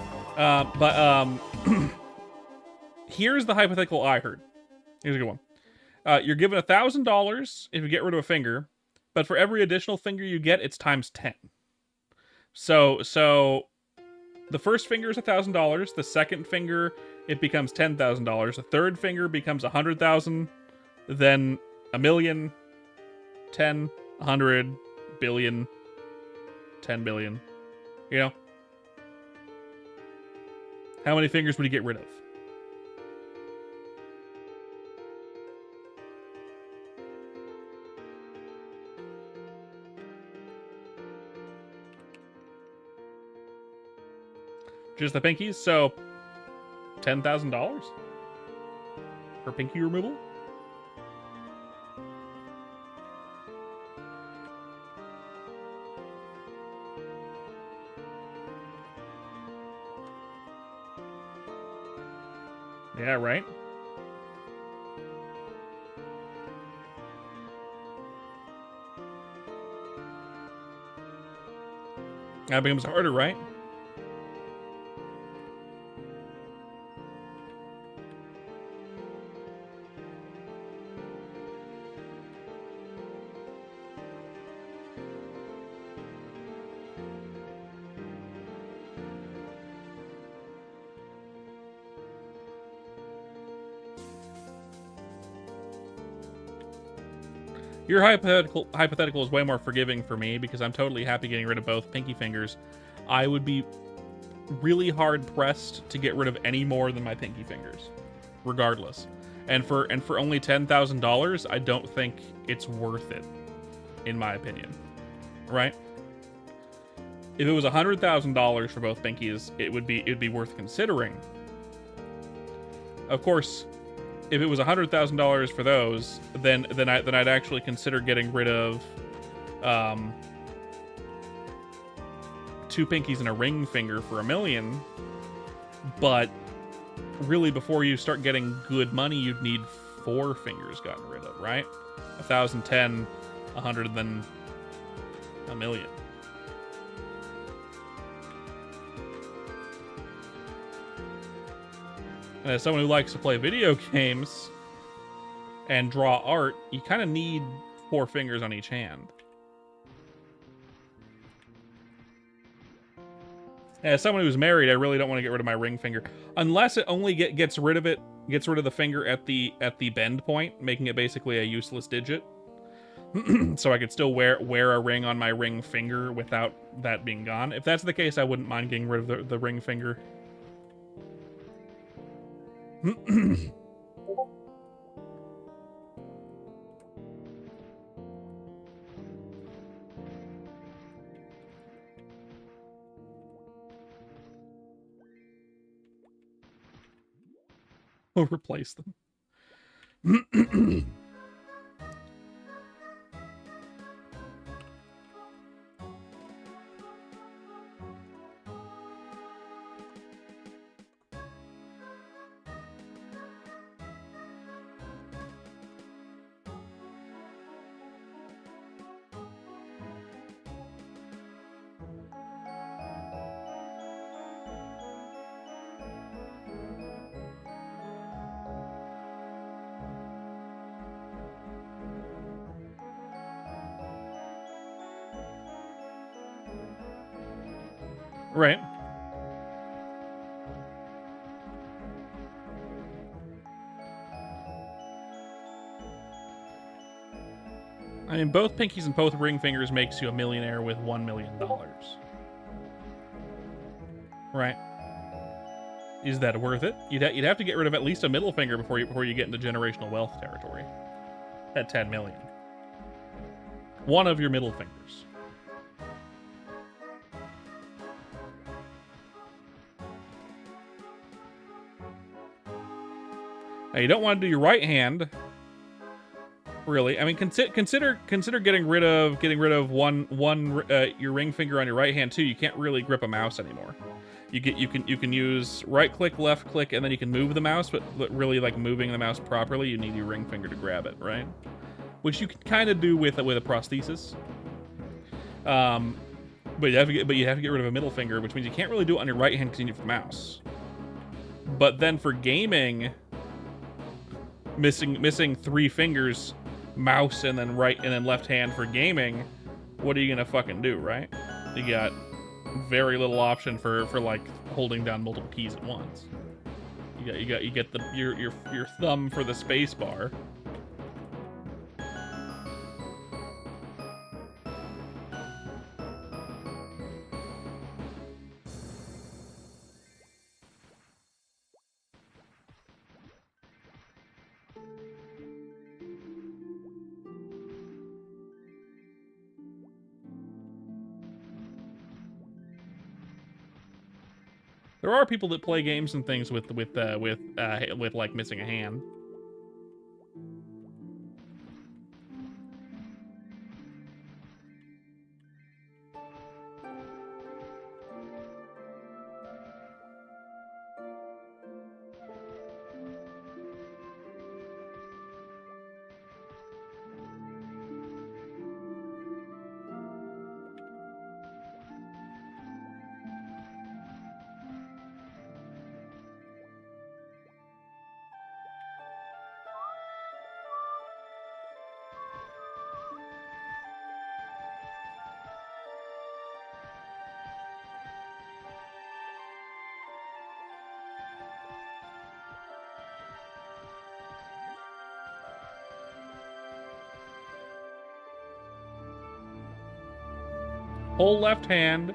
Here's the hypothetical I heard. Here's a good one. You're given $1,000 if you get rid of a finger, but for every additional finger you get, it's times 10. So the first finger is $1,000. The second finger, it becomes $10,000. The third finger becomes 100,000. Then 1,000,000, 10, 100, billion, 10 billion. You know? How many fingers would you get rid of? Just the pinkies, so $10,000 for pinky removal. Yeah, right. That becomes harder, right? Your hypothetical is way more forgiving for me because I'm totally happy getting rid of both pinky fingers. I would be really hard pressed to get rid of any more than my pinky fingers, regardless. And for only $10,000, I don't think it's worth it, in my opinion. Right? If it was $100,000 for both pinkies, it'd be worth considering. Of course, if it was $100,000 for those, then I'd actually consider getting rid of 2 pinkies and a ring finger for $1 million. But really, before you start getting good money, you'd need 4 fingers gotten rid of, right? 1,000, 10, 100, then $1 million. And as someone who likes to play video games and draw art, you kind of need 4 fingers on each hand. As someone who's married, I really don't want to get rid of my ring finger, unless it only gets rid of the finger at the bend point, making it basically a useless digit. So I could still wear a ring on my ring finger without that being gone. If that's the case, I wouldn't mind getting rid of the ring finger. We'll replace them. Right. I mean, both pinkies and both ring fingers makes you a millionaire with $1 million. Right. Is that worth it? You'd have to get rid of at least a middle finger before you get into generational wealth territory. At 10 million. One of your middle fingers. Now, you don't want to do your right hand. Really, I mean, consider getting rid of your ring finger on your right hand too. You can't really grip a mouse anymore. You can use right click, left click, and then you can move the mouse. But really, like moving the mouse properly, you need your ring finger to grab it, right? Which you can kind of do with a prosthesis. But you have to get rid of a middle finger, which means you can't really do it on your right hand because you need the mouse. But then for gaming, missing 3 fingers, mouse and then right and then left hand for gaming, what are you gonna fucking do, right? You got very little option for like holding down multiple keys at once. You get your thumb for the space bar. There are people that play games and things with like missing a hand. Whole left hand,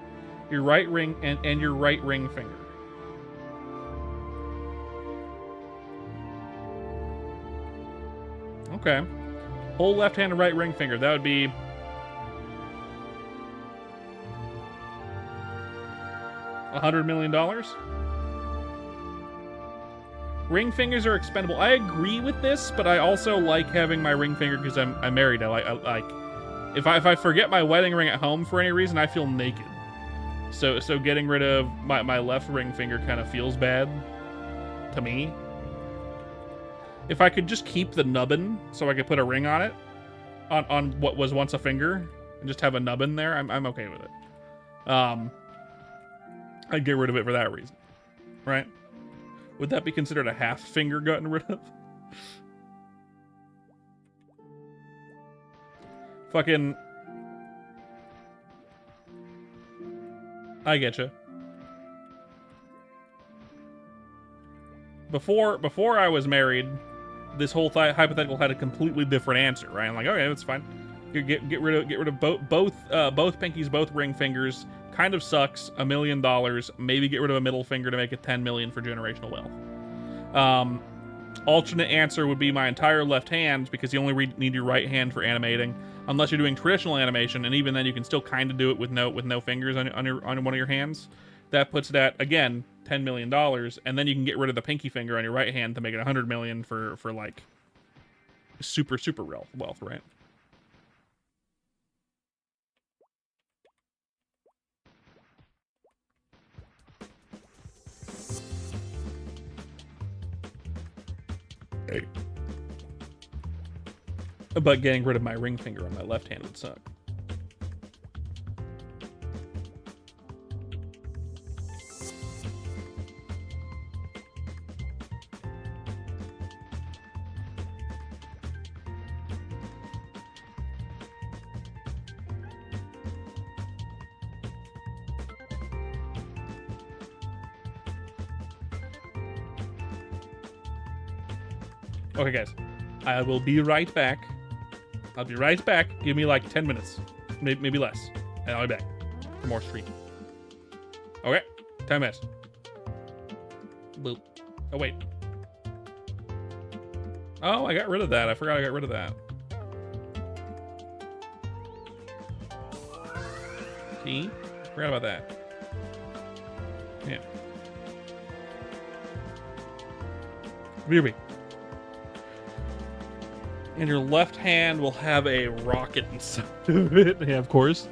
your right ring, and your right ring finger. Okay. Whole left hand and right ring finger. That would be... $100 million? Ring fingers are expendable. I agree with this, but I also like having my ring finger because I'm married. I like if I forget my wedding ring at home for any reason, I feel naked. So getting rid of my left ring finger kind of feels bad to me. If I could just keep the nubbin so I could put a ring on it, on what was once a finger, and just have a nubbin there, I'm okay with it. I'd get rid of it for that reason, right? Would that be considered a half finger gotten rid of? Fucking... I getcha. Before I was married, this whole hypothetical had a completely different answer, right? I'm like, okay, that's fine. Get rid of both pinkies, both ring fingers. Kind of sucks. $1 million. Maybe get rid of a middle finger to make it 10 million for generational wealth. Alternate answer would be my entire left hand, because you only need your right hand for animating, unless you're doing traditional animation, and even then you can still kind of do it with no fingers on one of your hands. That puts it at, again, $10 million, and then you can get rid of the pinky finger on your right hand to make it 100 million for like super wealth, right? But getting rid of my ring finger on my left hand would suck. Okay, guys. I will be right back. I'll be right back. Give me like 10 minutes. Maybe less. And I'll be back for more streaming. Okay. 10 minutes. Boop. Oh, wait. Oh, I got rid of that. I forgot I got rid of that. See? Forgot about that. Yeah. BRB. And your left hand will have a rocket inside of it. Yeah, of course.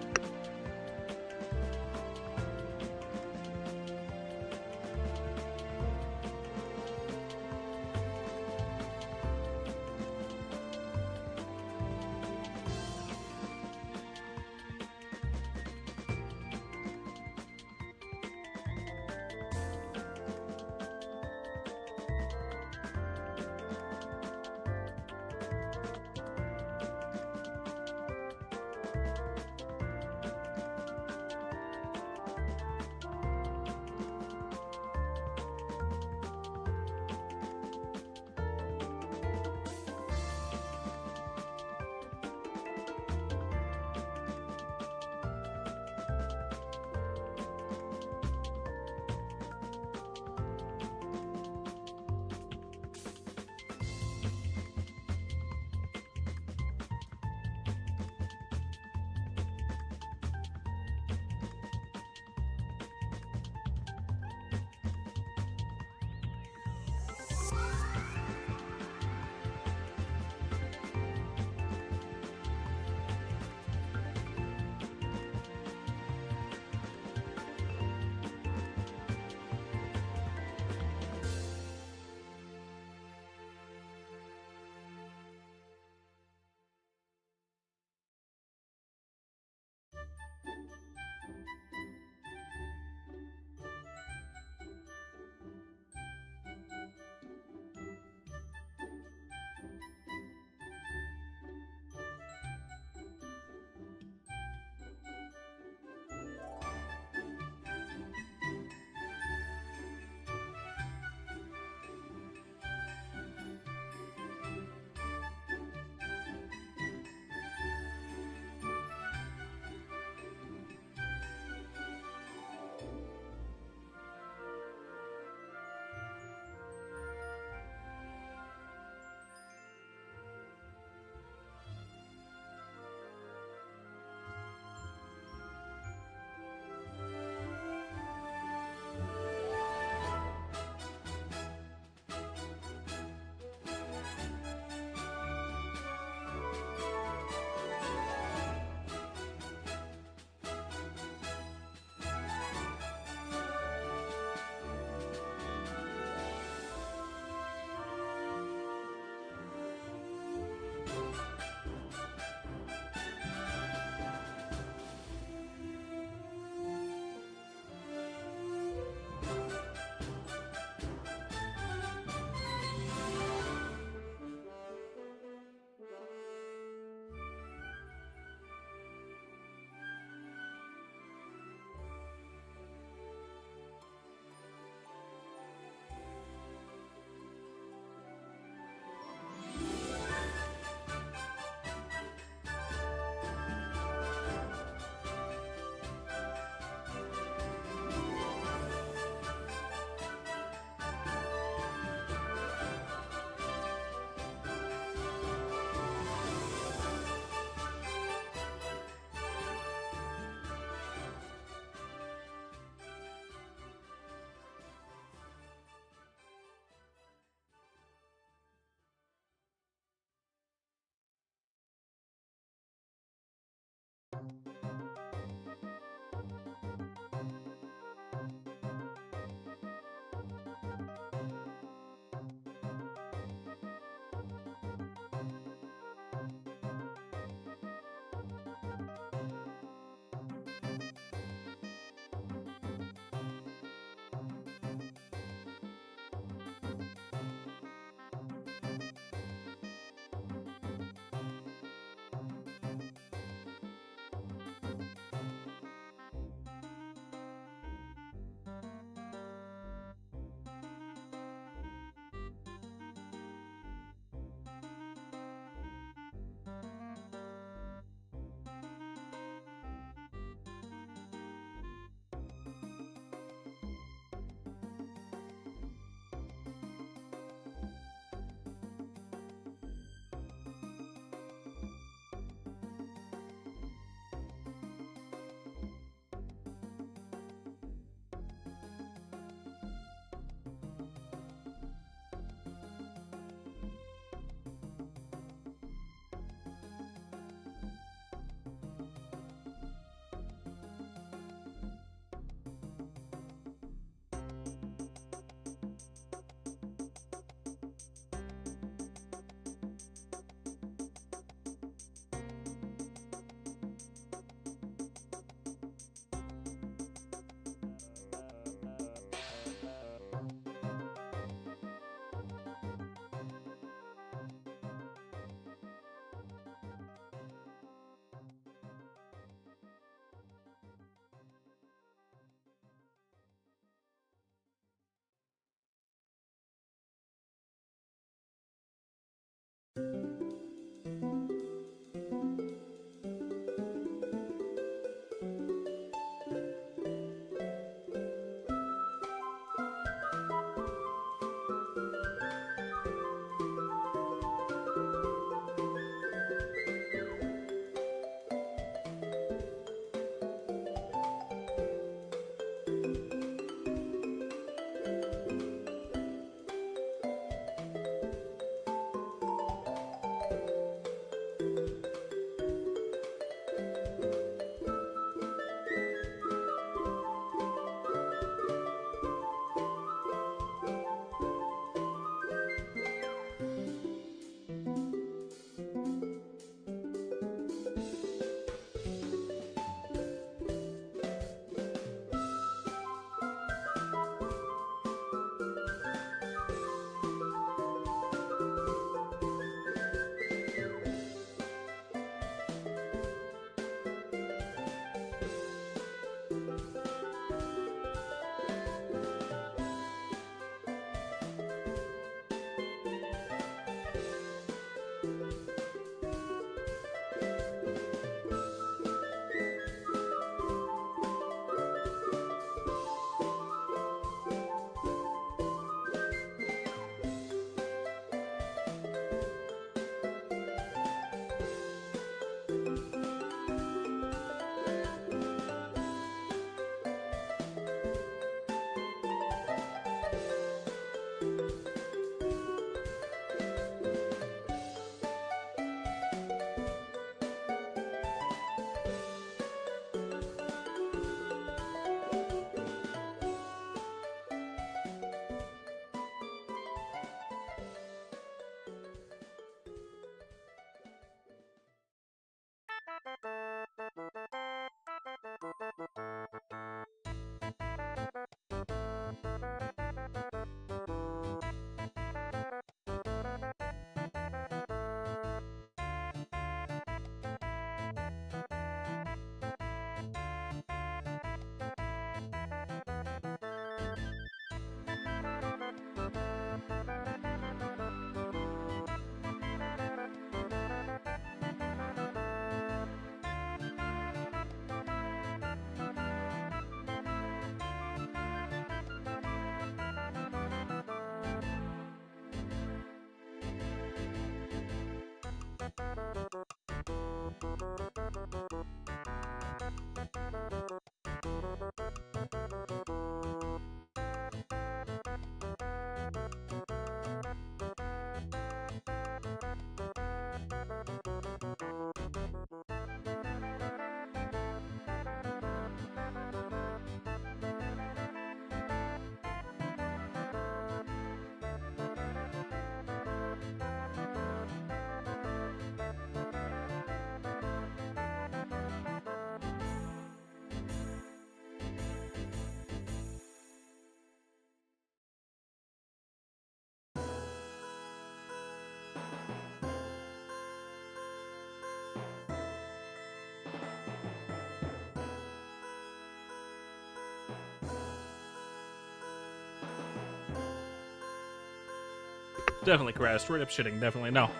Definitely crashed. Straight up shitting. Definitely. No.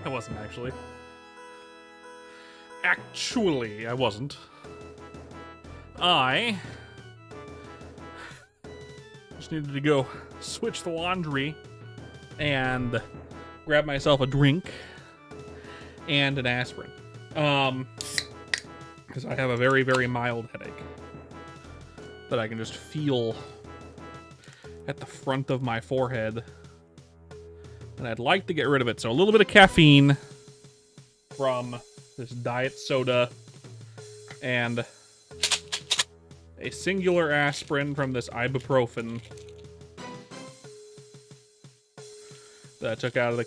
I wasn't actually. Actually, I wasn't. I just needed to go switch the laundry and grab myself a drink and an aspirin. Because I have a very, very mild headache that I can just feel at the front of my forehead. And I'd like to get rid of it. So a little bit of caffeine from this diet soda and a singular aspirin from this ibuprofen that I took out of the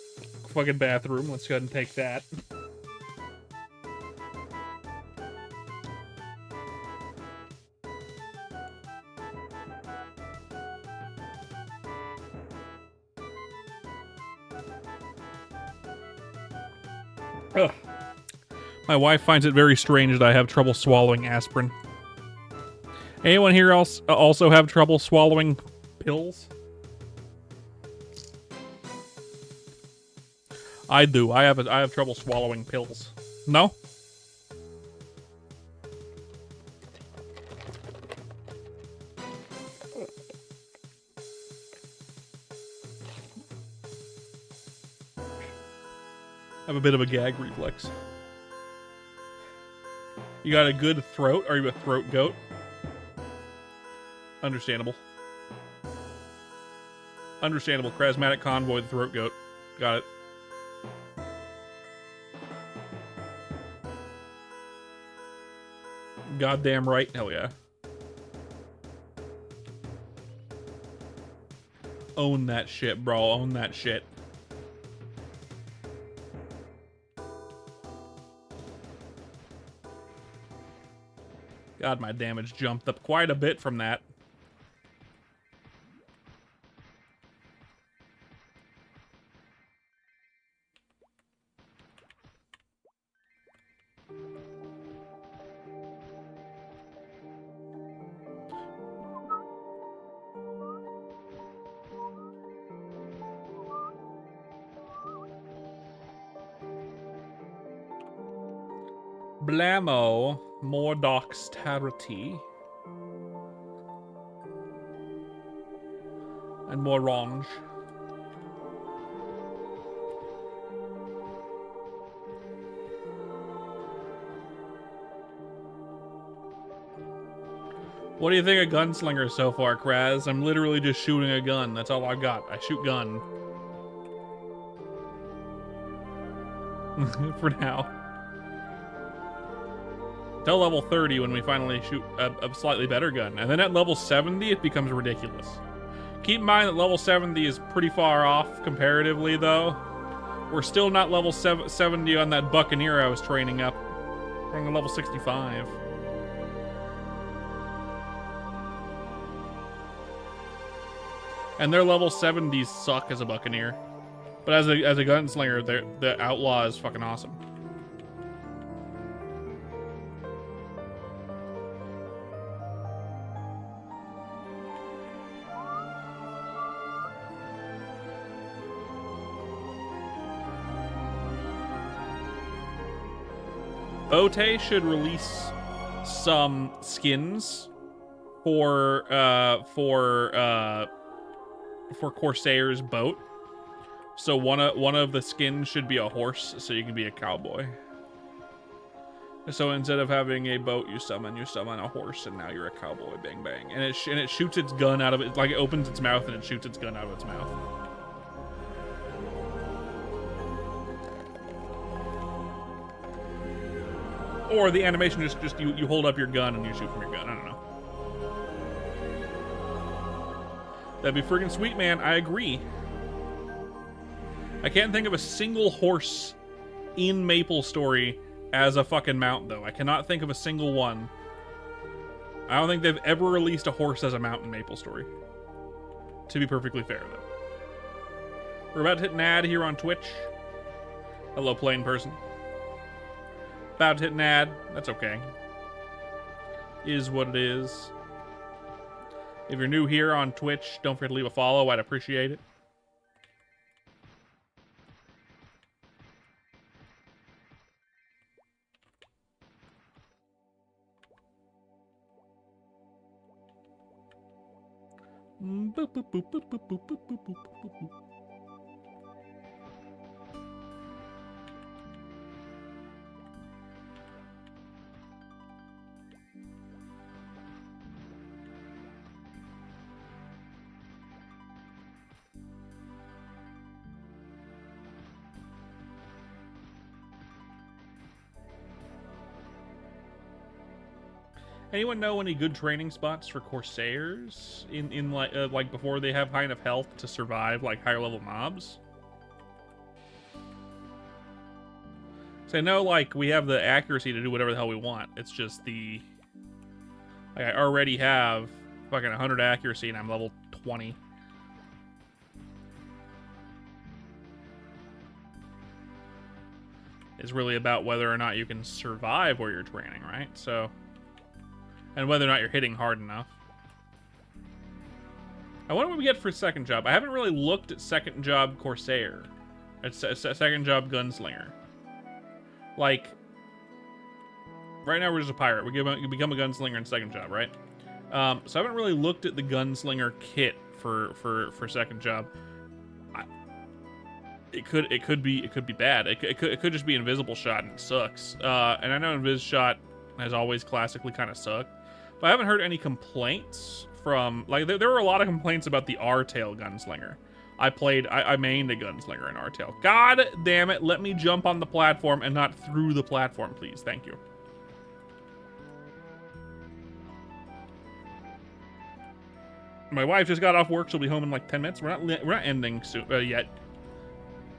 fucking bathroom. Let's go ahead and take that. Ugh. My wife finds it very strange that I have trouble swallowing aspirin. Anyone here else also have trouble swallowing pills? I do. I have trouble swallowing pills. No? I have a bit of a gag reflex. You got a good throat? Are you a throat goat? Understandable. Understandable. Charismatic convoy, the throat goat. Got it. Goddamn right. Hell yeah. Own that shit, bro. Own that shit. God, my damage jumped up quite a bit from that. Blammo, more dexterity. And more range. What do you think of Gunslinger so far, Kraz? I'm literally just shooting a gun. That's all I got. I shoot gun. For now. Till level 30 when we finally shoot a slightly better gun. And then at level 70, it becomes ridiculous. Keep in mind that level 70 is pretty far off comparatively, though. We're still not level 70 on that Buccaneer I was training up. We're on level 65. And their level 70s suck as a Buccaneer. But as a gunslinger, the Outlaw is fucking awesome. Bote should release some skins for Corsair's boat. So one of the skins should be a horse, so you can be a cowboy. So instead of having a boat, you summon a horse, and now you're a cowboy. Bang bang, and it shoots its gun out of it. Like it opens its mouth and it shoots its gun out of its mouth. Or the animation just you hold up your gun and you shoot from your gun. I don't know. That'd be friggin' sweet, man. I agree. I can't think of a single horse in MapleStory as a fucking mount, though. I cannot think of a single one. I don't think they've ever released a horse as a mount in MapleStory. To be perfectly fair, though. We're about to hit an ad here on Twitch. Hello, plain person. About to hit an ad. That's okay. Is what it is. If you're new here on Twitch, don't forget to leave a follow. I'd appreciate it. Boop, boop, boop, boop, boop, boop, boop, boop, boop, boop. Anyone know any good training spots for Corsairs in like before they have high enough health to survive like higher level mobs? So I know like we have the accuracy to do whatever the hell we want. It's just the like I already have fucking 100 accuracy and I'm level 20. It's really about whether or not you can survive where you're training, right? So. And whether or not you're hitting hard enough. I wonder what we get for second job. I haven't really looked at second job Corsair. It's a second job Gunslinger. Like, right now we're just a pirate. We become a Gunslinger in second job, right? So I haven't really looked at the Gunslinger kit for second job. It could be bad. It could just be invisible shot and it sucks. And I know invis shot has always classically kind of sucked. But I haven't heard any complaints from, like, there were a lot of complaints about the R-Tail Gunslinger. I mained a Gunslinger in R-Tail. God damn it, let me jump on the platform and not through the platform, please. Thank you. My wife just got off work. She'll be home in like 10 minutes. We're not ending soon, yet.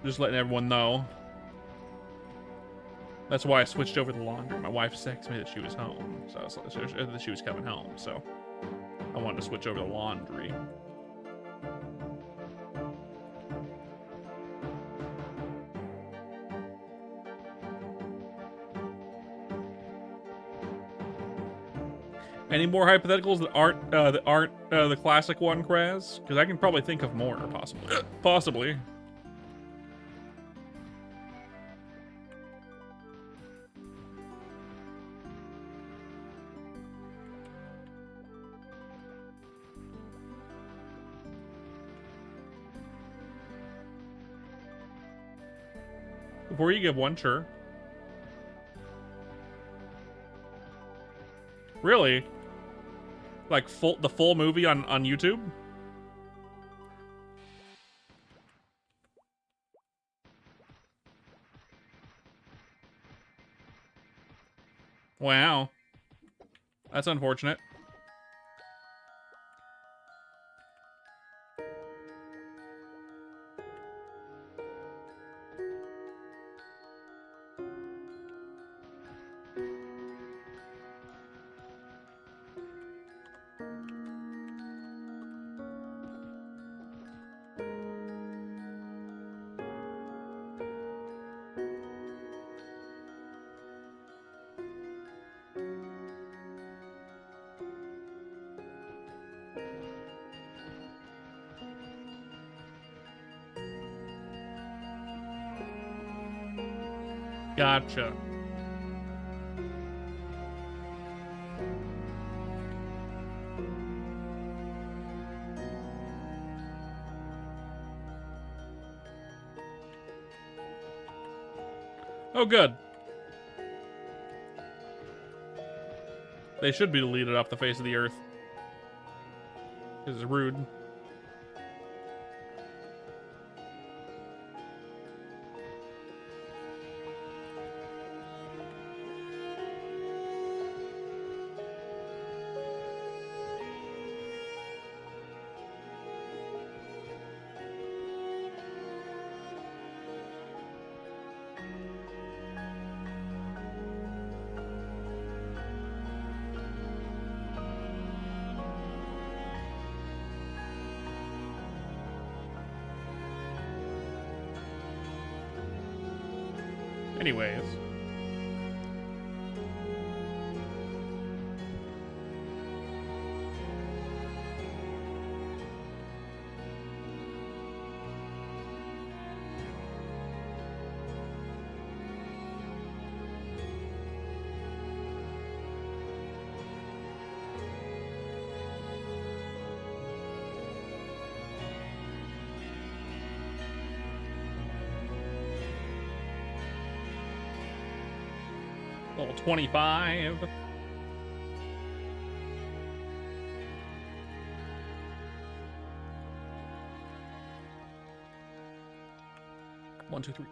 Just letting everyone know. That's why I switched over to the laundry. My wife texted me that she was home, so that she was coming home. So I wanted to switch over to laundry. Any more hypotheticals that aren't the classic one, Kraz? Because I can probably think of more, possibly. Possibly. Before you give one, sure. Really? Like the full movie on YouTube? Wow. That's unfortunate. Gotcha. Oh, good. They should be deleted off the face of the earth. This is rude. Anyways. Level 25. One, two, three.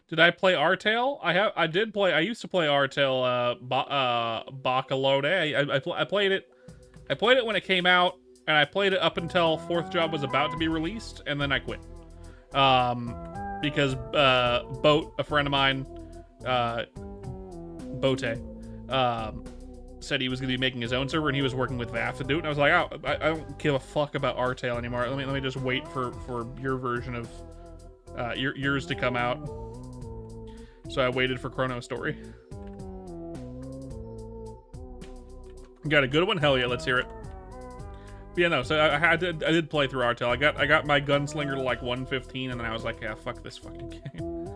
Did I play Artale? I did play. I used to play Artale. Bacalode. I played it. I played it when it came out, and I played it up until Fourth Job was about to be released, and then I quit. Because Boat, a friend of mine, Bote, said he was going to be making his own server, and he was working with VAF to do it. And I was like, oh, I don't give a fuck about Artale anymore. Let me just wait for your version of yours to come out. So I waited for Chrono Story. Got a good one? Hell yeah, let's hear it. But yeah, no, so I did play through Artale. I got my gunslinger to like 115, and then I was like, yeah, fuck this fucking game.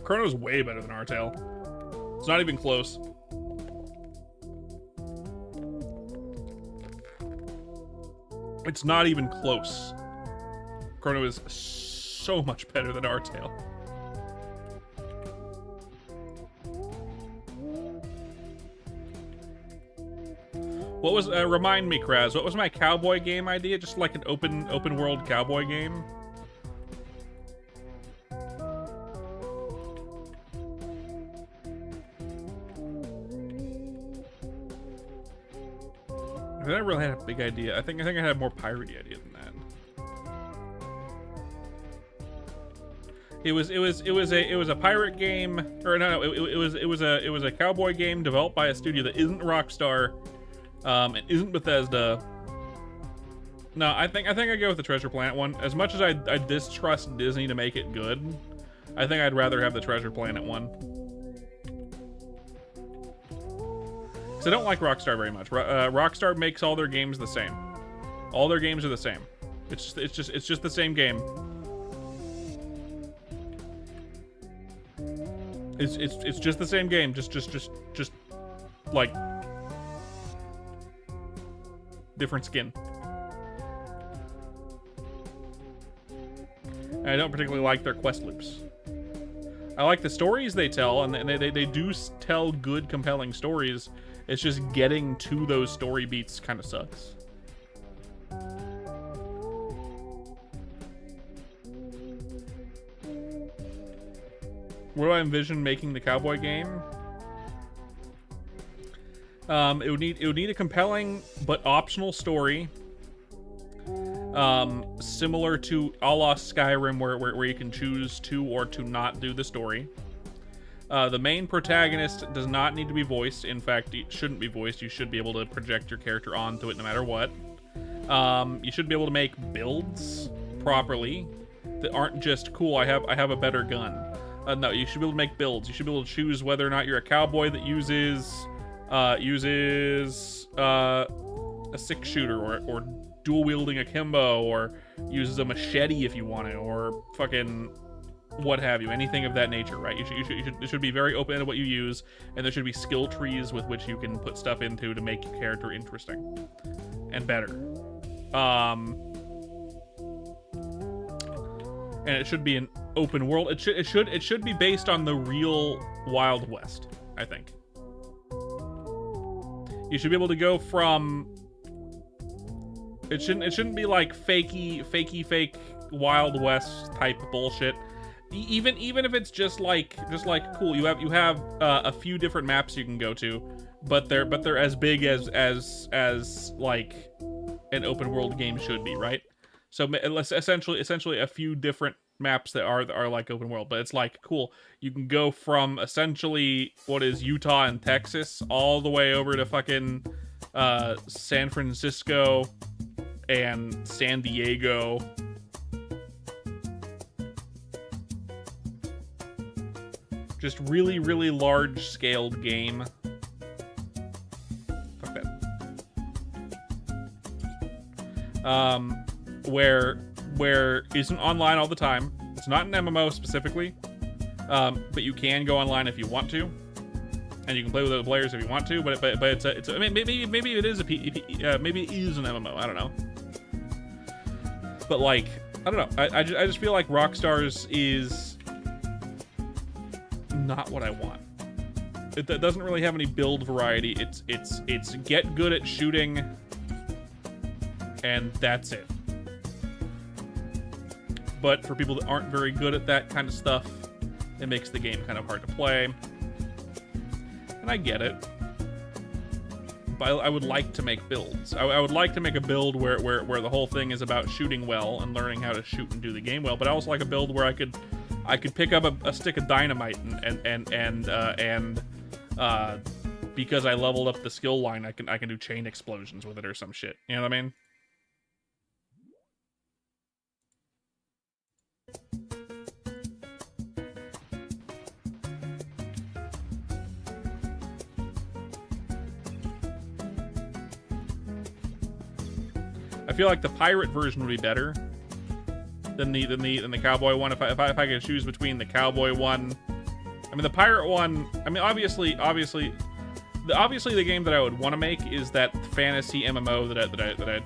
Chrono's way better than Artale. It's not even close. It's not even close. Chrono is so much better than Artale. What was remind me, Kraz? What was my cowboy game idea? Just like an open world cowboy game. I never really had a big idea. I think I had a more piratey idea than that. It was a pirate game, or no, it was a cowboy game developed by a studio that isn't Rockstar, and isn't Bethesda. No, I think I go with the Treasure Planet one. As much as I distrust Disney to make it good, I think I'd rather have the Treasure Planet one. Because I don't like Rockstar very much. Rockstar makes all their games the same. All their games are the same. It's just the same game. It's just the same game. Just like different skin. And I don't particularly like their quest loops. I like the stories they tell, and they do tell good, compelling stories. It's just getting to those story beats kind of sucks. Where do I envision making the cowboy game? It would need a compelling but optional story. Similar to a la Skyrim, where you can choose to or to not do the story. The main protagonist does not need to be voiced. In fact, it shouldn't be voiced. You should be able to project your character onto it no matter what. You should be able to make builds properly that aren't just cool. I have a better gun. No, you should be able to make builds. You should be able to choose whether or not you're a cowboy that uses a 6-shooter or dual wielding akimbo, or uses a machete if you want to, or fucking what have you, anything of that nature, right? It should be very open to what you use, and there should be skill trees with which you can put stuff into to make your character interesting and better. And it should be an open world. It should be based on the real Wild West, I think. You should be able to go from. It shouldn't be like fake Wild West type bullshit. Even if it's just like cool, you have a few different maps you can go to, but they're as big as like an open world game should be, right? So essentially a few different maps that are like open world, but it's like cool. You can go from essentially what is Utah and Texas all the way over to fucking San Francisco and San Diego. Just really, really large-scaled game. Fuck that. where isn't online all the time. It's not an MMO specifically, but you can go online if you want to, and you can play with other players if you want to. But it's I mean, maybe it is maybe it is an MMO. I don't know. But like, I don't know. I just feel like Rockstar's is not what I want. It doesn't really have any build variety. It's get good at shooting, and that's it. But for people that aren't very good at that kind of stuff, it makes the game kind of hard to play. And I get it. But I would like to make builds. I would like to make a build where the whole thing is about shooting well and learning how to shoot and do the game well. But I also like a build where I could pick up a stick of dynamite and because I leveled up the skill line, I can do chain explosions with it or some shit. You know what I mean? I feel like the pirate version would be better than the cowboy one. If I could choose between the cowboy one, I mean the pirate one. I mean obviously the game that I would want to make is that fantasy MMO that I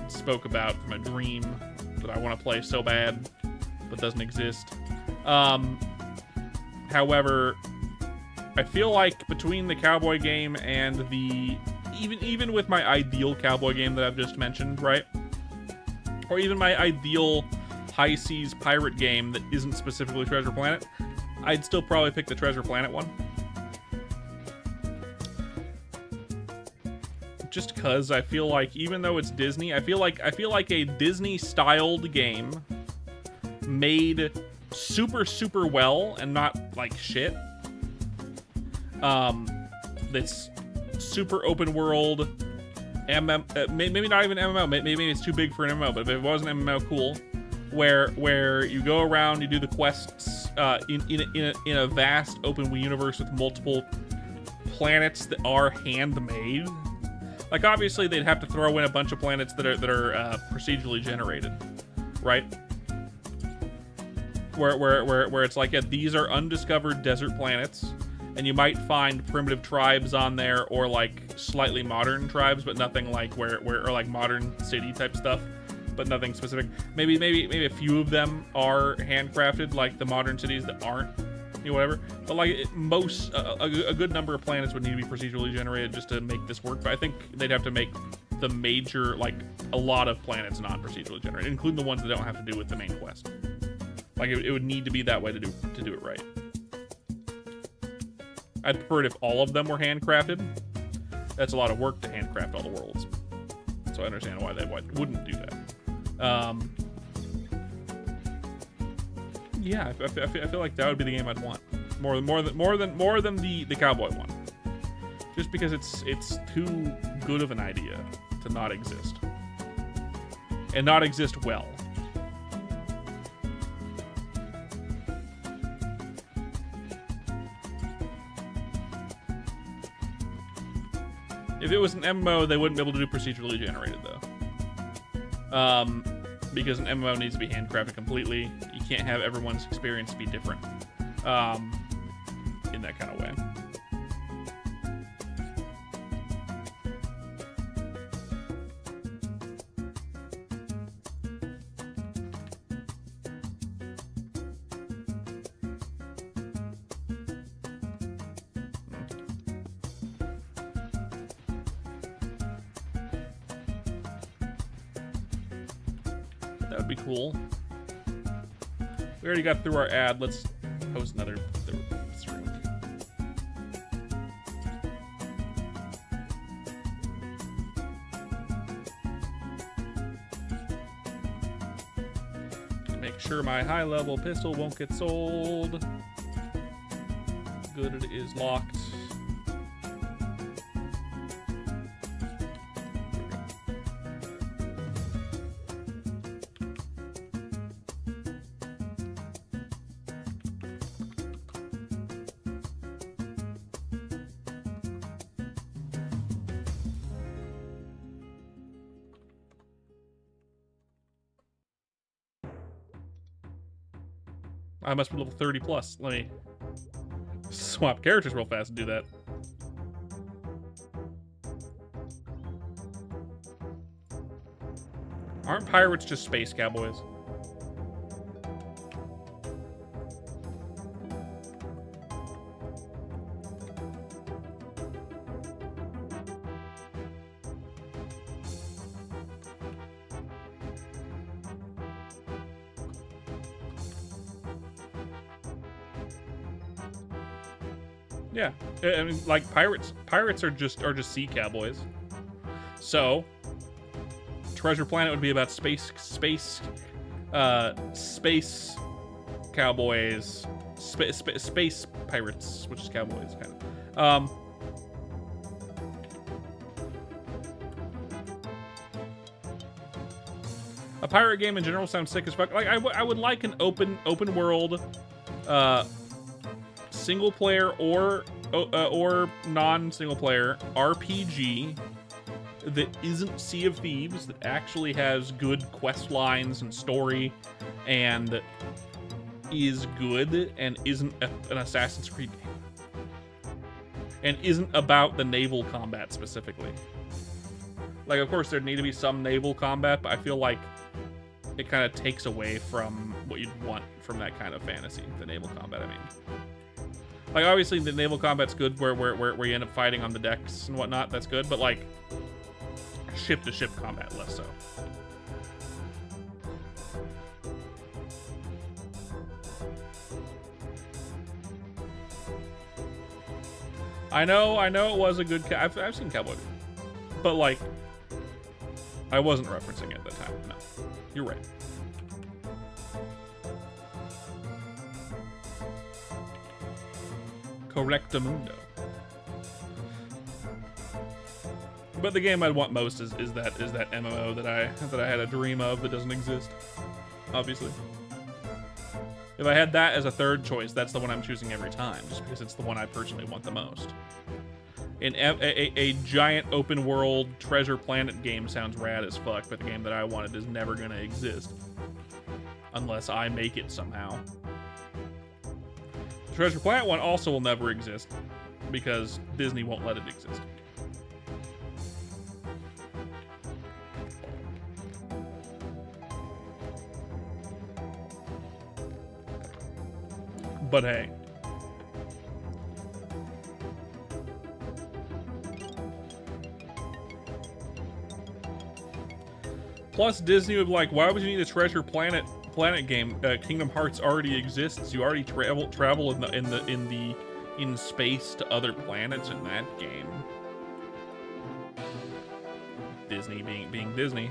spoke about from a dream that I want to play so bad but doesn't exist. However, I feel like between the cowboy game and the even with my ideal cowboy game that I've just mentioned, right? Or even my ideal high seas pirate game that isn't specifically Treasure Planet, I'd still probably pick the Treasure Planet one. Just cause I feel like even though it's Disney, I feel like a Disney styled game made super well and not like shit. That's super open world, maybe not even MMO. Maybe it's too big for an MMO, but if it was an MMO, cool. Where you go around, you do the quests in a vast open universe with multiple planets that are handmade. Like obviously they'd have to throw in a bunch of planets that are procedurally generated, right? Where it's like, yeah, these are undiscovered desert planets. And you might find primitive tribes on there, or like slightly modern tribes, but nothing like or like modern city type stuff, but nothing specific. Maybe a few of them are handcrafted, like the modern cities that aren't, you know, whatever. But like a good number of planets would need to be procedurally generated just to make this work. But I think they'd have to make the major, like a lot of planets non-procedurally generated, including the ones that don't have to do with the main quest. Like it would need to be that way to do it right. I'd prefer it if all of them were handcrafted. That's a lot of work to handcraft all the worlds. So I understand why they wouldn't do that. Yeah, I feel like that would be the game I'd want more than the cowboy one. Just because it's too good of an idea to not exist, and not exist well. If it was an MMO, they wouldn't be able to do procedurally generated, though. Because an MMO needs to be handcrafted completely. You can't have everyone's experience be different in that kind of way. That would be cool. We already got through our ad. Let's post another stream. Make sure my high-level pistol won't get sold. Good, it is locked. I must be level 30 plus. Let me swap characters real fast and do that. Aren't pirates just space cowboys? Yeah, I mean, like pirates are just sea cowboys. So, Treasure Planet would be about space cowboys, space pirates, which is cowboys kind of. A pirate game in general sounds sick as fuck. Like I would like an open world, single player or non-single player RPG that isn't Sea of Thieves, that actually has good quest lines and story, and is good and isn't an Assassin's Creed game, and isn't about the naval combat specifically. Like, of course, there'd need to be some naval combat, but I feel like it kind of takes away from what you'd want from that kind of fantasy, the naval combat, I mean. Like, obviously, the naval combat's good where you end up fighting on the decks and whatnot, that's good, but, like, ship-to-ship combat, less so. I know it was a good... I've seen Cowboy, but, like, I wasn't referencing it at the time, no. You're right. Correctamundo. But the game I'd want most is that MMO that I had a dream of that doesn't exist. Obviously. If I had that as a third choice, that's the one I'm choosing every time, just because it's the one I personally want the most. A giant open world Treasure Planet game sounds rad as fuck, but the game that I wanted is never gonna exist. Unless I make it somehow. The Treasure Planet one also will never exist, because Disney won't let it exist. But hey. Plus, Disney would be like, why would you need a Treasure Planet game? Kingdom Hearts already exists. You already travel in space to other planets in that game. Disney being Disney,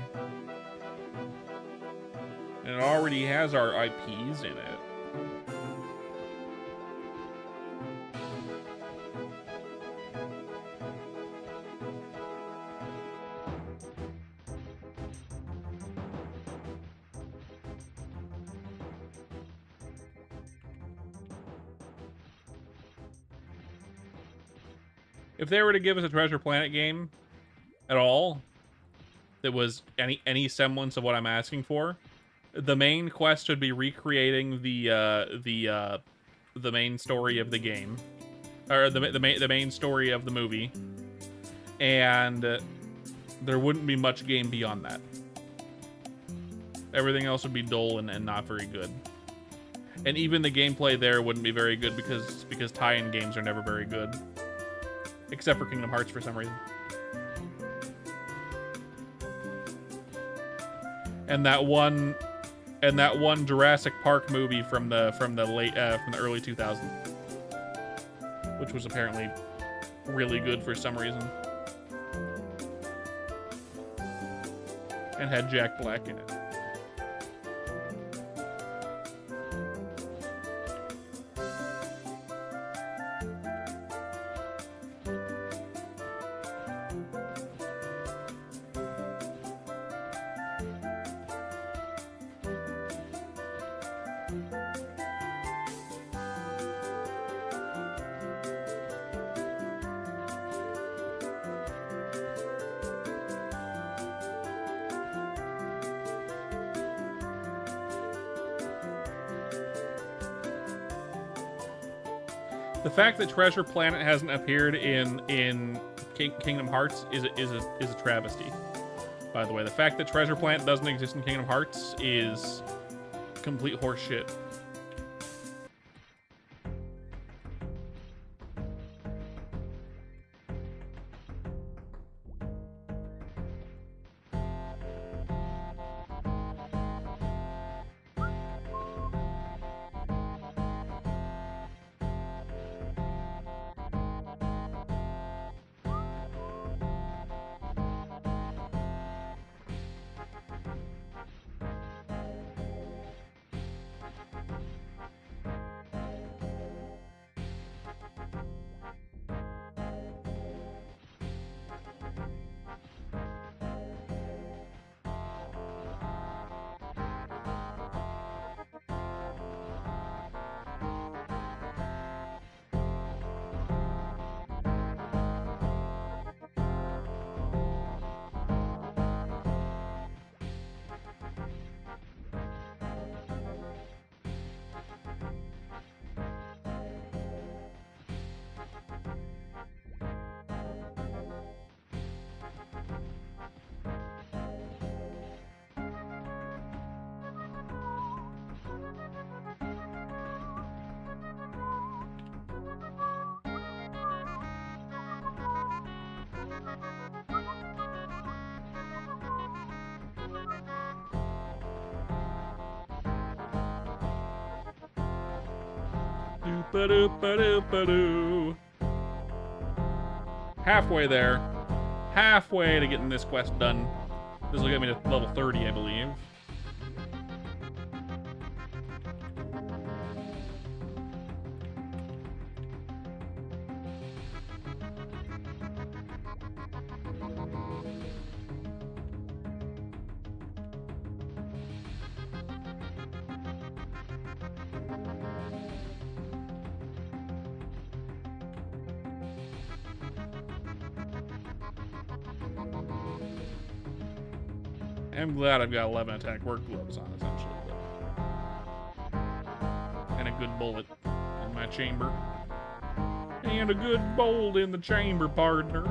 and it already has our IPs in it. If they were to give us a Treasure Planet game at all that was any semblance of what I'm asking for, the main quest would be recreating the main story of the game, or the main story of the movie, and there wouldn't be much game beyond that. Everything else would be dull and not very good. And even the gameplay there wouldn't be very good because tie-in games are never very good. Except for Kingdom Hearts for some reason. And that one Jurassic Park movie from the early 2000s, which was apparently really good for some reason, and had Jack Black in it. The fact that Treasure Planet hasn't appeared in Kingdom Hearts is a travesty. By the way, the fact that Treasure Planet doesn't exist in Kingdom Hearts is complete horseshit. Doop-a-doop-a-doop-a-doo. Halfway there. Halfway to getting this quest done. This will get me to level 30, I believe. I'm glad I've got 11 attack work gloves on, essentially. And a good bullet in my chamber. And a good bolt in the chamber, partner.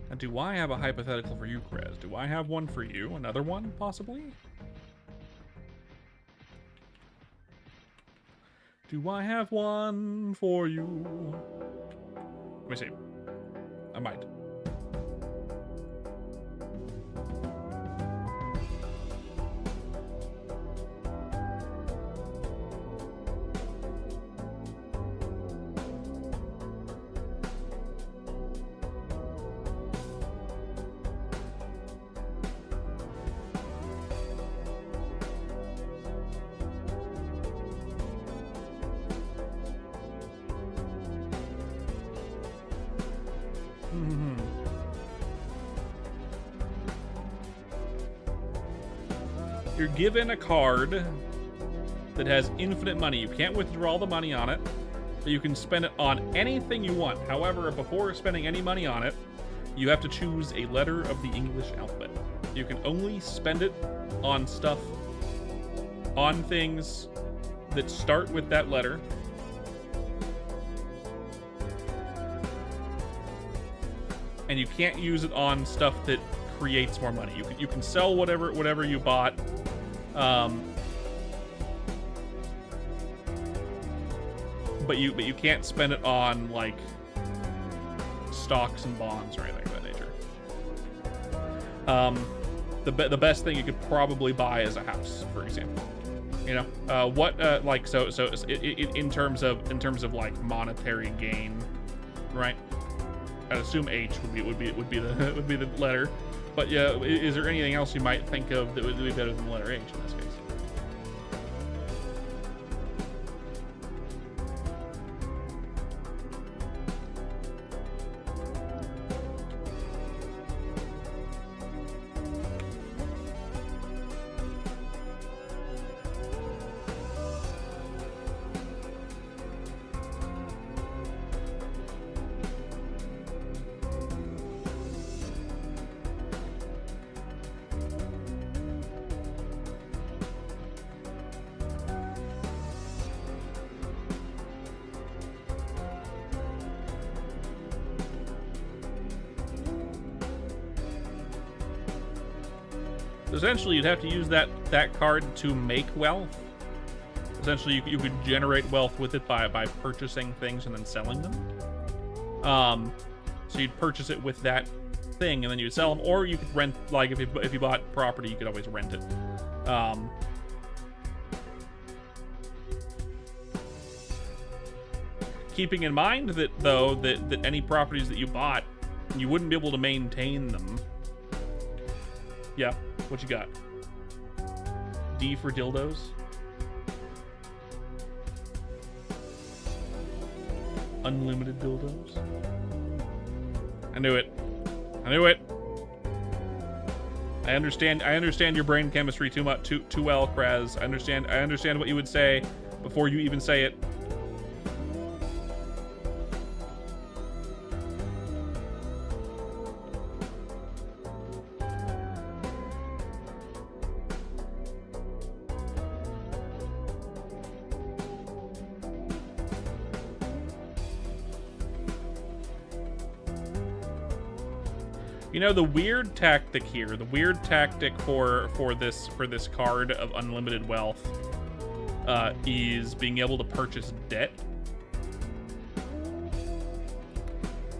Now, do I have a hypothetical for you, Krez? Do I have one for you? Another one, possibly? Do I have one for you? Let me see. I might. You're given a card that has infinite money. You can't withdraw the money on it, but you can spend it on anything you want. However, before spending any money on it, you have to choose a letter of the English alphabet. You can only spend it on stuff, on things that start with that letter. And you can't use it on stuff that creates more money. You can sell whatever you bought. But you can't spend it on like stocks and bonds or anything of that nature. The best thing you could probably buy is a house, for example. You know, like so in terms of like monetary gain, right? I'd assume H would be the letter. But yeah, is there anything else you might think of that would be better than the letter H in this case? Essentially, you'd have to use that card to make wealth. Essentially, you could generate wealth with it by purchasing things and then selling them. So you'd purchase it with that thing, and then you'd sell them, or you could rent. Like if you bought property, you could always rent it. Keeping in mind that though that any properties that you bought, you wouldn't be able to maintain them. Yeah, what you got? D for dildos. Unlimited dildos. I knew it. I knew it. I understand your brain chemistry too well, Kraz. I understand what you would say before you even say it. You know, the weird tactic here, the weird tactic for this card of unlimited wealth is being able to purchase debt.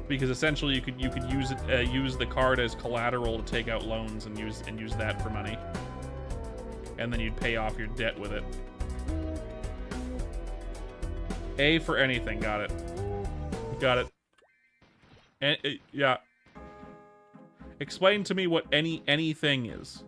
Because essentially you could use it use the card as collateral to take out loans and use that for money. And then you'd pay off your debt with it. A for anything, got it. Got it. And yeah. Explain to me what anything is.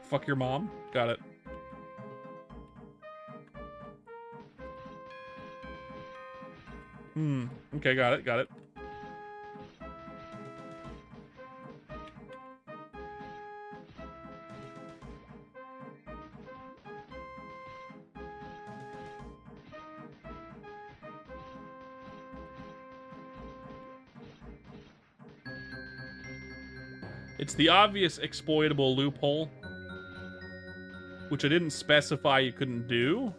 Fuck your mom? Got it. Okay, got it, got it. It's the obvious exploitable loophole, which I didn't specify you couldn't do,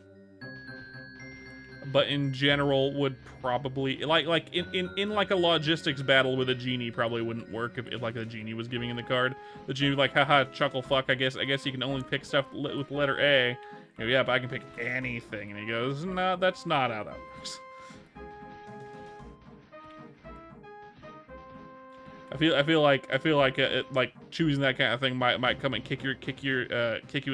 but in general would probably like in like a logistics battle with a genie probably wouldn't work if like a genie was giving in the card. The genie was like, haha, chuckle fuck. I guess you can only pick stuff with letter A. You go, yeah, but I can pick anything. And he goes, no, that's not how that works. I feel like like choosing that kind of thing might come and kick you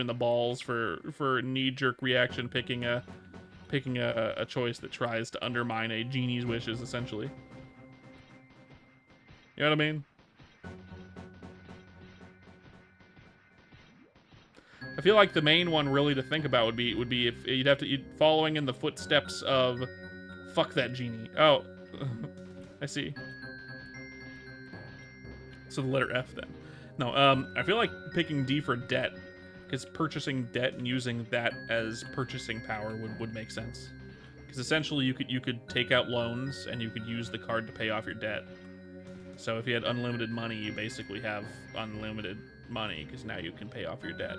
in the balls for knee-jerk reaction picking a choice that tries to undermine a genie's wishes, essentially. You know what I mean? I feel like the main one really to think about would be if you'd following in the footsteps of fuck that genie. Oh, I see. So the letter F then. No, I feel like picking D for debt, because purchasing debt and using that as purchasing power would make sense. Because essentially you could take out loans and you could use the card to pay off your debt. So if you had unlimited money, you basically have unlimited money because now you can pay off your debt.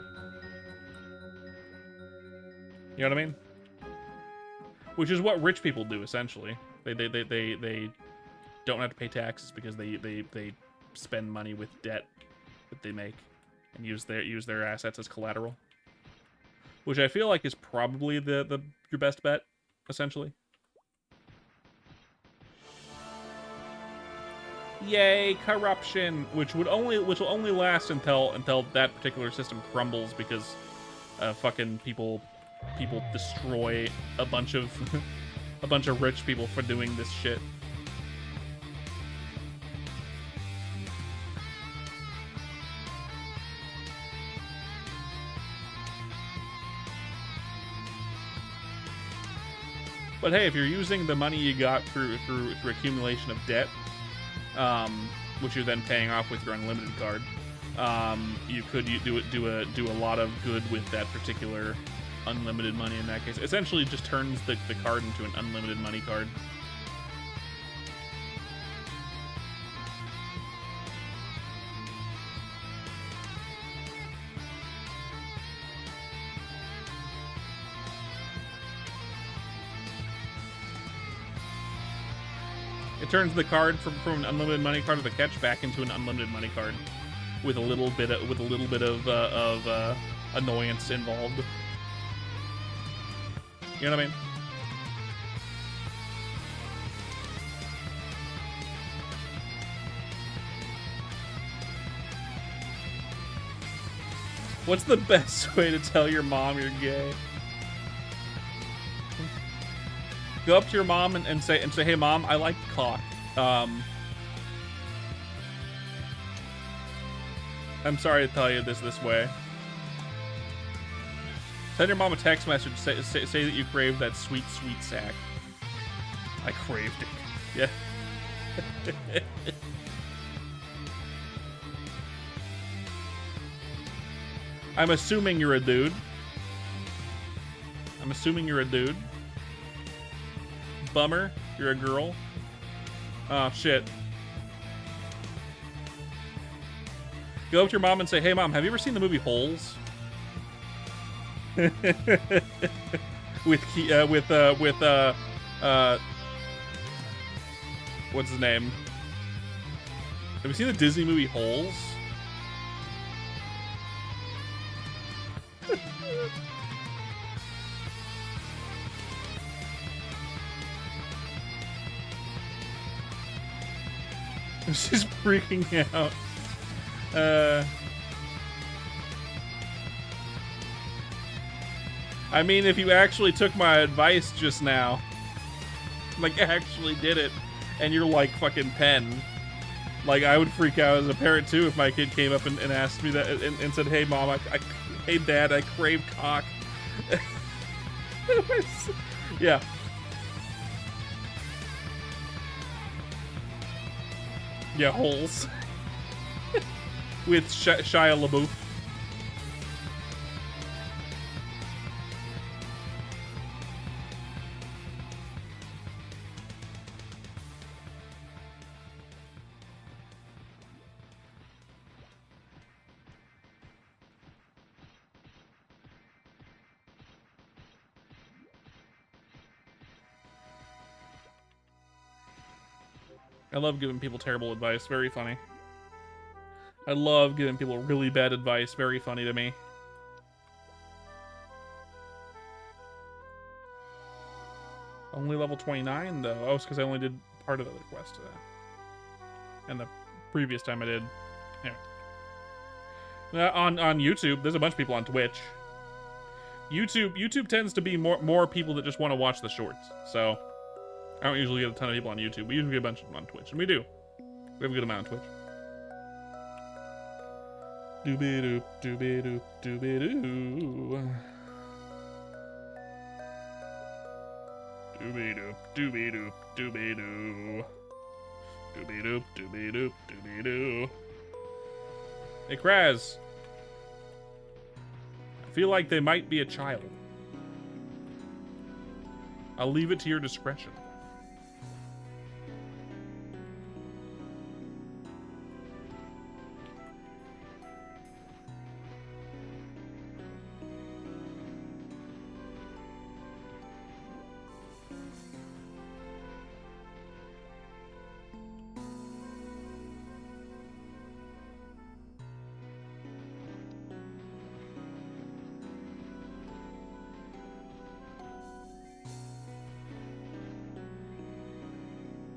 You know what I mean? Which is what rich people do essentially. They don't have to pay taxes because they spend money with debt that they make and use their assets as collateral, which I feel like is probably your best bet, essentially. Yay, corruption, which will only last until that particular system crumbles because fucking people destroy a bunch of rich people for doing this shit. But hey, if you're using the money you got through accumulation of debt, which you're then paying off with your unlimited card, you could do a lot of good with that particular unlimited money in that case. Essentially, it just turns the card into an unlimited money card. It turns the card from an unlimited money card with a catch back into an unlimited money card with a little bit of annoyance involved. You know what I mean? What's the best way to tell your mom you're gay? Go up to your mom and say, hey mom, I like cock. I'm sorry to tell you this way. Send your mom a text message. Say that you crave that sweet sack. I craved it. Yeah. I'm assuming you're a dude. I'm assuming you're a dude. Bummer, you're a girl. Oh, shit. Go up to your mom and say, hey mom, have you ever seen the movie Holes? What's his name? Have you seen the Disney movie Holes? She's freaking out. I mean, if you actually took my advice just now, like actually did it, and you're like fucking 10, like I would freak out as a parent too if my kid came up and asked me that and said, hey mom, hey dad, I crave cock. Yeah. Yeah, Holes. With Shia LaBeouf. I love giving people terrible advice. Very funny. I love giving people really bad advice. Very funny to me. Only level 29, though. Oh, it's because I only did part of the quest today. And the previous time I did. Yeah. On YouTube, there's a bunch of people on Twitch. YouTube tends to be more people that just want to watch the shorts. So I don't usually get a ton of people on YouTube. We usually get a bunch of them on Twitch, and we do. We have a good amount on Twitch. Doobie doop, doobie doop, doobie doo. Doobie doop, doobie doop, doobie doo. Doobie doop, doobie doop, doobie doo. Hey, Kraz. I feel like they might be a child. I'll leave it to your discretion.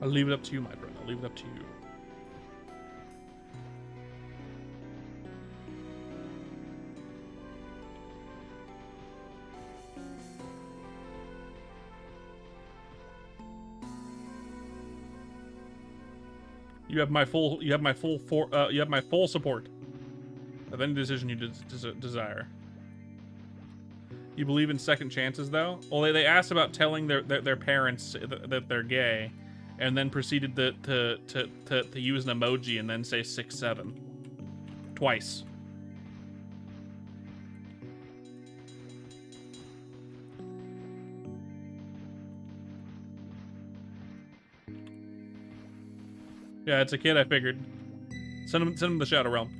I'll leave it up to you, my friend. I'll leave it up to you. You have my full support of any decision you desire. You believe in second chances, though? Well, they asked about telling their parents that they're gay, and then proceeded to use an emoji and then say 6-7 twice. Yeah, it's a kid. I figured. Send him to the Shadow Realm.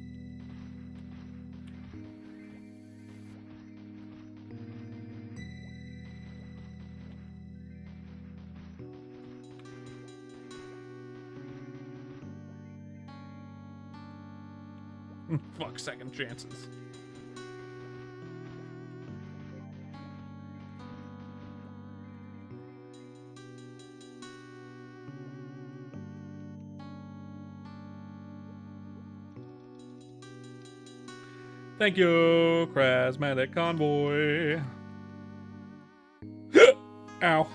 Fuck second chances. Thank you, Krasmatic Convoy. Ow.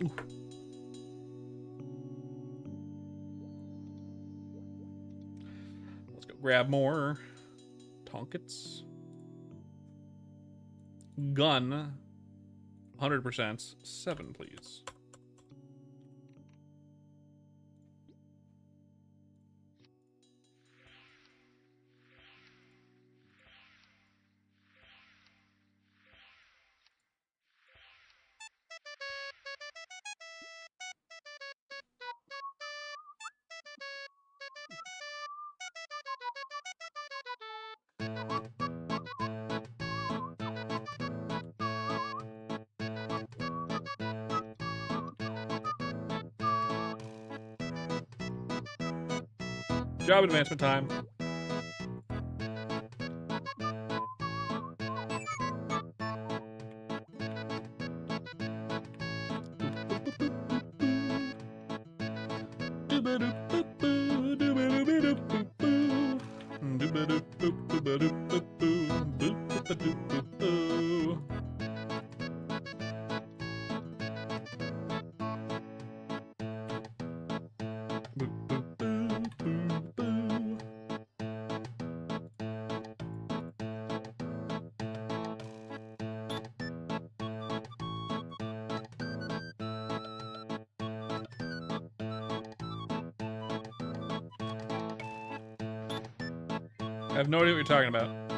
Ooh. Let's go grab more tonkets. Gun, 100%. 7, please. Job advancement time. I have no idea what you're talking about.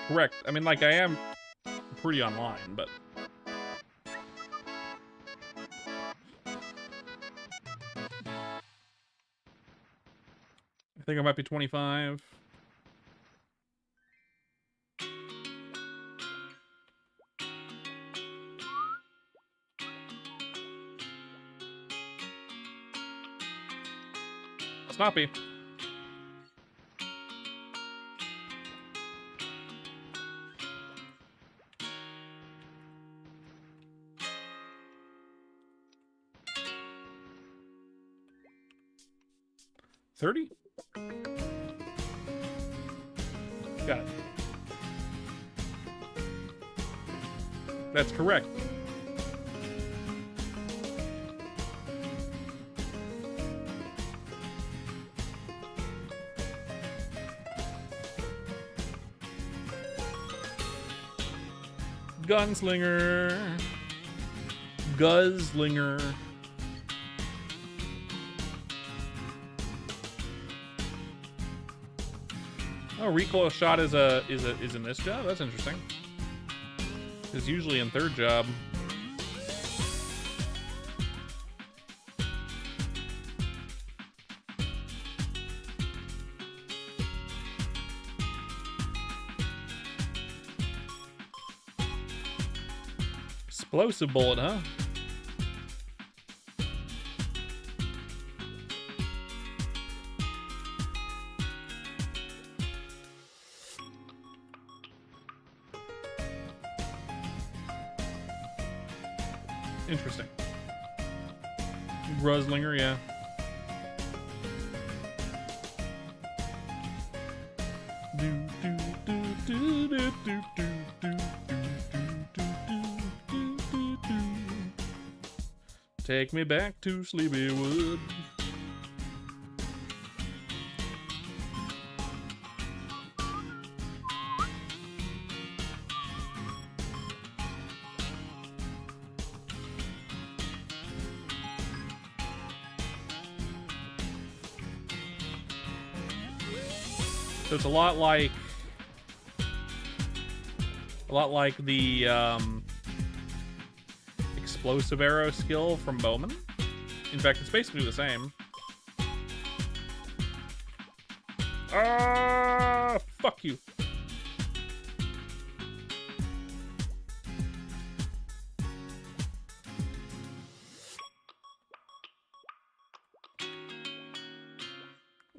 Correct. I mean, like, I am pretty online, but... I think I might be 25. Snappy. $30? Got it. That's correct. Gunslinger. Guzzlinger. Oh, recoil shot is in this job? That's interesting. It's usually in third job. Explosive bullet, huh? Interesting. Ruslinger, yeah. Do, do, do, do, do. Take me back to Sleepywood. So it's a lot like the explosive arrow skill from Bowman. In fact, it's basically the same. Ah, fuck you.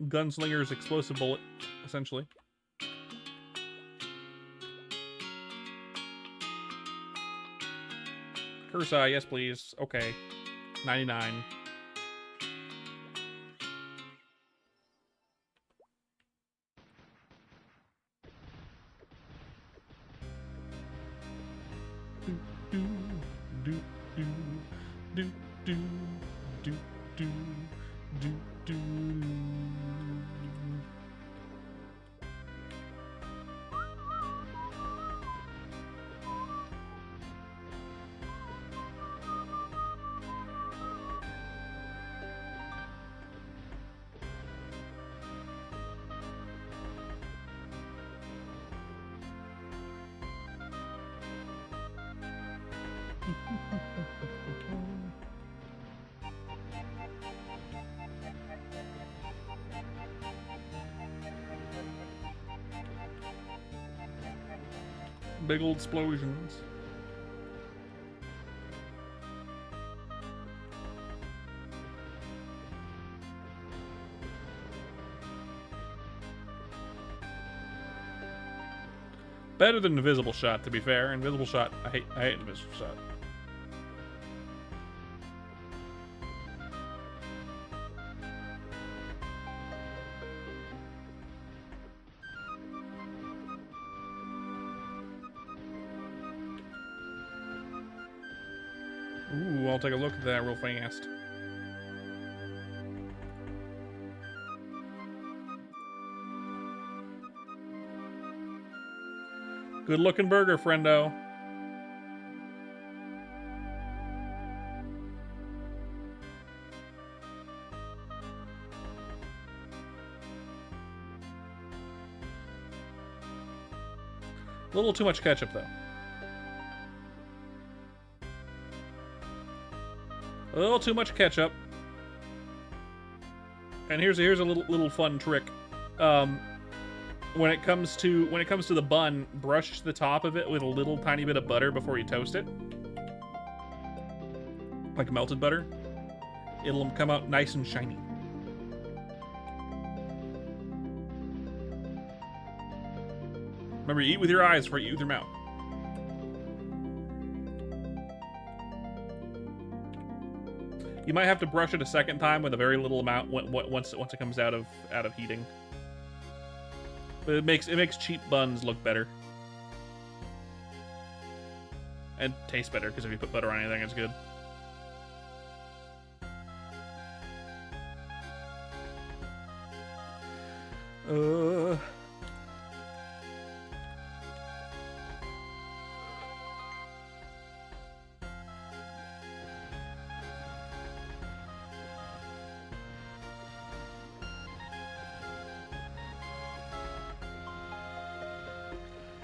Gunslinger's explosive bullet, essentially. Cursa, yes please. Okay. 99. Big old explosions. Better than Invisible Shot, to be fair. Invisible Shot, I hate Invisible Shot. Ooh, I'll take a look at that real fast. Good looking burger, friendo. A little too much ketchup, though. A little too much ketchup. And here's a little fun trick. When it comes to the bun, brush the top of it with a little tiny bit of butter before you toast it. Like melted butter. It'll come out nice and shiny. Remember, you eat with your eyes before you eat with your mouth. You might have to brush it a second time with a very little amount once it comes out of heating. But it makes cheap buns look better. And taste better, because if you put butter on anything, it's good.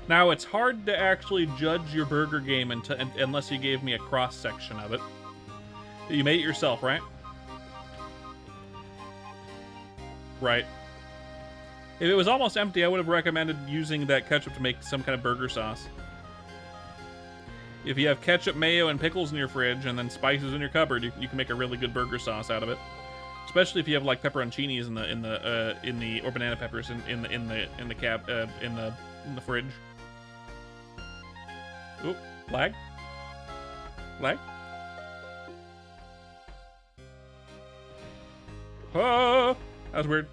Now, it's hard to actually judge your burger game unless you gave me a cross-section of it. You made it yourself, right? Right. If it was almost empty, I would have recommended using that ketchup to make some kind of burger sauce. If you have ketchup, mayo, and pickles in your fridge, and then spices in your cupboard, you can make a really good burger sauce out of it. Especially if you have like pepperoncinis in the or banana peppers in the fridge. Oop, lag? Lag? Oh, that was weird.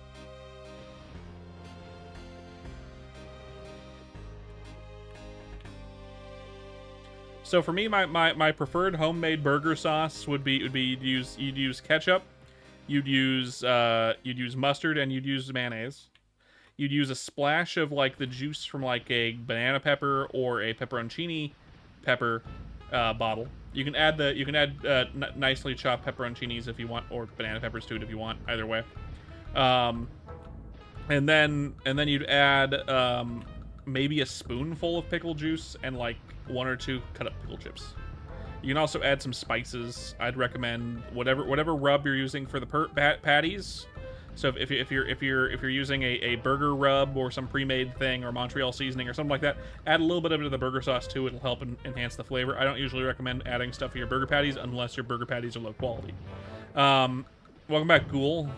So for me, my preferred homemade burger sauce would be you'd use ketchup, you'd use mustard, and you'd use mayonnaise. You'd use a splash of like the juice from like a banana pepper or a pepperoncini pepper bottle. You can add nicely chopped pepperoncinis if you want, or banana peppers to it if you want. Either way. And then you'd add maybe a spoonful of pickle juice and like 1 or 2 cut up pickle chips. You can also add some spices. I'd recommend whatever rub you're using for the patties. So if you're using a burger rub or some pre-made thing or Montreal seasoning or something like that, add a little bit of it to the burger sauce too. It'll help enhance the flavor. I don't usually recommend adding stuff to your burger patties unless your burger patties are low quality. Welcome back, Ghoul.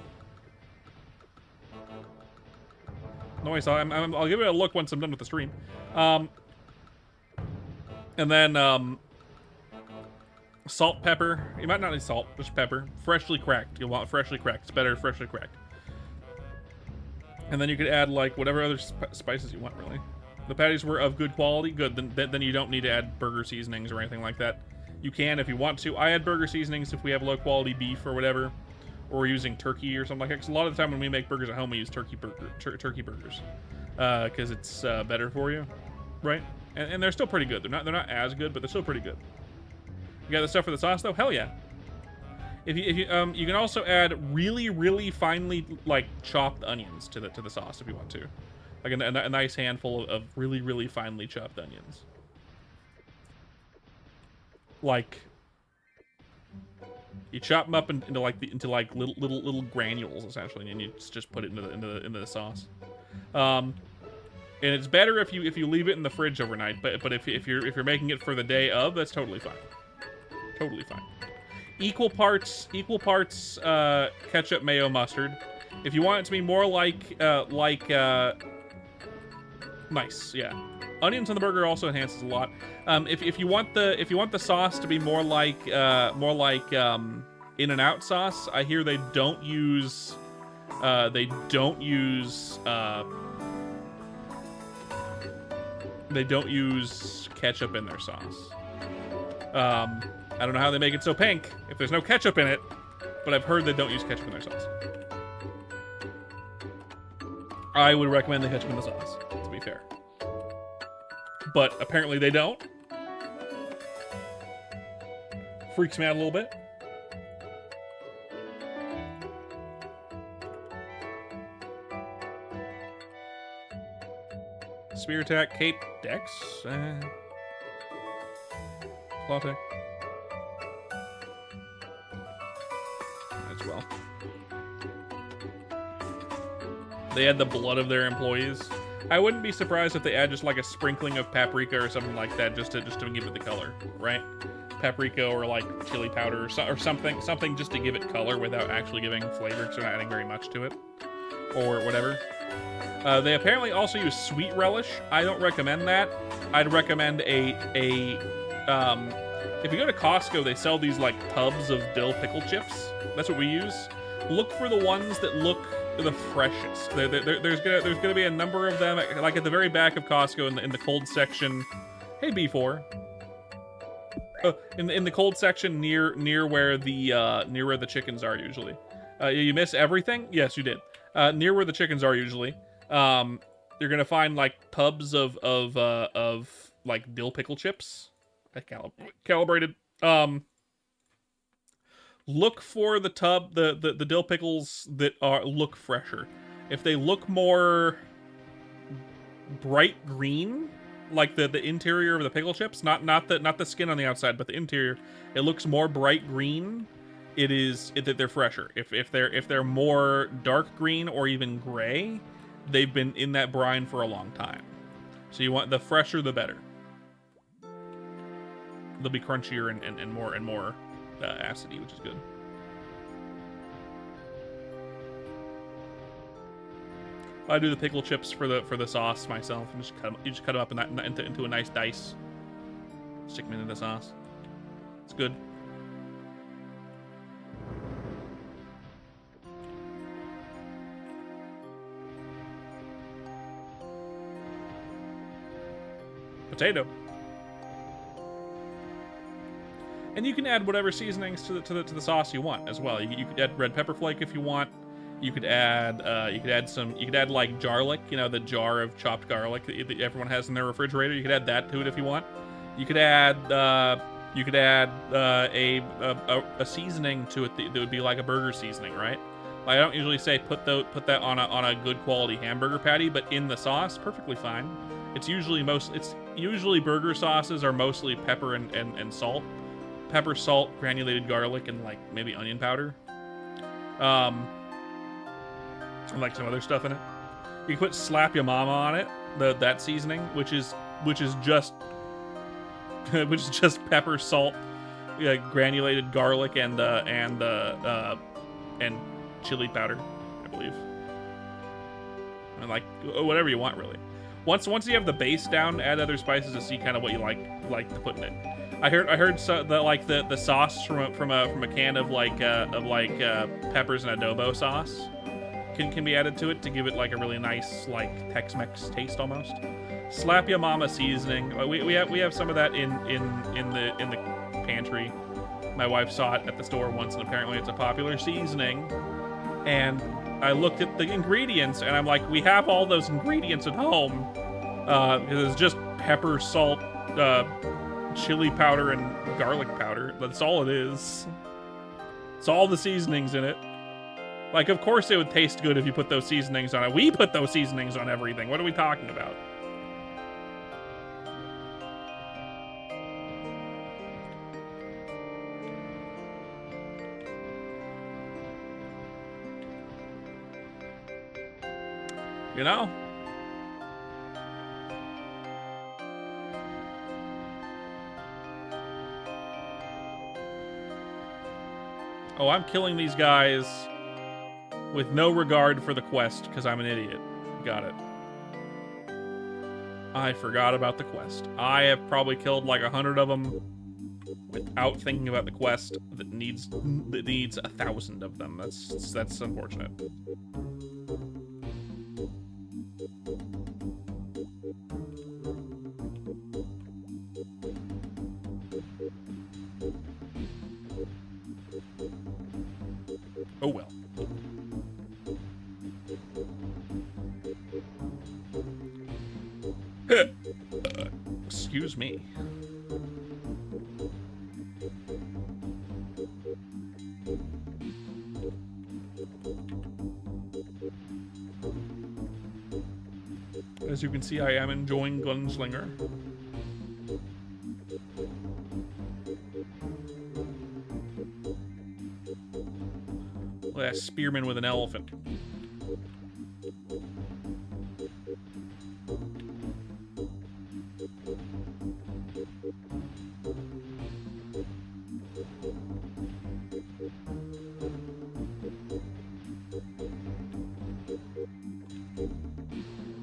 No, I'll give it a look once I'm done with the stream. And then salt, pepper. You might not need salt, just pepper. Freshly cracked. You'll want freshly cracked. It's better freshly cracked. And then you could add like whatever other spices you want, really. The patties were of good quality. Good. Then you don't need to add burger seasonings or anything like that. You can if you want to. I add burger seasonings if we have low quality beef or whatever. Or we're using turkey or something like that. Because a lot of the time when we make burgers at home, we use turkey burgers. Because it's better for you. Right? And they're still pretty good. They're not as good, but they're still pretty good. You got the stuff for the sauce though? Hell yeah. If you can also add really finely like chopped onions to the sauce if you want to, like a nice handful of really finely chopped onions. Like you chop them up into little granules essentially, and you just put it into the sauce. And it's better if you leave it in the fridge overnight. But if you're making it for the day of, that's totally fine. Totally fine. Equal parts ketchup, mayo, mustard. If you want it to be more like nice, yeah. Onions on the burger also enhances a lot. If you want the sauce to be more like In-N-Out sauce, I hear they don't use ketchup in their sauce. I don't know how they make it so pink if there's no ketchup in it, but I've heard they don't use ketchup in their sauce. I would recommend the ketchup in the sauce, to be fair. But apparently they don't. Freaks me out a little bit. Spear attack, cape, dex, claw attack. As well. They add the blood of their employees. I wouldn't be surprised if they add just like a sprinkling of paprika or something like that, just to give it the color, right? Paprika or like chili powder or something just to give it color without actually giving flavor, because they're not adding very much to it, or whatever. They apparently also use sweet relish. I don't recommend that. I'd recommend if you go to Costco, they sell these like tubs of dill pickle chips. That's what we use. Look for the ones that look the freshest. There's gonna be a number of them, like at the very back of Costco in the cold section. Hey, B4. In the cold section near where the chickens are usually. You miss everything? Yes, you did. Near where the chickens are usually. You're gonna find like tubs of like dill pickle chips. Calibrated. Look for the dill pickles that look fresher. If they look more bright green, like the interior of the pickle chips, not the skin on the outside, but the interior, it looks more bright green. That they're fresher. If they're more dark green or even gray, they've been in that brine for a long time. So you want the fresher the better. They'll be crunchier and more acidy, which is good. I do the pickle chips for the sauce myself, and you just cut them up into a nice dice. Stick them into the sauce. It's good. Potato. And you can add whatever seasonings to the sauce you want as well. You could add red pepper flake if you want. You could add like garlic, you know, the jar of chopped garlic that everyone has in their refrigerator. You could add that to it if you want. You could add a seasoning to it that would be like a burger seasoning, right? I don't usually say put that on a good quality hamburger patty, but in the sauce, perfectly fine. It's usually burger sauces are mostly pepper and salt. Pepper, salt, granulated garlic, and like maybe onion powder. And like some other stuff in it. You can put slap your mama on it, that seasoning, which is just pepper, salt, granulated garlic, and chili powder, I believe. And like whatever you want, really. Once you have the base down, add other spices to see kind of what you like to put in it. I heard the sauce from a can of peppers and adobo sauce can be added to it to give it like a really nice like Tex-Mex taste almost. Slap Ya Mama seasoning. We have some of that in the pantry. My wife saw it at the store once, and apparently it's a popular seasoning. And I looked at the ingredients, and I'm like, we have all those ingredients at home. Because it's just pepper, salt, chili powder, and garlic powder. That's all it is. It's all the seasonings in it. Like, of course it would taste good if you put those seasonings on it. We put those seasonings on everything. What are we talking about? You know? Oh, I'm killing these guys with no regard for the quest because I'm an idiot. Got it. I forgot about the quest. I have probably killed like 100 of them without thinking about the quest that needs 1,000 of them. That's unfortunate. Oh well. Excuse me. As you can see, I am enjoying Gunslinger. Well, spearman with an elephant.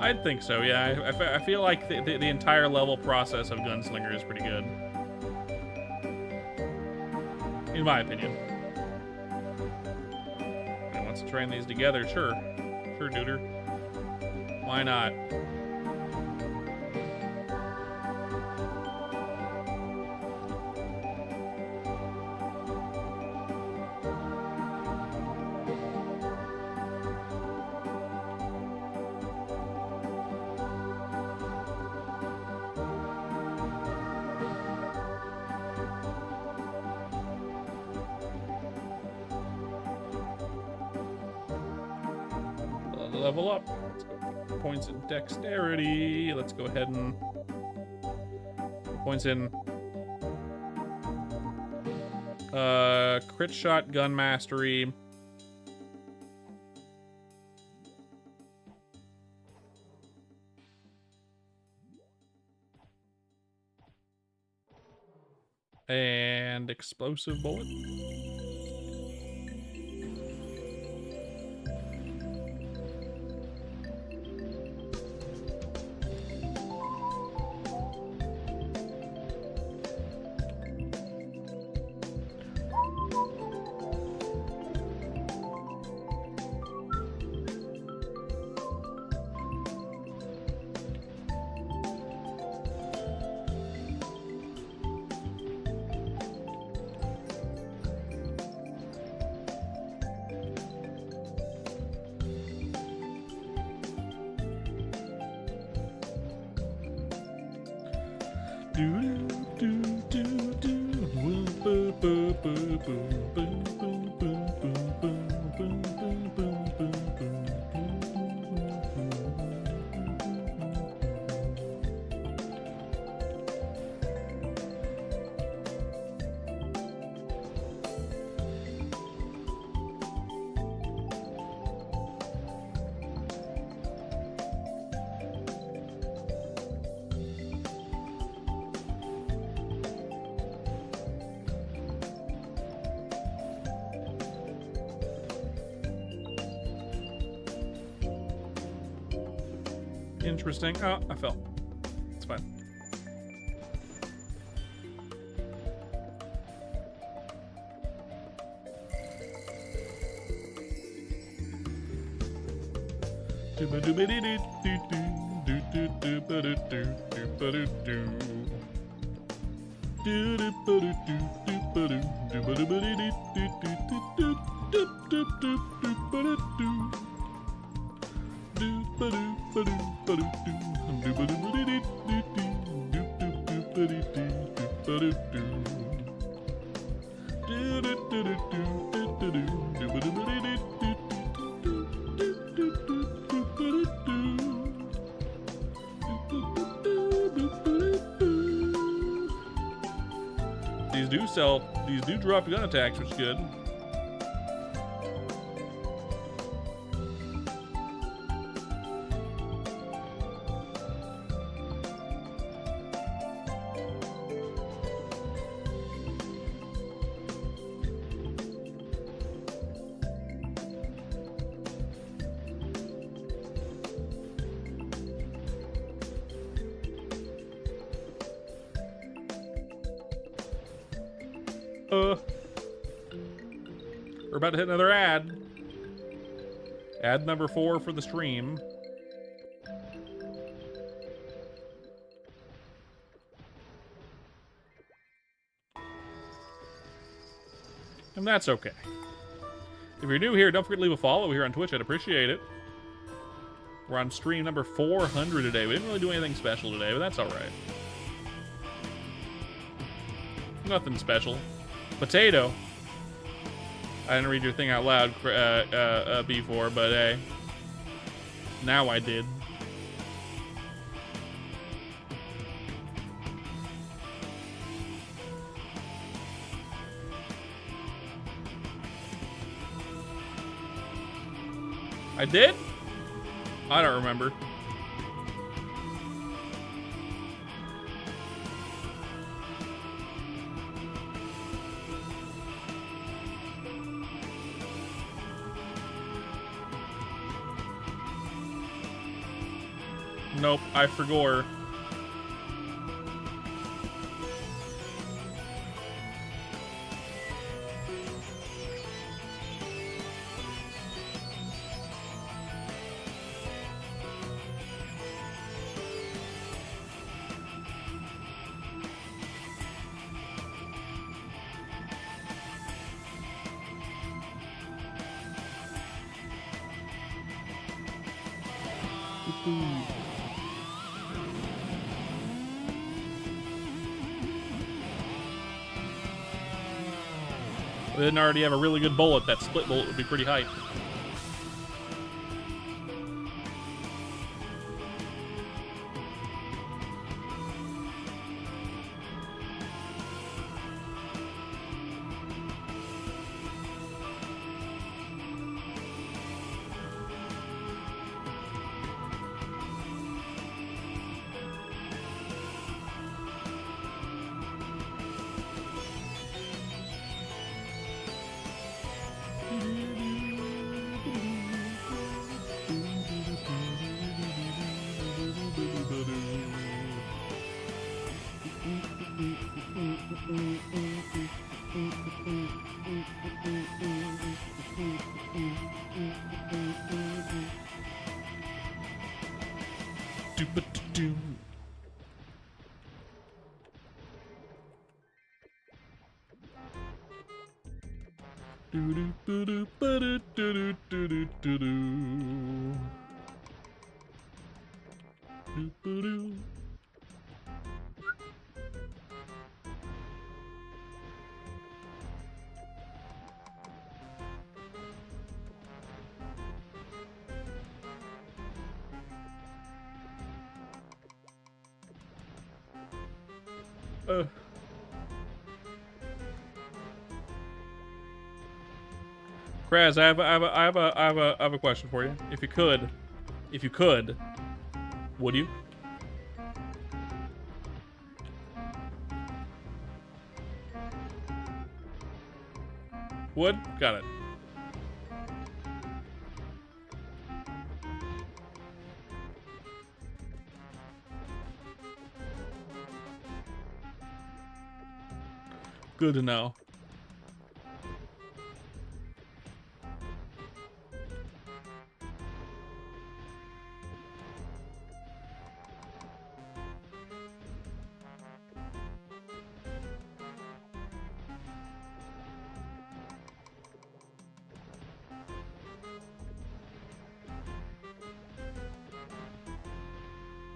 I'd think so, yeah. I feel like the entire level process of Gunslinger is pretty good. In my opinion. And wants to train these together, sure. Sure, Duder. Why not? Level up. Let's go. Points in dexterity. Let's go ahead and points in crit shot, gun mastery. And explosive bullet. Interesting. Oh, I fell. It's fine. These do drop gun attacks, which is good. We're about to hit another ad. Ad number 4 for the stream. And that's okay. If you're new here, don't forget to leave a follow here on Twitch. I'd appreciate it. We're on stream number 400 today. We didn't really do anything special today, but that's all right. Nothing special. Potato. I didn't read your thing out loud before, but hey. Now I did. I did? I don't remember. Nope, I forgot. We didn't already have a really good bullet. That split bullet would be pretty hype. Kraz, I have a question for you. If you could, would you? Would? Got it. Good to know.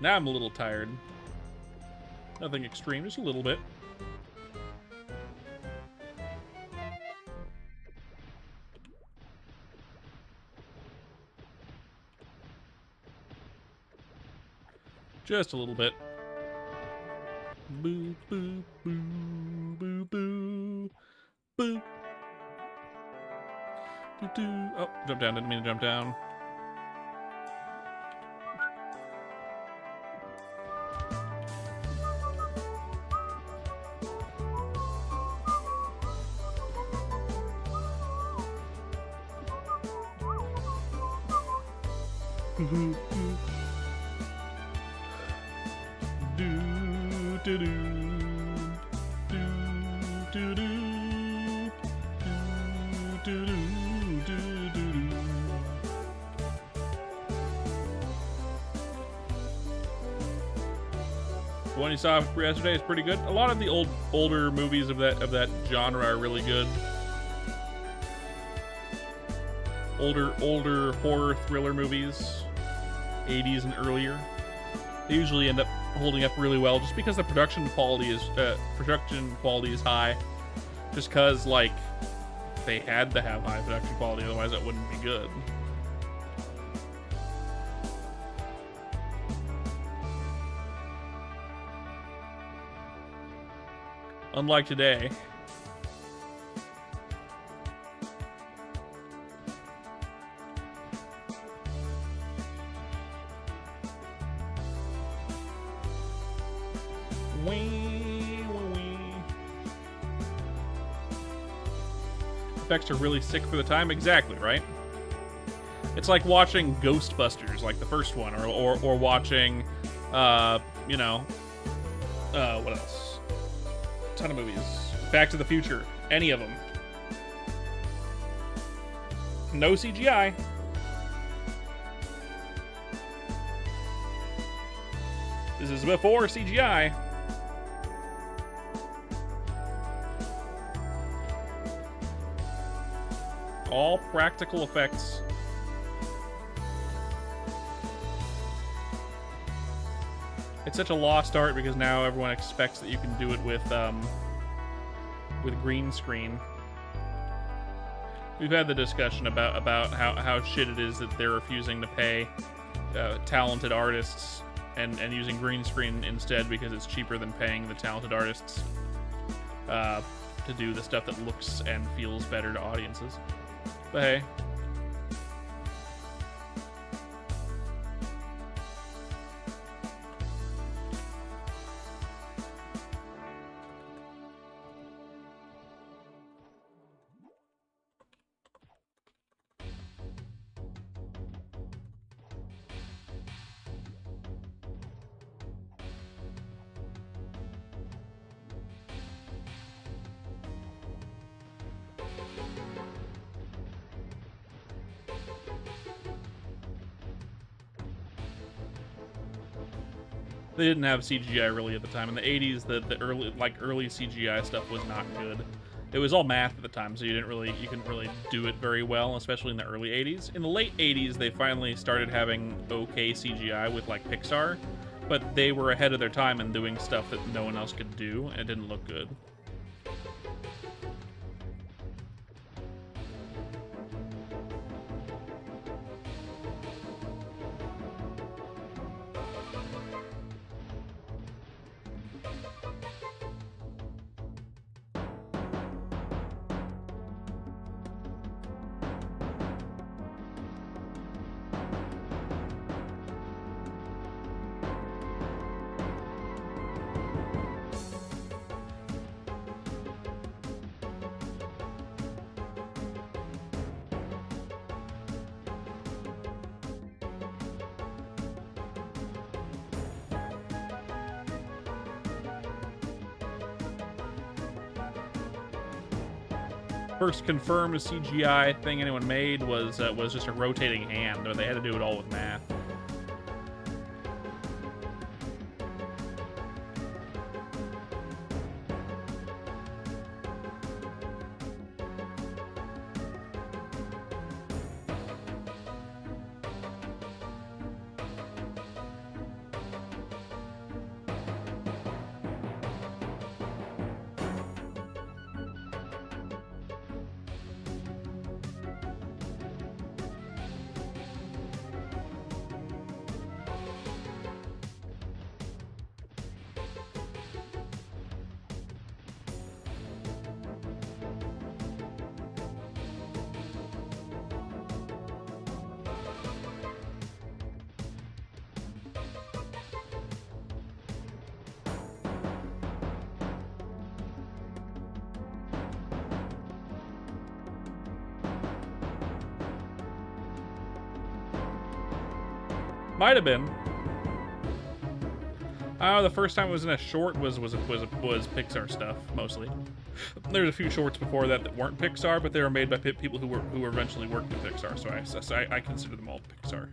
Now I'm a little tired. Nothing extreme, just a little bit. Just a little bit. Boo, boo, boo, boo, boo, boo. Doo, doo. Oh, jump down, didn't mean to jump down. The one you saw yesterday is pretty good. A lot of the older movies of that genre are really good. Older horror thriller movies, 80s and earlier. They usually end up holding up really well, just because the production quality is high. Just because like they had to have high production quality, otherwise it wouldn't be good. Unlike today. Effects are really sick for the time. Exactly, right? It's like watching Ghostbusters, like the first one, or watching, you know, what else? A ton of movies. Back to the Future. Any of them. No CGI. This is before CGI. All practical effects. It's such a lost art because now everyone expects that you can do it with green screen. We've had the discussion about how shit it is that they're refusing to pay talented artists and using green screen instead because it's cheaper than paying the talented artists to do the stuff that looks and feels better to audiences. But hey. They didn't have CGI really at the time. In the 80s, the early CGI stuff was not good. It was all math at the time, so you couldn't really do it very well, especially in the early 80s. In the late 80s, they finally started having okay CGI with like Pixar, but they were ahead of their time in doing stuff that no one else could do, and it didn't look good. First confirmed CGI thing anyone made was just a rotating hand, or they had to do it all with math. Might have been. The first time it was in a short was Pixar stuff mostly. There's a few shorts before that that weren't Pixar, but they were made by people who eventually worked at Pixar. So I consider them all Pixar.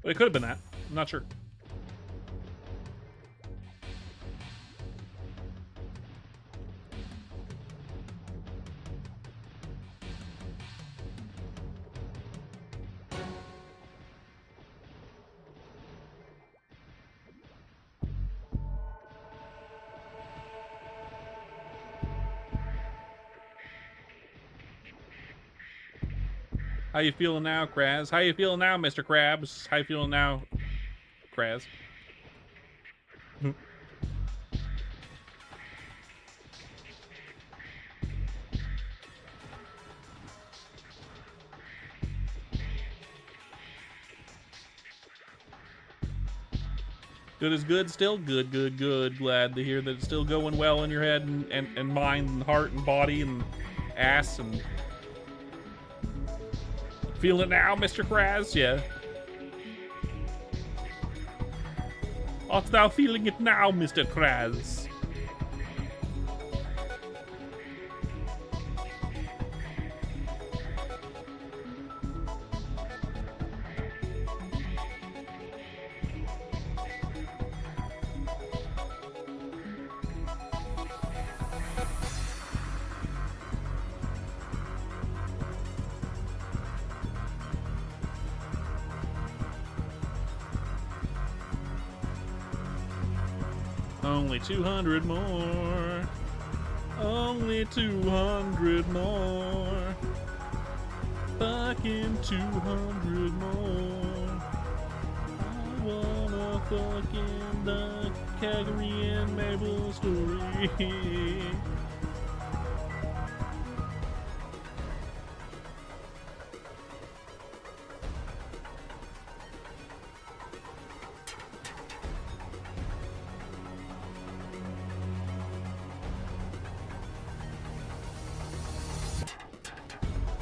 But it could have been that. I'm not sure. How you feeling now, Kraz? How you feeling now, Mr. Krabs? How you feeling now, Kraz? Good is good still? Good, good, good. Glad to hear that it's still going well in your head and mind and heart and body and ass and... Feel it now, Mr. Kraz? Yeah. Art thou feeling it now, Mr. Kraz? Only 200 more. Only 200 more. Fucking 200 more. I wanna fucking duck Calgary and Mabel story.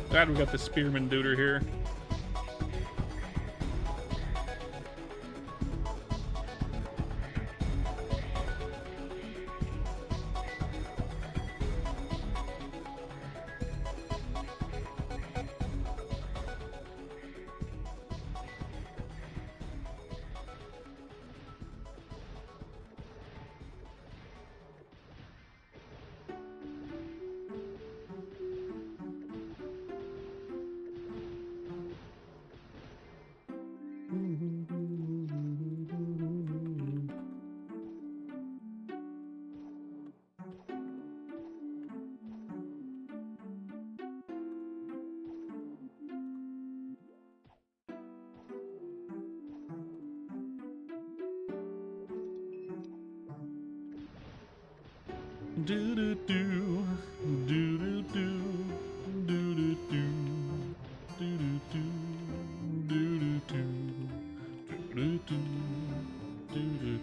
Glad we got the spearman duder here. Do do do do do do do do do do do do do do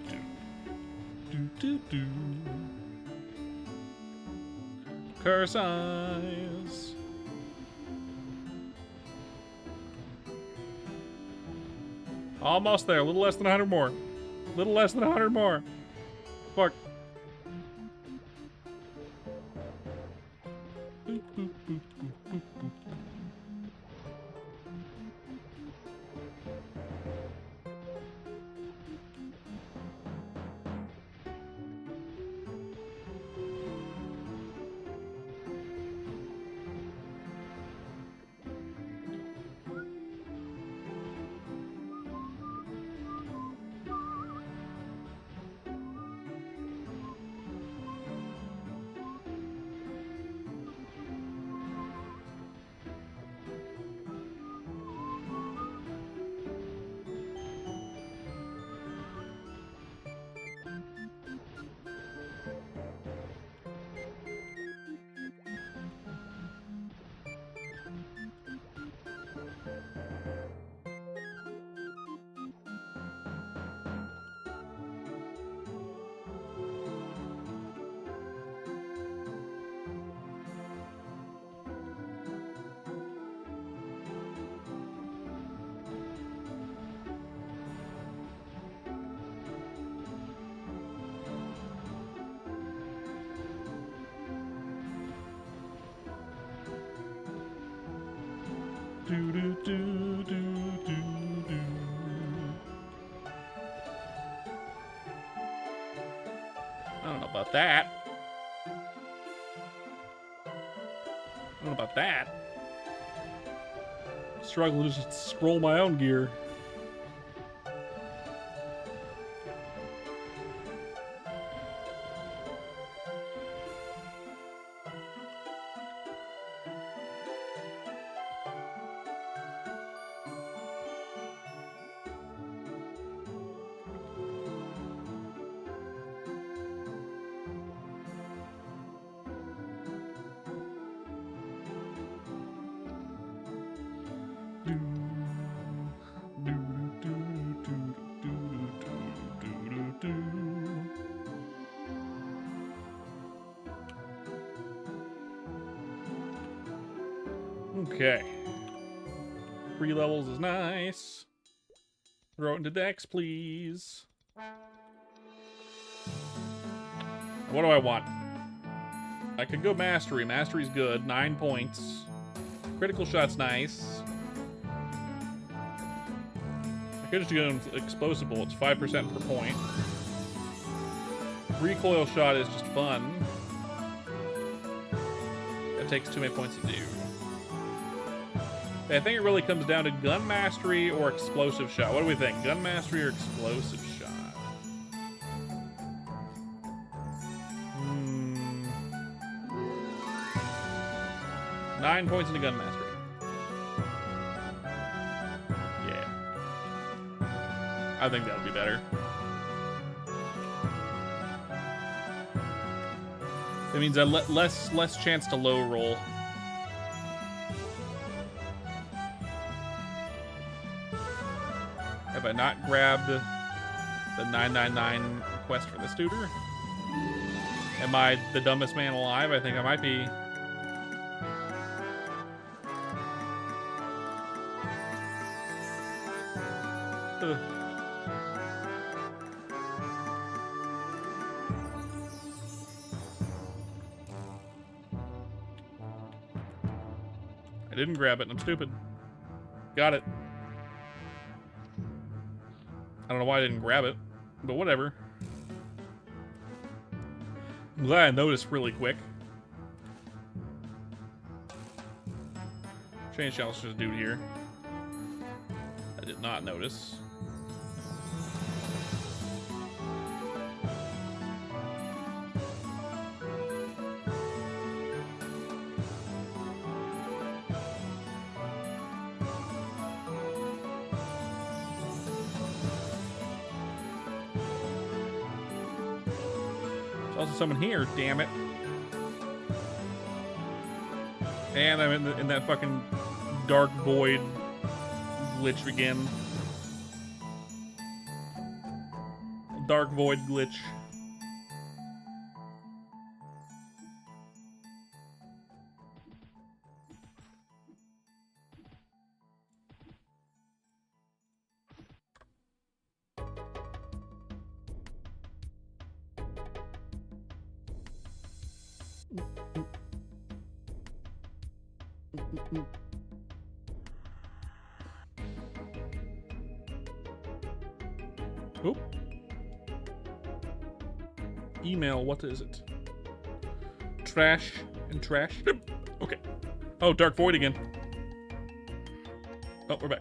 do do do. Curse eyes. Almost there. A little less than 100 more. A little less than 100 more. Fuck. Do do do do do do. I don't know about that. I don't know about that. Struggle to just scroll my own gear. Okay. 3 levels is nice. Throw it into Dex, please. What do I want? I could go Mastery. Mastery's good. 9 points. Critical shot's nice. I could just go Explosible. It's 5% per point. Recoil shot is just fun. That takes too many points to do. I think it really comes down to Gun Mastery or Explosive Shot. What do we think? Gun Mastery or Explosive Shot? 9 points into Gun Mastery. Yeah. I think that would be better. It means a less chance to low roll. Have I not grabbed the 999 quest for this tutor? Am I the dumbest man alive? I think I might be. Ugh. I didn't grab it and I'm stupid. Got it. I don't know why I didn't grab it, but whatever. I'm glad I noticed really quick. Change challenge to this dude here. I did not notice. Also someone here, damn it. And I'm in that fucking dark void glitch again. Dark void glitch. Oop. Email, what is it? Trash and trash. Okay. Oh, Dark Void again. Oh, we're back.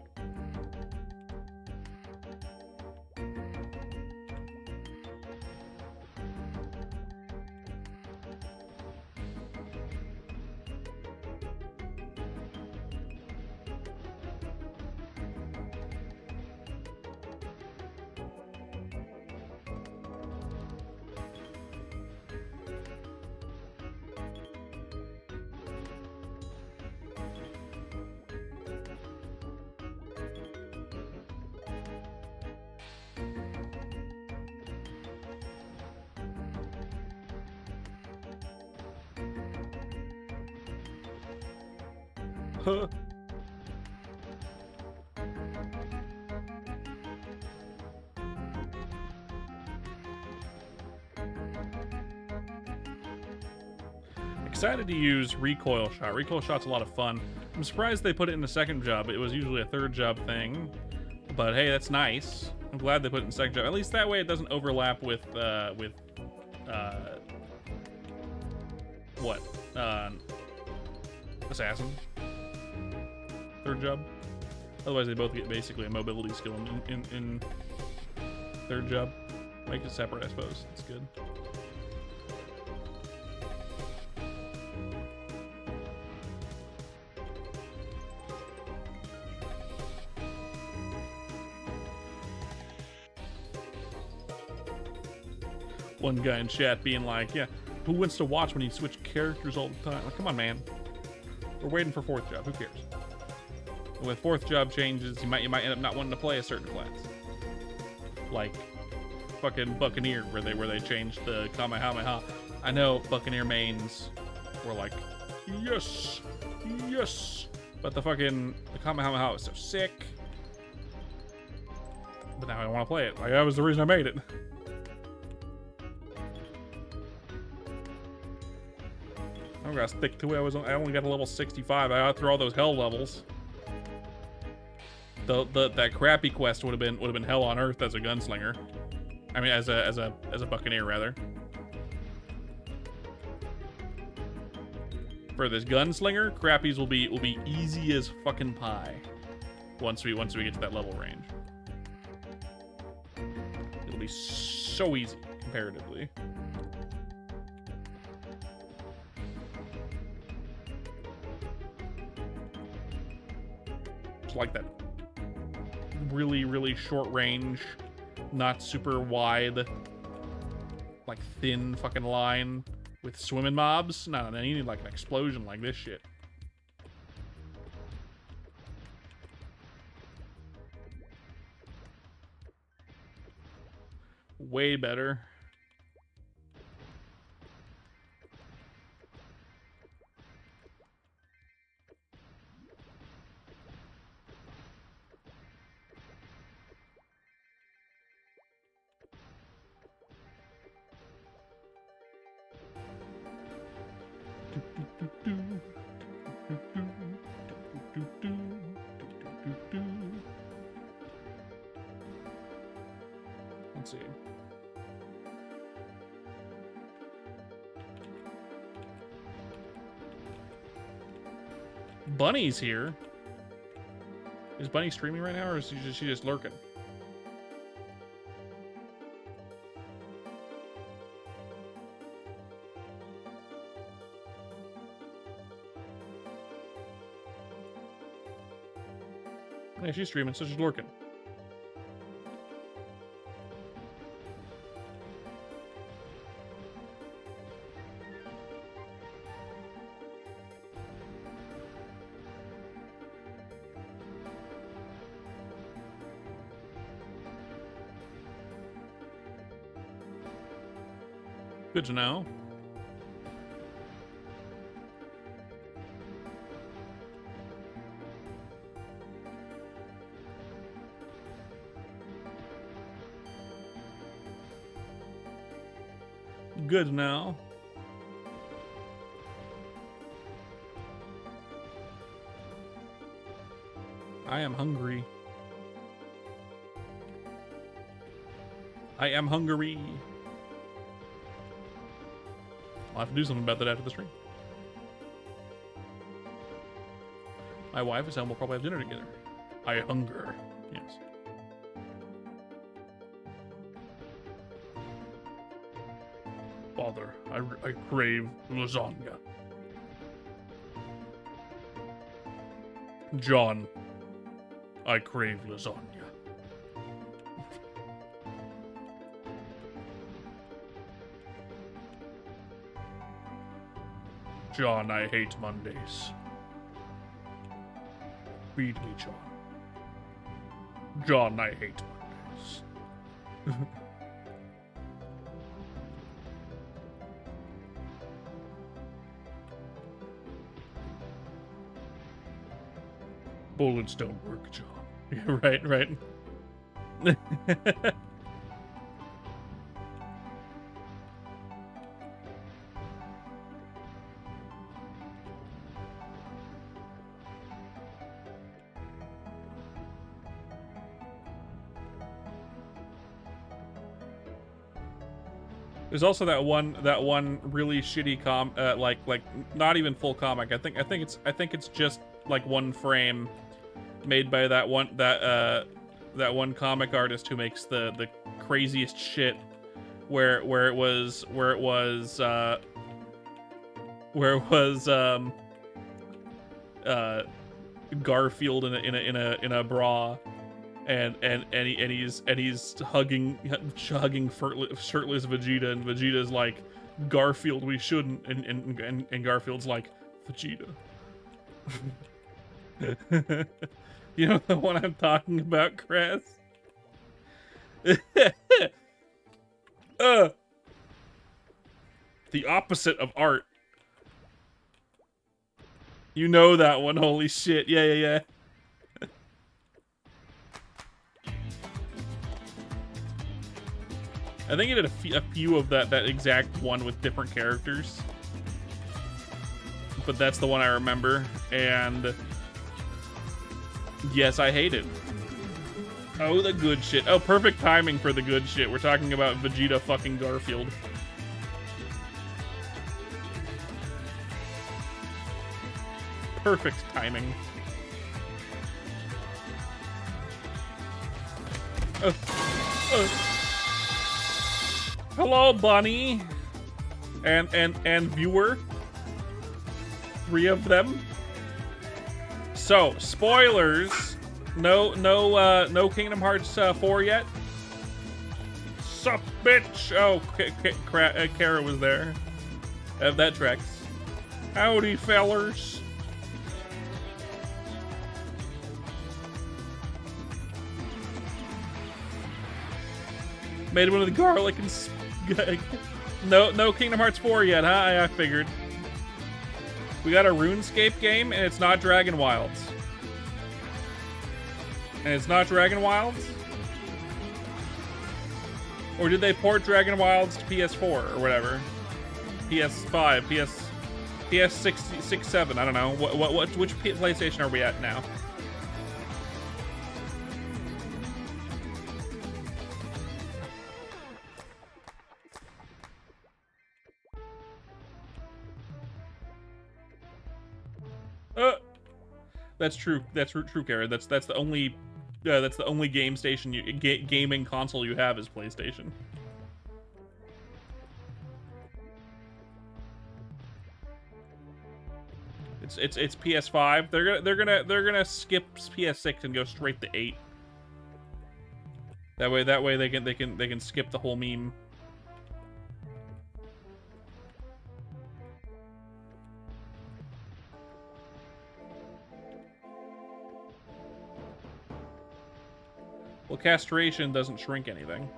Huh. Excited to use recoil shot. Recoil shot's a lot of fun. I'm surprised they put it in the second job. It was usually a third job thing. But hey, that's nice. I'm glad they put it in the second job. At least that way it doesn't overlap with what? Assassin. Third job. Otherwise, they both get basically a mobility skill in third job. Make it separate, I suppose. That's good. One guy in chat being like, yeah, who wants to watch when you switch characters all the time? Like, come on, man. We're waiting for fourth job. Who cares? And with fourth job changes, you might end up not wanting to play a certain class. Like fucking Buccaneer, where they changed the Kamehameha. I know Buccaneer mains were like, yes, yes. But the Kamehameha was so sick. But now I don't want to play it. Like, that was the reason I made it. I'm gonna stick to it. I only got a level 65. I got through all those hell levels. That crappy quest would have been hell on earth as a gunslinger. I mean, as a buccaneer rather. For this gunslinger, crappies will be easy as fucking pie. Once we get to that level range, it'll be so easy comparatively. Like that really short range, not super wide, like thin fucking line with swimming mobs. No, you need like an explosion like this shit. Way better. Let's see. Bunny's here. Is Bunny streaming right now, or is she just lurking? Yeah, she's streaming, so she's lurking. Good to know. Good to know. I am hungry. I am hungry. I'll have to do something about that after the stream. My wife is home. We'll probably have dinner together. I hunger. Yes. Father, I crave lasagna. John, I crave lasagna. John, I hate Mondays. Feed me, John. John, I hate Mondays. Bullets don't work, John. Yeah, right. There's also that one really shitty like not even full comic. I think it's just like one frame made by that one comic artist who makes the craziest shit where it was Garfield in a bra and he's hugging shirtless Vegeta, and Vegeta's like, Garfield, we shouldn't, and Garfield's like, Vegeta. You know the one I'm talking about, Chris? The opposite of art. You know that one, holy shit. Yeah. I think he did a few of that exact one with different characters. But that's the one I remember, and yes, I hate it. Oh, the good shit. Oh, perfect timing for the good shit. We're talking about Vegeta fucking Garfield. Perfect timing. Hello, Bunny. And viewer. 3 of them. So, spoilers. No Kingdom Hearts 4 yet. Sup, bitch. Oh, Kara was there. That tracks. Howdy, fellers. Made one of the garlic and no Kingdom Hearts 4 yet, huh? I figured. We got a RuneScape game, and it's not Dragon Wilds. And it's not Dragon Wilds? Or did they port Dragon Wilds to PS4 or whatever? PS5, PS6, 7. I don't know. Which PlayStation are we at now? That's true. That's true, Kara. That's the only game station gaming console you have is PlayStation. It's PS5. They're gonna skip PS6 and go straight to 8. That way they can skip the whole meme. Well, castration doesn't shrink anything.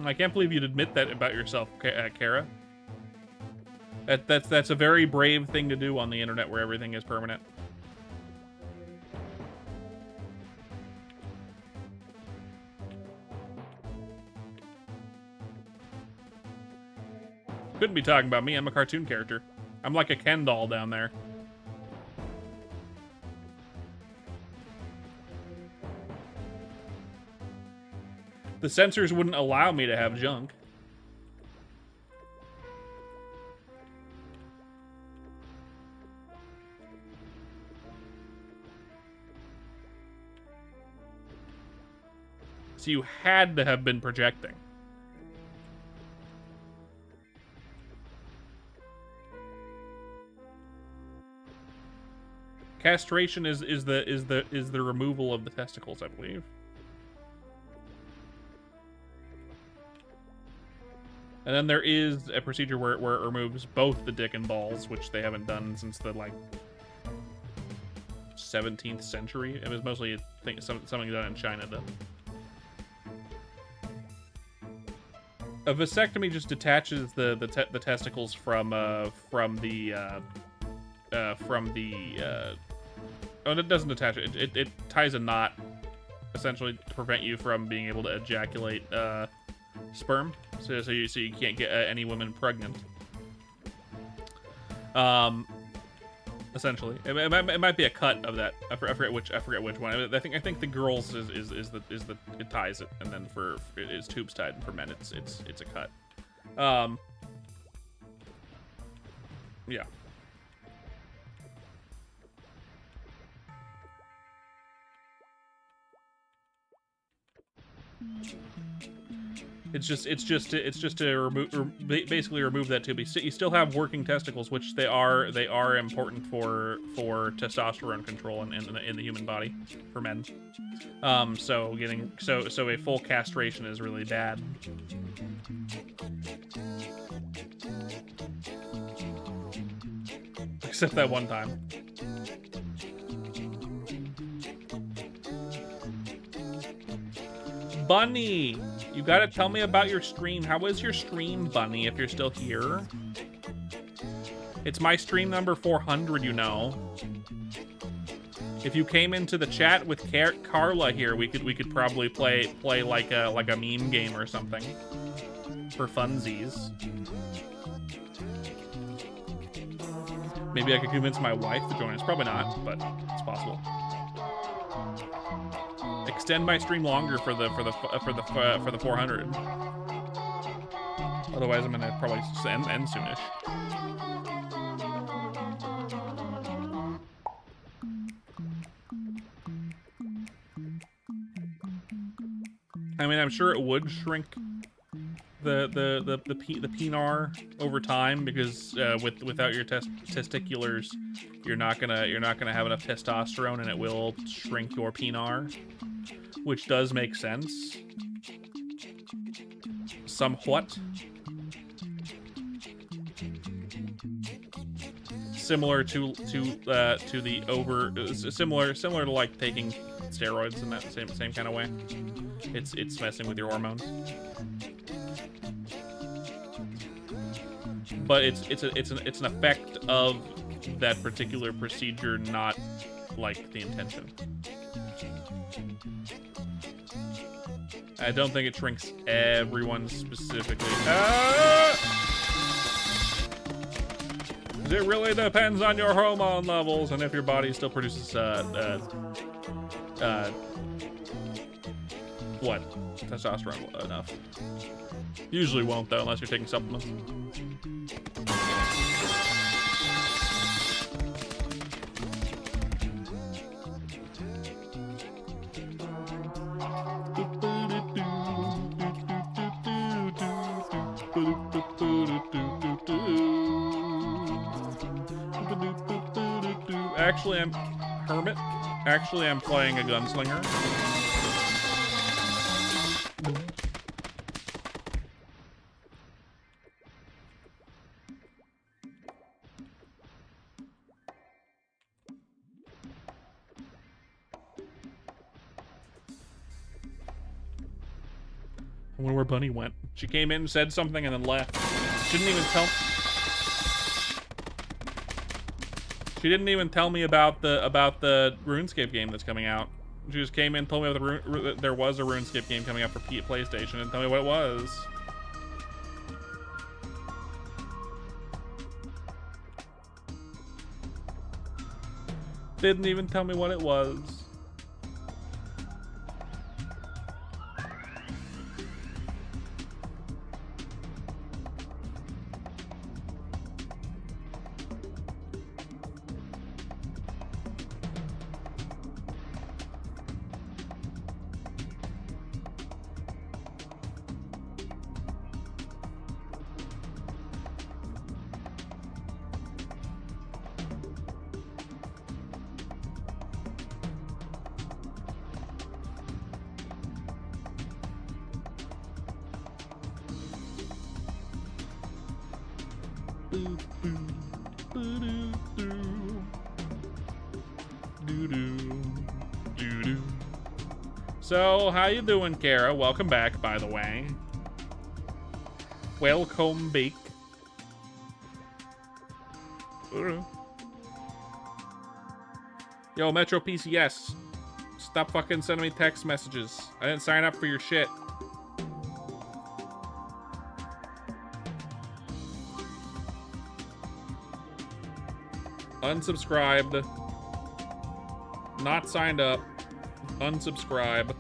I can't believe you'd admit that about yourself, Kara. That's a very brave thing to do on the internet where everything is permanent. Couldn't be talking about me. I'm a cartoon character. I'm like a Ken doll down there. The censors wouldn't allow me to have junk. So you had to have been projecting. Castration is the removal of the testicles, I believe. And then there is a procedure where it removes both the dick and balls, which they haven't done since the, like, 17th century. It was mostly, I think, something done in China, though. A vasectomy just detaches the testicles from the oh, it doesn't detach it. It ties a knot, essentially, to prevent you from being able to ejaculate sperm, so you can't get any women pregnant. Essentially, it might be a cut of that. I forget which one. I think the girls is the it ties it, and then for it is tubes tied, and for men it's a cut. Yeah. It's just to basically remove that tube. You still have working testicles, which they are important for testosterone control in the human body for men. So a full castration is really bad. Except that one time. Bunny, you gotta tell me about your stream. How was your stream, Bunny, if you're still here? It's my stream number 400, you know. If you came into the chat with Carla here, we could probably play like a meme game or something for funsies. Maybe I could convince my wife to join us. Probably not, but it's possible. Extend my stream longer for the 400. Otherwise, I'm gonna probably end soonish. I mean, I'm sure it would shrink the penar over time, because without your testiculars, you're not gonna have enough testosterone, and it will shrink your penar, which does make sense somewhat. Similar to the similar to like taking steroids in that same kind of way. It's messing with your hormones. But it's an effect of that particular procedure, not like the intention. I don't think it shrinks everyone specifically. It really depends on your hormone levels and if your body still produces what? Testosterone enough. Usually won't, though, unless you're taking supplements. Actually, I'm Hermit. Actually, I'm playing a gunslinger. I wonder where Bunny went. She came in, said something, and then left. She didn't even tell. She didn't even tell me about the RuneScape game that's coming out. She just came in, told me that there was a RuneScape game coming out for PlayStation, and tell me what it was. Didn't even tell me what it was. So, how you doing, Kara? Welcome back, by the way. Welcome back. Yo, Metro PCS. Stop fucking sending me text messages. I didn't sign up for your shit. Unsubscribed. Not signed up. Unsubscribe.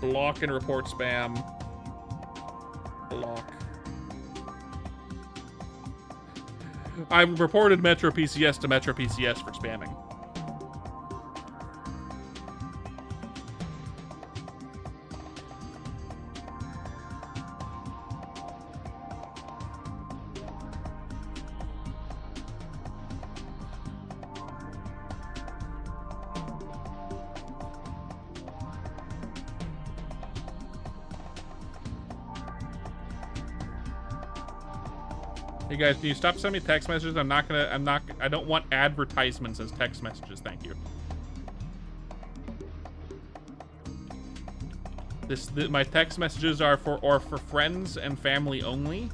Block and report spam. Block. I reported Metro PCS to Metro PCS for spamming. Hey guys, can you stop sending me text messages? I don't want advertisements as text messages, thank you. My text messages are for friends and family only.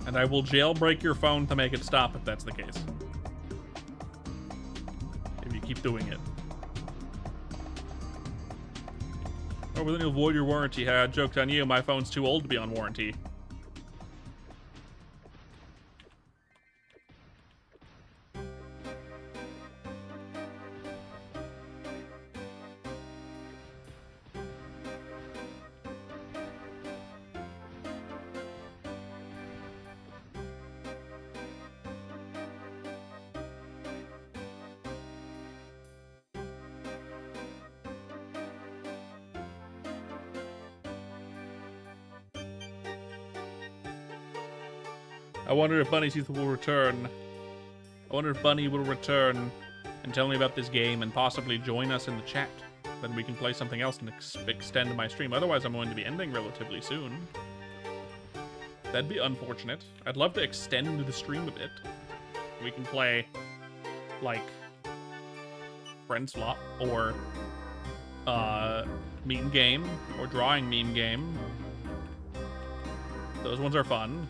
And I will jailbreak your phone to make it stop if that's the case. If you keep doing it. Oh, we're gonna avoid your warranty. I joked on you. My phone's too old to be on warranty. I wonder if Bunny Teeth will return. I wonder if Bunny will return and tell me about this game and possibly join us in the chat. Then we can play something else and extend my stream. Otherwise, I'm going to be ending relatively soon. That'd be unfortunate. I'd love to extend the stream a bit. We can play, like, Friend Swap or Meme Game or Drawing Meme Game. Those ones are fun.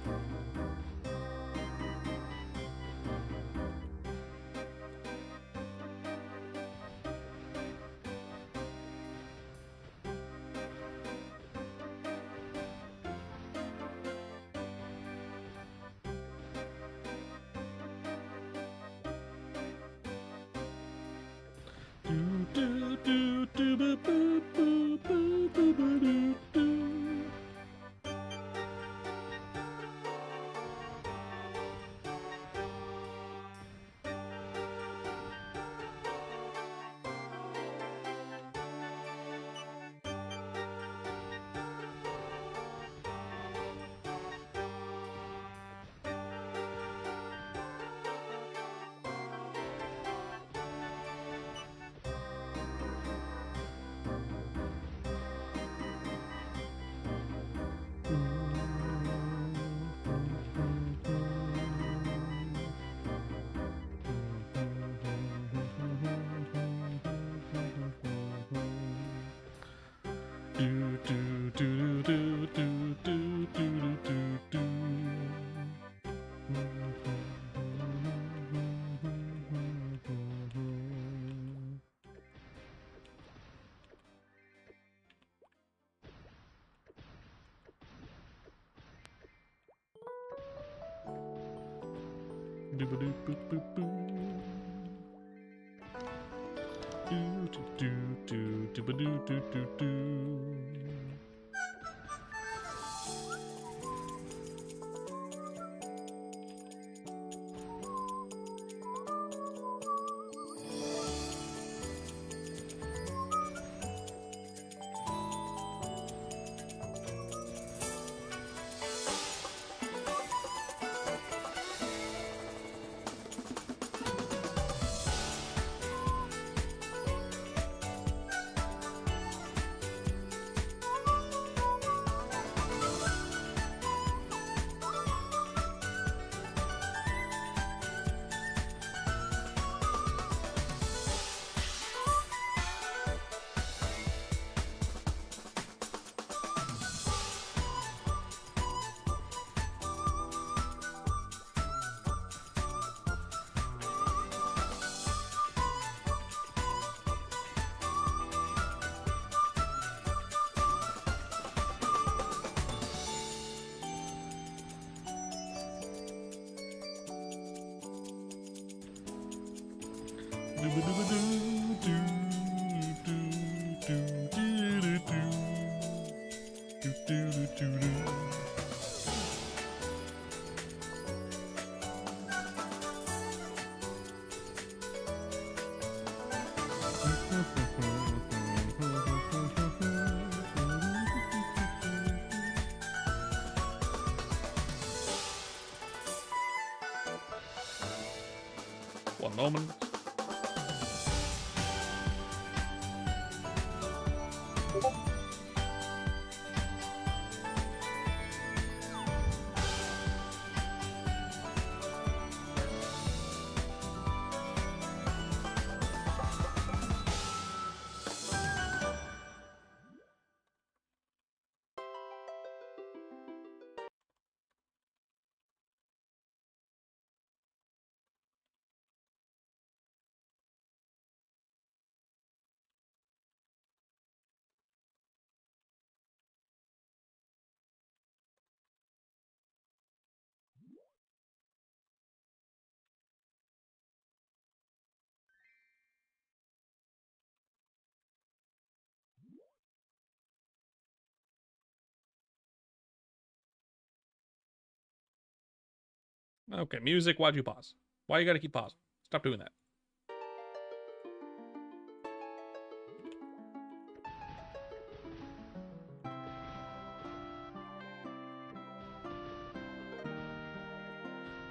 Do do do do do do do do do. One moment. Okay, music, why'd you pause? Why you gotta keep pausing? Stop doing that.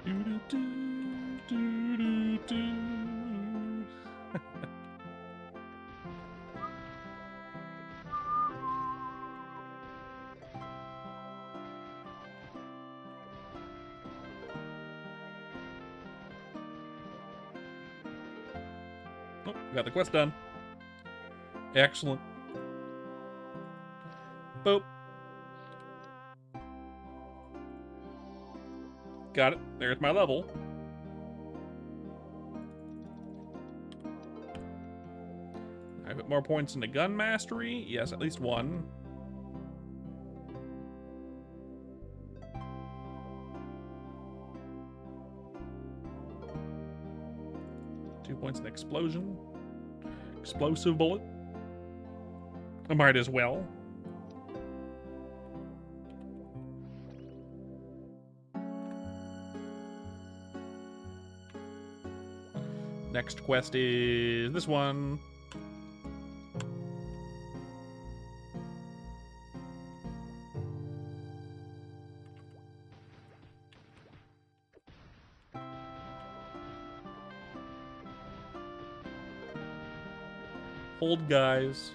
Do do do do do do. Oh, got the quest done. Excellent. Boop. Got it. There's my level. I put more points into gun mastery. Yes, at least one. Points in explosion. Explosive bullet. I might as well. Next quest is this one. Hold, guys.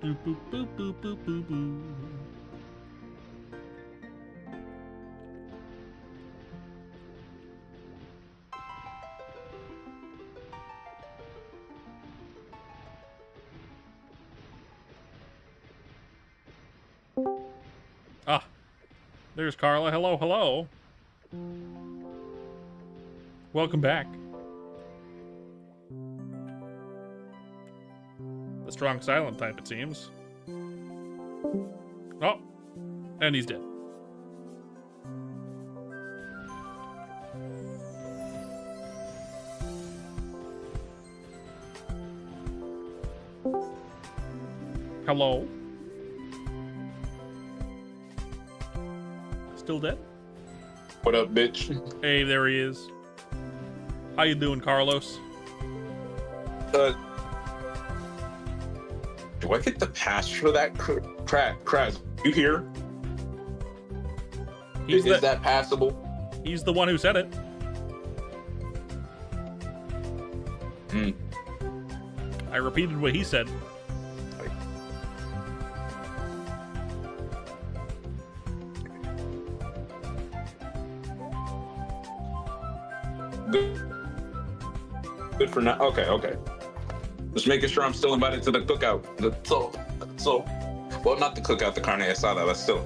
Boop, boop, boop, boop, boop, boop, boop. Ah, there's Carla. Hello, hello. Welcome back. The strong silent type, it seems. Oh, and he's dead. Hello? Still dead? What up, bitch? Hey, there he is. How you doing, Carlos? Do I get the pass for that crack? Kraz, you here? Is that passable? He's the one who said it. I repeated what he said. Good for now. Okay. Just making sure I'm still invited to the cookout. Well, not the cookout, the carne asada, but still.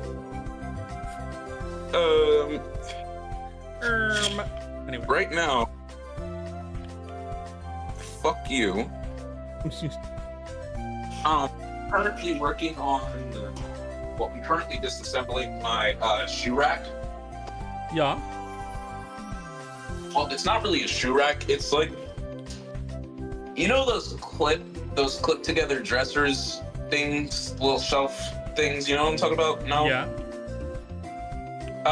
Anyway. Right now, fuck you. Currently working on, I'm currently disassembling my shoe rack. Yeah. Well, it's not really a shoe rack. It's like, you know those clip together dressers things, little shelf things. You know what I'm talking about? No. Yeah.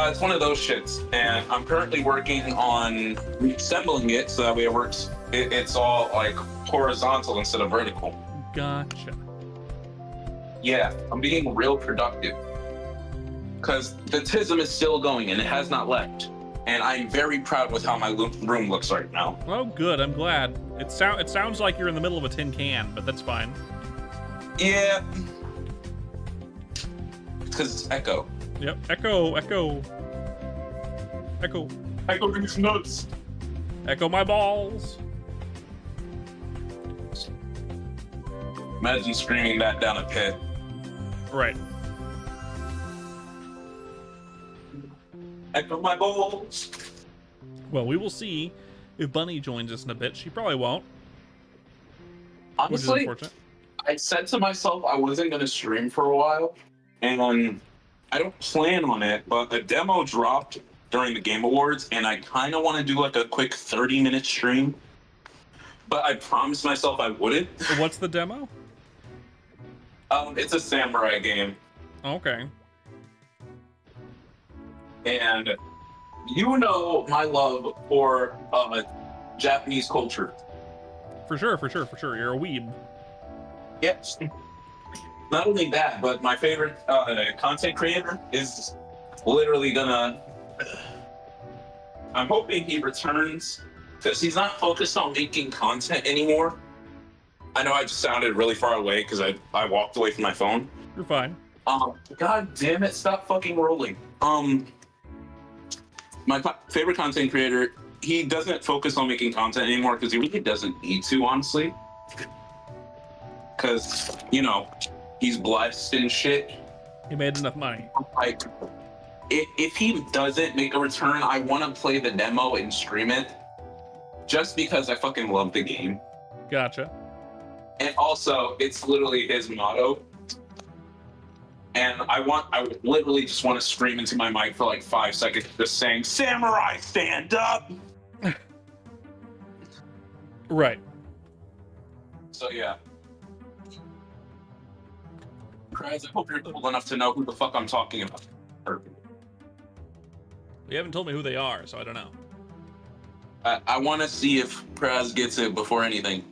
It's one of those shits, and I'm currently working on reassembling it so that way it works. It's all like horizontal instead of vertical. Gotcha. Yeah, I'm being real productive because the TISM is still going and it has not left. And I'm very proud with how my room looks right now. Oh, good. I'm glad. It sounds like you're in the middle of a tin can, but that's fine. Yeah. Because it's echo. Yep. Echo. Echo these nuts. Echo my balls. Imagine screaming that down a pit. Right. Echo my balls. Well, we will see if Bunny joins us in a bit. She probably won't. Honestly, which is unfortunate. I said to myself I wasn't going to stream for a while, and I don't plan on it, but the demo dropped during the Game Awards, and I kind of want to do like a quick 30-minute stream, but I promised myself I wouldn't. What's the demo? It's a samurai game. Okay. And you know my love for Japanese culture. For sure. You're a weeb. Yes. Not only that, but my favorite content creator is literally gonna... I'm hoping he returns, because he's not focused on making content anymore. I know I just sounded really far away because I walked away from my phone. You're fine. God damn it, stop fucking rolling. My favorite content creator, he doesn't focus on making content anymore because he really doesn't need to, honestly. Because, you know, he's blessed and shit. He made enough money. Like, if he doesn't make a return, I want to play the demo and stream it. Just because I fucking love the game. Gotcha. And also, it's literally his motto. And I would literally just want to scream into my mic for like 5 seconds, just saying, "Samurai, stand up!" Right. So yeah. Kraz, I hope you're cool enough to know who the fuck I'm talking about. You haven't told me who they are, so I don't know. I want to see if Kraz gets it before anything.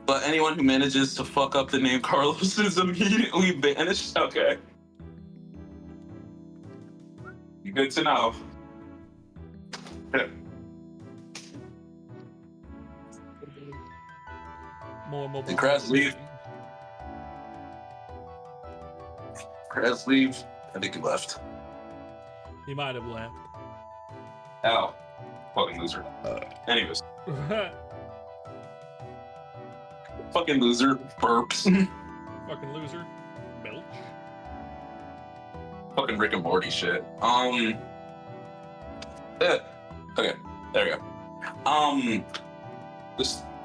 But anyone who manages to fuck up the name Carlos is immediately banished. Okay. Good to know. More Did Kraz leave? Krez leave? I think he left. He might have left. Oh. Fucking loser. Anyways. Fucking loser. Burps. Fucking loser. Belch. Fucking Rick and Morty shit. Okay, there we go.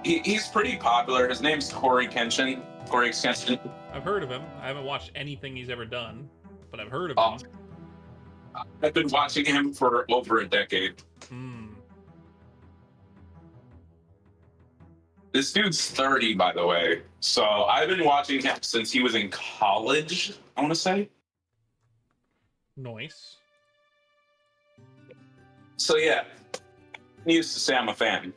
He's pretty popular. His name's Corey Kenshin. Corey Kenshin. I've heard of him. I haven't watched anything he's ever done, but I've heard of him. I've been watching him for over a decade. This dude's 30, by the way. So I've been watching him since he was in college, I want to say. Nice. So yeah, needless to say, I'm a fan.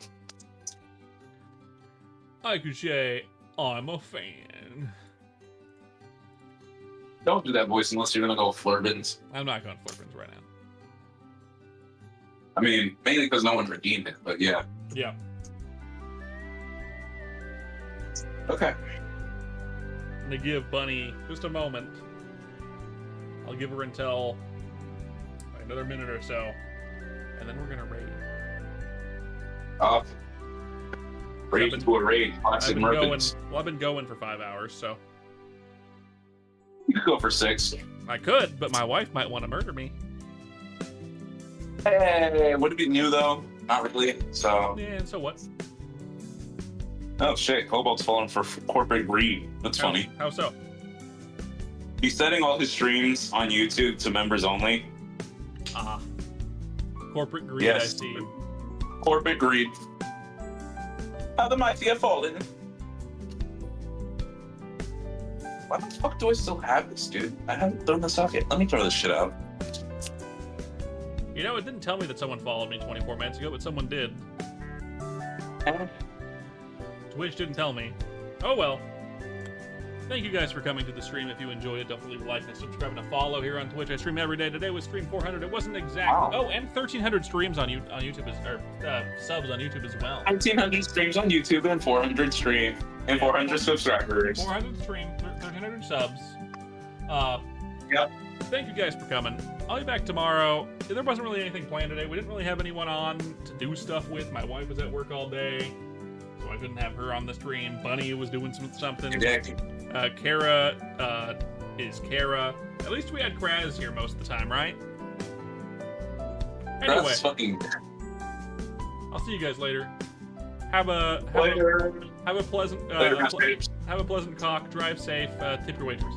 I could say I'm a fan. Don't do that voice unless you're gonna go Flurbins. I'm not going Flippins right now. I mean, mainly because no one redeemed it, but yeah. Yeah. Okay. I'm gonna give Bunny just a moment. I'll give her until another minute or so, and then we're gonna raid. Raid into a raid. I've been going for 5 hours, so you could go for 6. I could, but my wife might want to murder me. Hey, would it be new though? Not really. So. Yeah, and so what? Oh shit! Cobalt's falling for corporate greed. That's funny. How so? He's setting all his streams on YouTube to members only. Ah. Corporate greed, Yes. I see. Corporate greed. How the mighty have fallen. Why the fuck do I still have this, dude? I haven't thrown this out yet. Let me throw this shit out. You know, it didn't tell me that someone followed me 24 minutes ago, but someone did. Twitch didn't tell me. Oh well. Thank you guys for coming to the stream. If you enjoyed it, don't leave a like and subscribe and a follow here on Twitch. I stream every day. Today was stream 400. It wasn't exact. Wow. Oh, and 1,300 streams on YouTube subs on YouTube as well. 1,900 streams on YouTube and 400 stream and 400 subscribers. 400 stream, 1,300 subs. Yep. Thank you guys for coming. I'll be back tomorrow. There wasn't really anything planned today. We didn't really have anyone on to do stuff with. My wife was at work all day, so I couldn't have her on the stream. Bunny was doing something. Kara is Kara. At least we had Kraz here most of the time, right? Anyway, That's fucking. I'll see you guys later. Have a pleasant Later. have a pleasant cock. Drive safe. Tip your waitress.